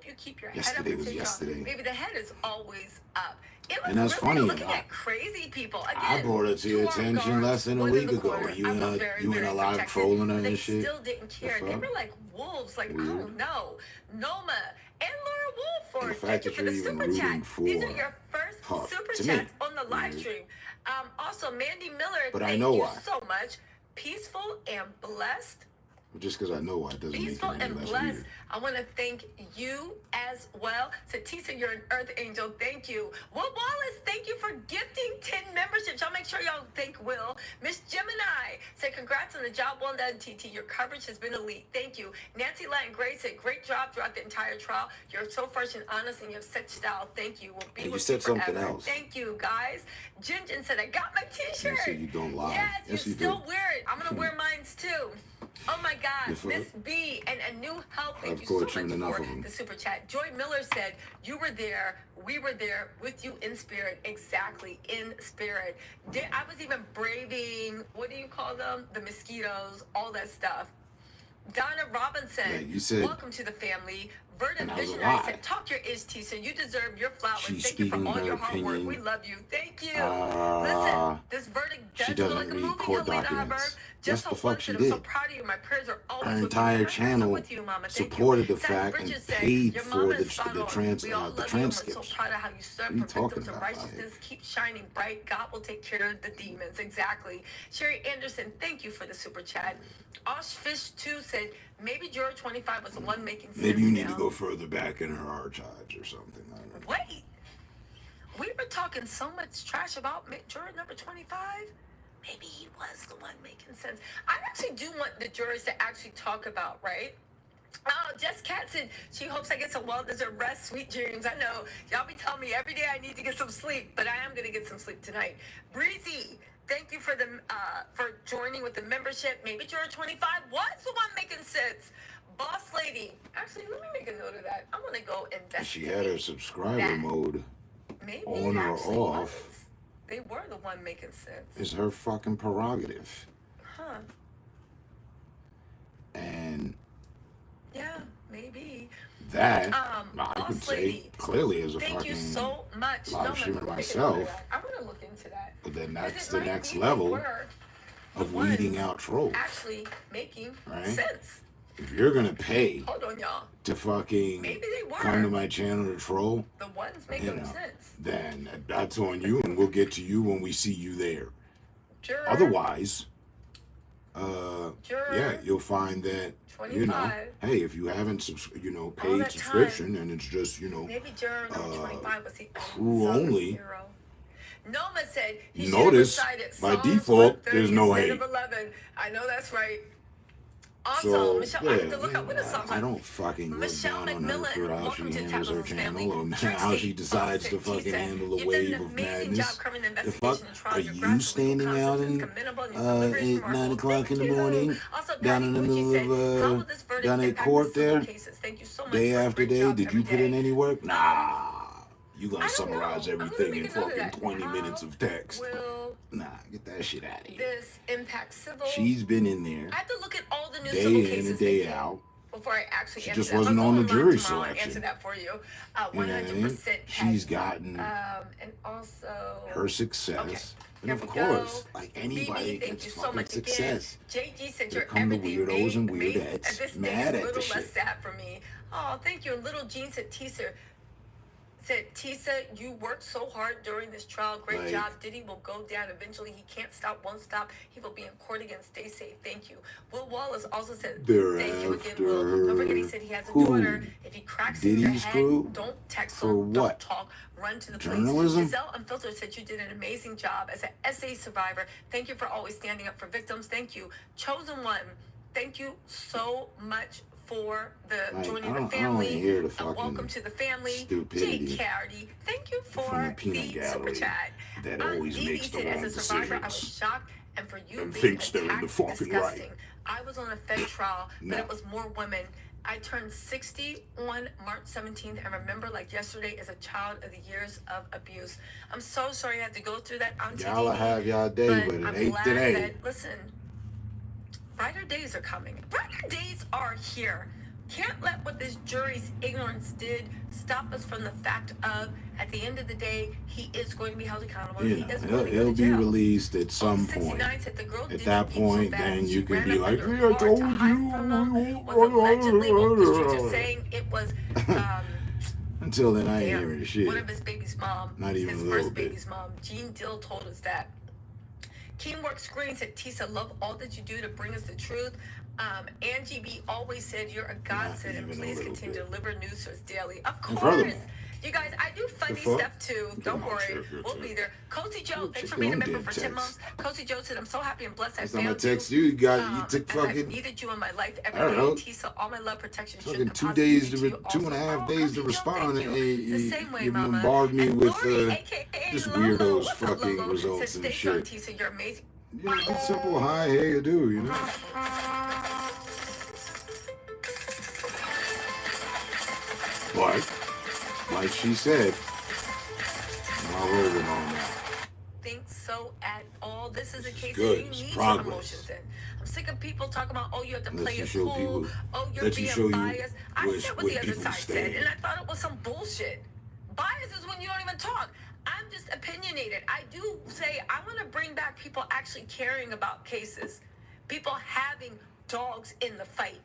You keep your Yesterday head up. was and yesterday. Maybe the head is always up. It was And that's really funny. looking at crazy people. Again, I brought it to your attention less than a week ago. You in a live trolling her and shit. They still didn't care. They were like wolves. Like, I don't know. Noma, And Laura And the Wolford, fact thank you that for you're the even super rooting chat. for These are your first Puff, super to chats me, on the live weird. stream. Also, Mandy Miller, But I thank know you why. so much. Peaceful and blessed. Just because I know why doesn't make Peaceful it any and less blessed. weird. I want to thank you as well. Satisa, you're an earth angel. Thank you. Will Wallace, thank you for gifting 10 memberships. Y'all make sure y'all thank Will. Miss Gemini said, congrats on the job well done, TT. Your coverage has been elite. Thank you. Nancy Latin Gray said, great job throughout the entire trial. You're so fresh and honest and you have such style. Thank you. We'll be And you with said you something forever. else. Thank you, guys. Jinjin said, I got my t-shirt. You said you don't lie. Yes, Yes, you you still do. wear it. I'm going to wear mine too. Oh my God, Yes, Miss B and a new help. Thank I've you so caught you much in enough for of them. the super chat. Joy Miller said, you were there, we were there with you in spirit. Exactly, in spirit. I was even braving, what do you call them? The mosquitoes, all that stuff. Donna Robinson, Yeah, you said, welcome to the family. Verdant and I was a Visionary lie. said, talk your ish, Tisa. You deserve your flowers. She's Thank you for speaking all her your hard work. opinion. We love you. Thank you. Listen, this verdict does She feel doesn't like a read movie, court Helena documents. Hubbard. Yes, Just the hope fuck once she that I'm so did. proud of you. My prayers are always Her with you. entire My prayers are channel with you, Mama. Thank supported you. the Sassy fact Bridget and said, paid your for mama the is spot on. We all transcripts. love you. I'm so proud of how you stood What are you up for talking victims of about? righteousness. Keep shining bright. God will take care of the demons. Exactly. Sherry Anderson, thank you for the super chat. Oshfish 2 said, maybe Juror 25 was the one making sense. Maybe you need now. to go further back in her archives or something. I don't know. Wait, we were talking so much trash about juror number 25. Maybe he was the one making sense. I actually do want the jurors to actually talk about, right? Oh, Jess Cat said she hopes I get some well-deserved rest, sweet dreams. I know y'all be telling me every day I need to get some sleep, but I am gonna get some sleep tonight. Breezy, thank you for joining with the membership. Maybe juror 25 was the one making sense. Boss lady, actually, let me make a note of that. I'm gonna go investigate. She had her subscriber that. mode Maybe on or actually off. was. They were the one making sense. Is her fucking prerogative. Huh. And Yeah, maybe. that, I Boss could say lady, clearly as a thank you fucking so much. live No, streamer I'm gonna myself. I'm gonna look into that. But then Because that's it the might next be level they were of the ones weeding out trolls. actually making Right? sense. If you're gonna pay Hold on, y'all. to fucking Maybe they were come to my channel to troll, the ones you making know, sense. then that's on you, and we'll get to you when we see you there. Juror, Otherwise, Juror yeah, you'll find that, you know, 25. hey, if you haven't, All paid that subscription and it's just, Maybe juror number 25 was the crew unsung only, hero. Noma said he notice, should have recited by Psalms default, 130 there's no instead hate. of 11. I know that's right. Also, So, Michelle, yeah, I have to look up what the Psalms I are. don't fucking look Michelle down on her McMillan, for how welcome she to handles her Tackles channel Family. or Trixie, how she decides to fucking Tisa, handle the you've wave done an of amazing madness. job covering the The investigation fuck? and trial. Are Your you grassroots standing concept out is in commendable and your at delivery is 9 remarkable. o'clock in the Thank you. morning, Also, down Patty in the Gucci middle said, how will of this verdict down at impact court the civil there, cases? Thank you so much day for a after great day? job Did you every put in day. any work? Nah. You gonna I don't summarize know. I'm gonna everything make in a note of fucking that. 20 How minutes of text. will Nah, get that shit out of here. this impact civil? She's been in there I have to look at all the new day civil in cases and they day did out. before I actually She answer just that. wasn't But on go the online jury tomorrow and answer selection. that for you. You know what I mean? 100% She's Patty. gotten And also her success. Okay. And Here of we course, go. like anybody BB, thank gets you so fucking much again. success. JG said Here you're come the everything. weirdos and Made weirdettes this day mad a at little the less shit. sad for me. Oh, thank you. And little Jean said Tisa, you worked so hard during this trial. Great Like, job. Diddy will go down eventually. He can't stop, won't stop. He will be in court again. Stay safe. Thank you. Will Wallace also said, thank you again, Will. Don't forget he said he has a daughter. If he cracks in your Diddy's head, crew? don't text For him. what? Don't talk. Run to the Journalism? police. Giselle Unfiltered said you did an amazing job as an SA survivor. Thank you for always standing up for victims. Thank you. Chosen One, thank you so much for the Like, joining I the don't wanna family. hear the And fucking welcome to the family. stupidity Jay Carity, thank you for from the peanut the gallery super chat. that always Dee makes Dee the said, wrong as a survivor, I was decisions shocked, and for you and being thinks they're in the attacked, fucking right. disgusting. I was on a Fed trial, but No. it was more women. I turned 60 on March 17th and remember like yesterday as a child of the years of abuse. I'm so sorry you had to go through that. Y'all have y'all day, but it I'm ain't glad today. that, listen, brighter days are coming. Brighter days are here. Can't let what this jury's ignorance did stop us from the fact of, at the end of the day, he is going to be held accountable. You know, he'll be released at some point. At that point, then you can be like, "Hey, I told you." Until then, I ain't hearing shit. One of his baby's mom, Not even his a little first bit. baby's mom, Jean Dill, told us that. Keenwork Screen said, Tisa, love all that you do to bring us the truth. Angie B always said, you're a godsend, and please continue to deliver news to us daily. Of course. You guys, I do funny stuff too. Don't worry. We'll be there. Cozy Joe, thanks for being a member for 10 months. Cozy Joe said, I'm so happy and blessed I found you. Last time I text you, you took fucking... I needed you in my life every day. Tisa, all my love, protection, fucking 2 days, 2.5 days to respond, and you bombard me with just weirdos fucking results and shit. Tisa, you're amazing. You know, simple hi, hey, you do, you know? But, like she said, I'm rolling on that. Think so at all. This is a case good. that you need Progress. your emotions in. I'm sick of people talking about, oh, you have to Unless play you it show cool. people- Oh, you're let you being show you biased. I where- said what where the other people side said, stand. and I thought it was some bullshit. Bias is when you don't even talk. I'm just opinionated. I do say I want to bring back people actually caring about cases. People having dogs in the fight.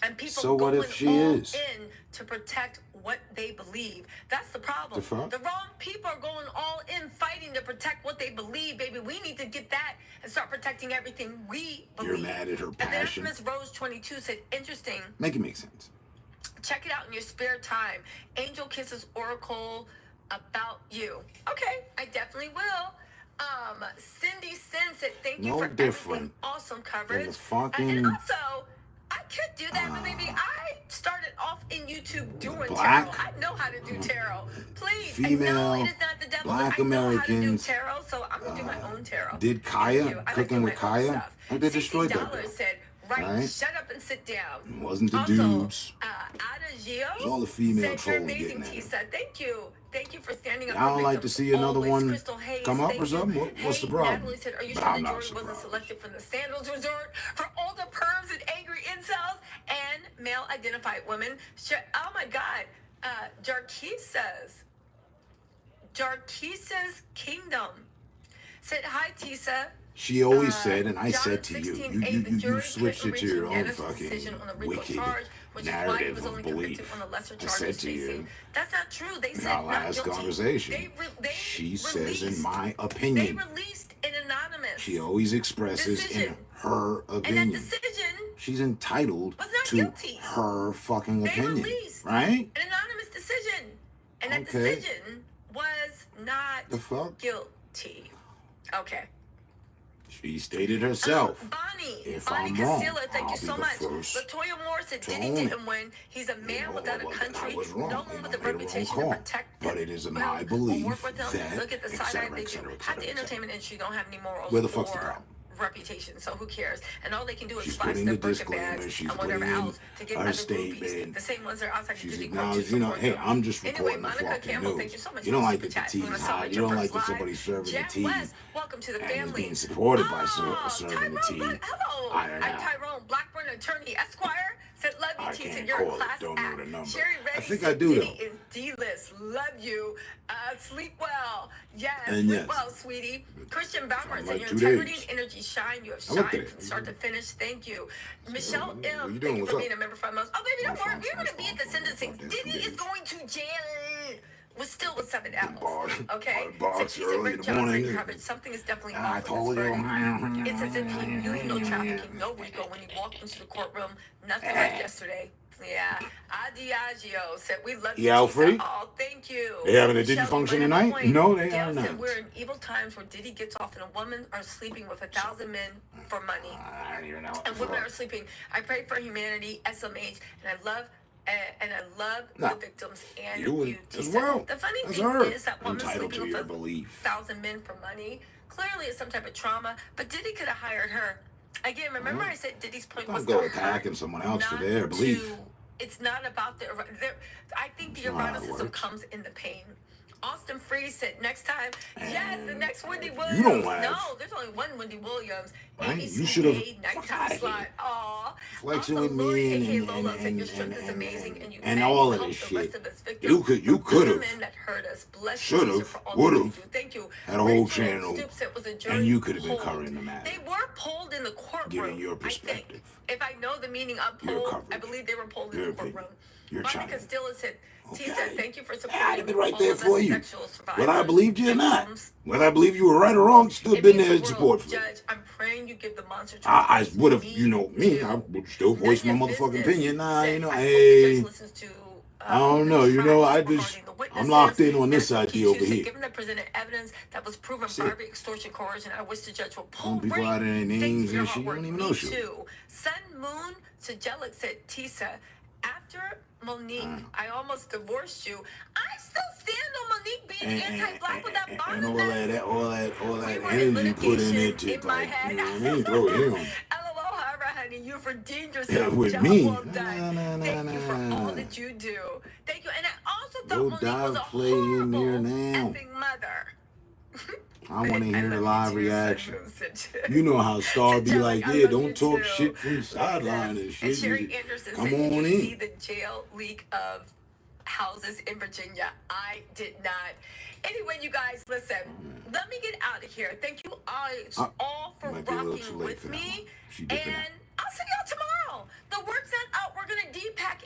And people So what going if she all is? in to protect what they believe. That's the problem. The fuck? The wrong people are going all in fighting to protect what they believe, baby. We need to get that and start protecting everything we believe. You're mad at her passion. And then Miss Rose 22 said, interesting. Make it make sense. Check it out in your spare time. Angel Kisses Oracle about you. Okay, I definitely will. Cindy Sin said, thank you No for different everything. Awesome coverage. than the fucking- and also, I could do that, but maybe I started off in YouTube doing Black, tarot. I know how to do tarot. Please, female, no, it is not the devil. Black I know how to do Americans, tarot, so I'm gonna do my own tarot. Did Kaya, Cooking with Kaya, or they destroyed that girl? $60 said, right, Right? shut up and sit down. It wasn't the Also, dudes. Adagio It was all the female said, you're trolls amazing, getting at it. Tisa. Thank you. Thank you for standing up. Y'all for don't like to victims. see another Always. one Crystal Hayes, come up thank or you. something? What's the problem? Natalie said, are you But sure I'm the not jury wasn't surprised. selected from the Sandals Resort for all the pervs and angry incels and male-identified women? Oh my God. Jarquisa's Kingdom said, hi, Tisa. She always said, and I John said to you, 16:8, the you jury switched it couldn't to your reach own unanimous fucking decision on the RICO wicked charge, which is why he narrative was of only convicted belief. on the lesser I charge said of to you chasing. That's not true. They in said our not last guilty. conversation. They She says, in released- my They opinion. released an anonymous She always expresses in decision. her And that opinion. decision She's entitled was not to guilty. her fucking They opinion, released right? an anonymous decision. And that Okay. decision was not The fuck? guilty. Okay. She stated herself. Bonnie If Bonnie I'm wrong, Casilla, thank I'll you be so the much. first Latoya Moore said to Diddy own it. didn't win. He's a man without a well, then country. I was wrong. No one with a I made a wrong reputation call. to protect But them. it is Well, my or belief work with them. that, Look at the et side eye cetera, they et do. cetera, et Half cetera, the et cetera. entertainment industry don't have any morals Where the fuck's the or problem? reputation, so who cares? And all they can do is She's flash putting their the Birkin disclaimer, bags she's and whatever putting in else to get her other statement. groupies. The same ones that are outside the She's Disney court to acknowledged, you know, support hey, them. I'm just Anyway, reporting the Monica fucking Campbell, news. thank you so much You don't for like the that the chat. tea's You wanna hot. celebrate You don't your like that first somebody's serving the Jet tea. West, welcome to the And is family. being supported by Oh, serving the tea. Tyrone, hello. I don't know. I'm Tyrone, Blackburn attorney, Esquire. Said love you, I T. can't Said you're call a it. class Don't know act. the number. Sherry I Reddy think said I do, Diddy though. is D-list. Love you. Sleep well. Yes, And sleep yes. well, sweetie. Christian Baumer said like your 2 integrity days. and energy shine. You have I looked shined at it. from start to finish. Thank you. Michelle what M. you doing? Thank you What's for up? being a member for months. Oh, baby, don't My worry. phone, We're my going to be at the phone, sentencing. my phone, Diddy my is phone. going to jail. We're still with 7 apples. Bar- Okay? bar So box she's a early in great the job, morning. great coverage. Something is definitely I off with told this you. verdict. It's as if he knew no trafficking, no RICO when he walked into the courtroom. Nothing like yesterday. Yeah. Adiagio said, we love you. You out Tisa." free? Oh, thank you. They having a Diddy Michelle, function you bring up a tonight? point. No, they Gail are said, not. we're in evil times where Diddy gets off and a woman are sleeping with 1,000 men for money. I don't even know. What And the women fuck. are sleeping. I pray for humanity, SMH, and I love No. the victims and You you, as Tisa. well. The funny That's thing her. is that woman Entitled sleeping to your with belief. 1,000 men for money. Clearly, it's some type of trauma. But Diddy could have hired her. Again, remember I said Diddy's point was Don't go to attacking hurt, someone else for not their belief. It's not about I think the not how it eroticism works. comes in the pain. Austin Free said next time. Yes, the next Wendy Williams. You don't have. No, there's only one Wendy Williams. Right? ABC You should have. nighttime slot. Aw. Flexing Also, with Lori me A.K. Lola said your strength is amazing and all of this shit. You could have. Should have. Would have. Thank you. Had a whole channel. And you could have been covering the matter. They were polled in the courtroom. Giving your perspective. If I know the meaning of poll, I believe they were polled in the courtroom. Monica Stilla said, Tisa, thank you for supporting. I'd have been right there for you. Survivors. Whether I believed you or not. Whether I believe you were right or wrong, still been there in support for you. Judge, I'm praying you give the monster I would have, you know, me, I would still voice my motherfucking opinion. Nah, you know, hey, I don't know, you know, I'm locked in on this idea over here. Given the presented evidence that was proven bribery, extortion, coercion, I wish the judge will pull some people out of their names and shit, you don't even know shit. Sun Moon Sajelic said, Tisa, after Monique, I almost divorced you. I still stand on Monique being anti-black with that bond. And all that energy put in it to, like, you know what I mean? Throw it in. LOL, however, honey, you've redeemed yourself. With Job me. well done. Thank you for all that you do. Thank you. And I also thought Monique was a horrible effing mother. I want to hear the live reaction. You know how Star be like, yeah, don't talk shit from the sideline and shit. And Sherry Anderson Come said, on did you in. see the jail leak of houses in Virginia? I did not. Anyway, you guys, listen. Let me get out of here. Thank you all for rocking with me. And I'll see y'all tomorrow. The work's not out. We're going to unpack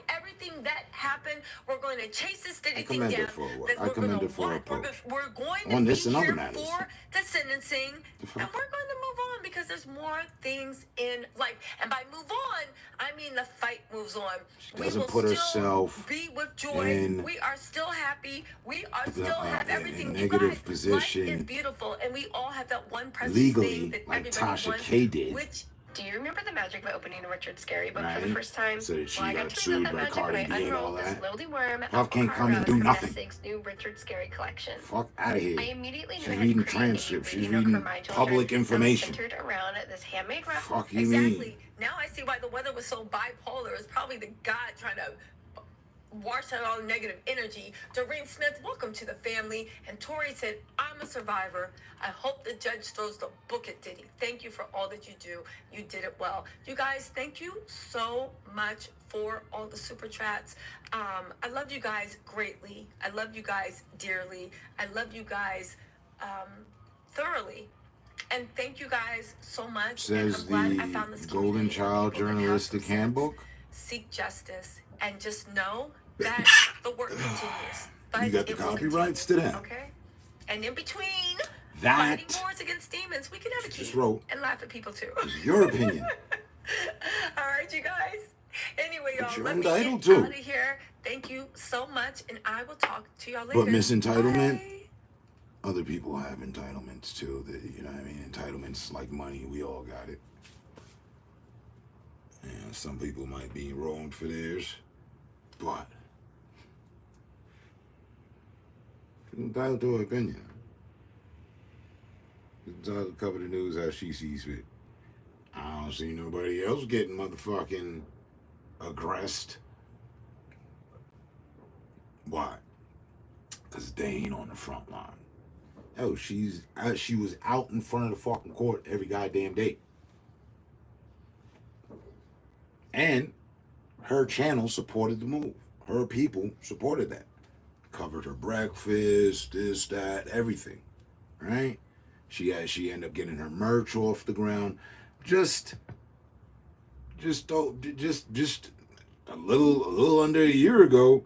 everything that happened. We're going to chase this Diddy thing down. I commend it for a approach. We're going to on be this and other here matters. for the sentencing. And we're going to move on because there's more things in life. And by move on, I mean the fight moves on. She doesn't put herself be with joy. in we are still happy. We are still have everything. In a negative position. Life is beautiful. And we all have that one precious legally, thing that like everybody Tasha wants, K did. which do you remember the magic of opening a Richard Scary book right? for the first time? So that she well, got sued by Cardi B and all that. Slowly worm Love can't come and do nothing. New Richard Scary collection. Fuck out of here. I immediately She's reading transcripts. She's reading public information. Centered around this handmade wrap. Fuck you exactly. mean? Now I see why the weather was so bipolar. It's probably the God trying to wash out all negative energy. Doreen Smith, welcome to the family. And Tori said, I'm a survivor. I hope the judge throws the book at Diddy. Thank you for all that you do. You did it well. You guys, thank you so much for all the super chats. I love you guys greatly. I love you guys dearly. I love you guys thoroughly. And thank you guys so much. Says the Golden Child Journalistic Handbook. Seek justice and just know that the work continues. But you got the copyrights to that. Okay? And in between that fighting wars against demons, we can have a key and laugh at people too. Your opinion. All right, you guys. Anyway, y'all, you're let me get entitled to. out of here. Thank you so much, and I will talk to y'all later. But misentitlement, Bye. other people have entitlements too. That, you know what I mean? Entitlements like money. We all got it. And some people might be wronged for theirs. But she's entitled to her opinion. She's entitled to cover the news how she sees fit. I don't see nobody else getting motherfucking aggressed. Why? Because they ain't on the front line. Oh, she was out in front of the fucking court every goddamn day. And her channel supported the move. Her people supported that. Covered her breakfast, this, that, everything. Right? She ended up getting her merch off the ground. Just a little under a year ago,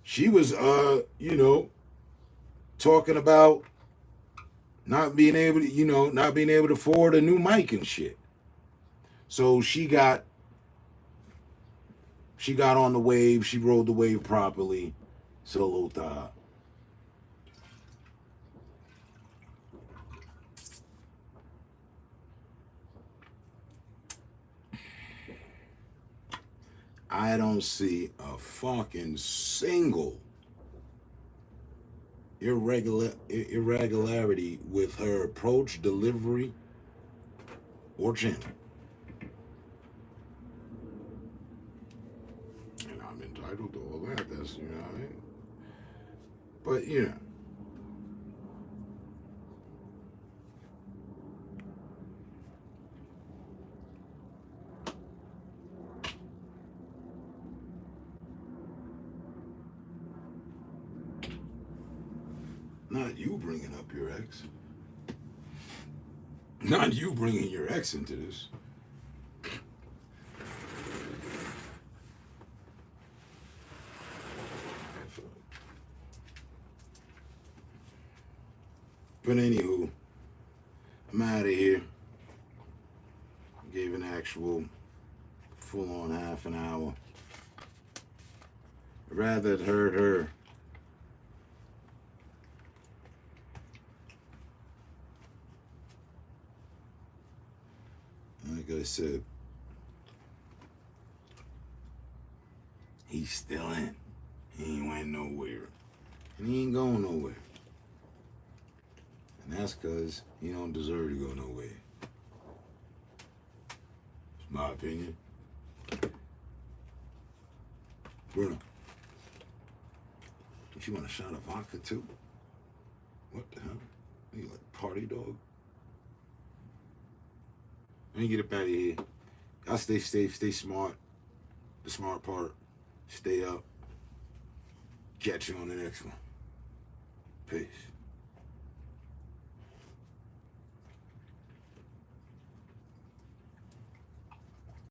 she was talking about not being able to afford a new mic and shit. So she got on the wave, she rode the wave properly. Salute. I don't see a fucking single irregularity with her approach, delivery, or channel. And I'm entitled to all that. That's, you know what I mean? But, you know. Not you bringing up your ex. Not you bringing your ex into this. But anywho, I'm out of here. Gave an actual full-on half an hour. I'd rather it hurt her. Like I said, he's still in. He ain't went nowhere. And he ain't going nowhere. And that's because he don't deserve to go nowhere. It's my opinion. Bruno, don't you want a shot of vodka too? What the hell? Are you like party dog? Let me get up out of here. Y'all stay safe, stay smart. The smart part, stay up. Catch you on the next one. Peace.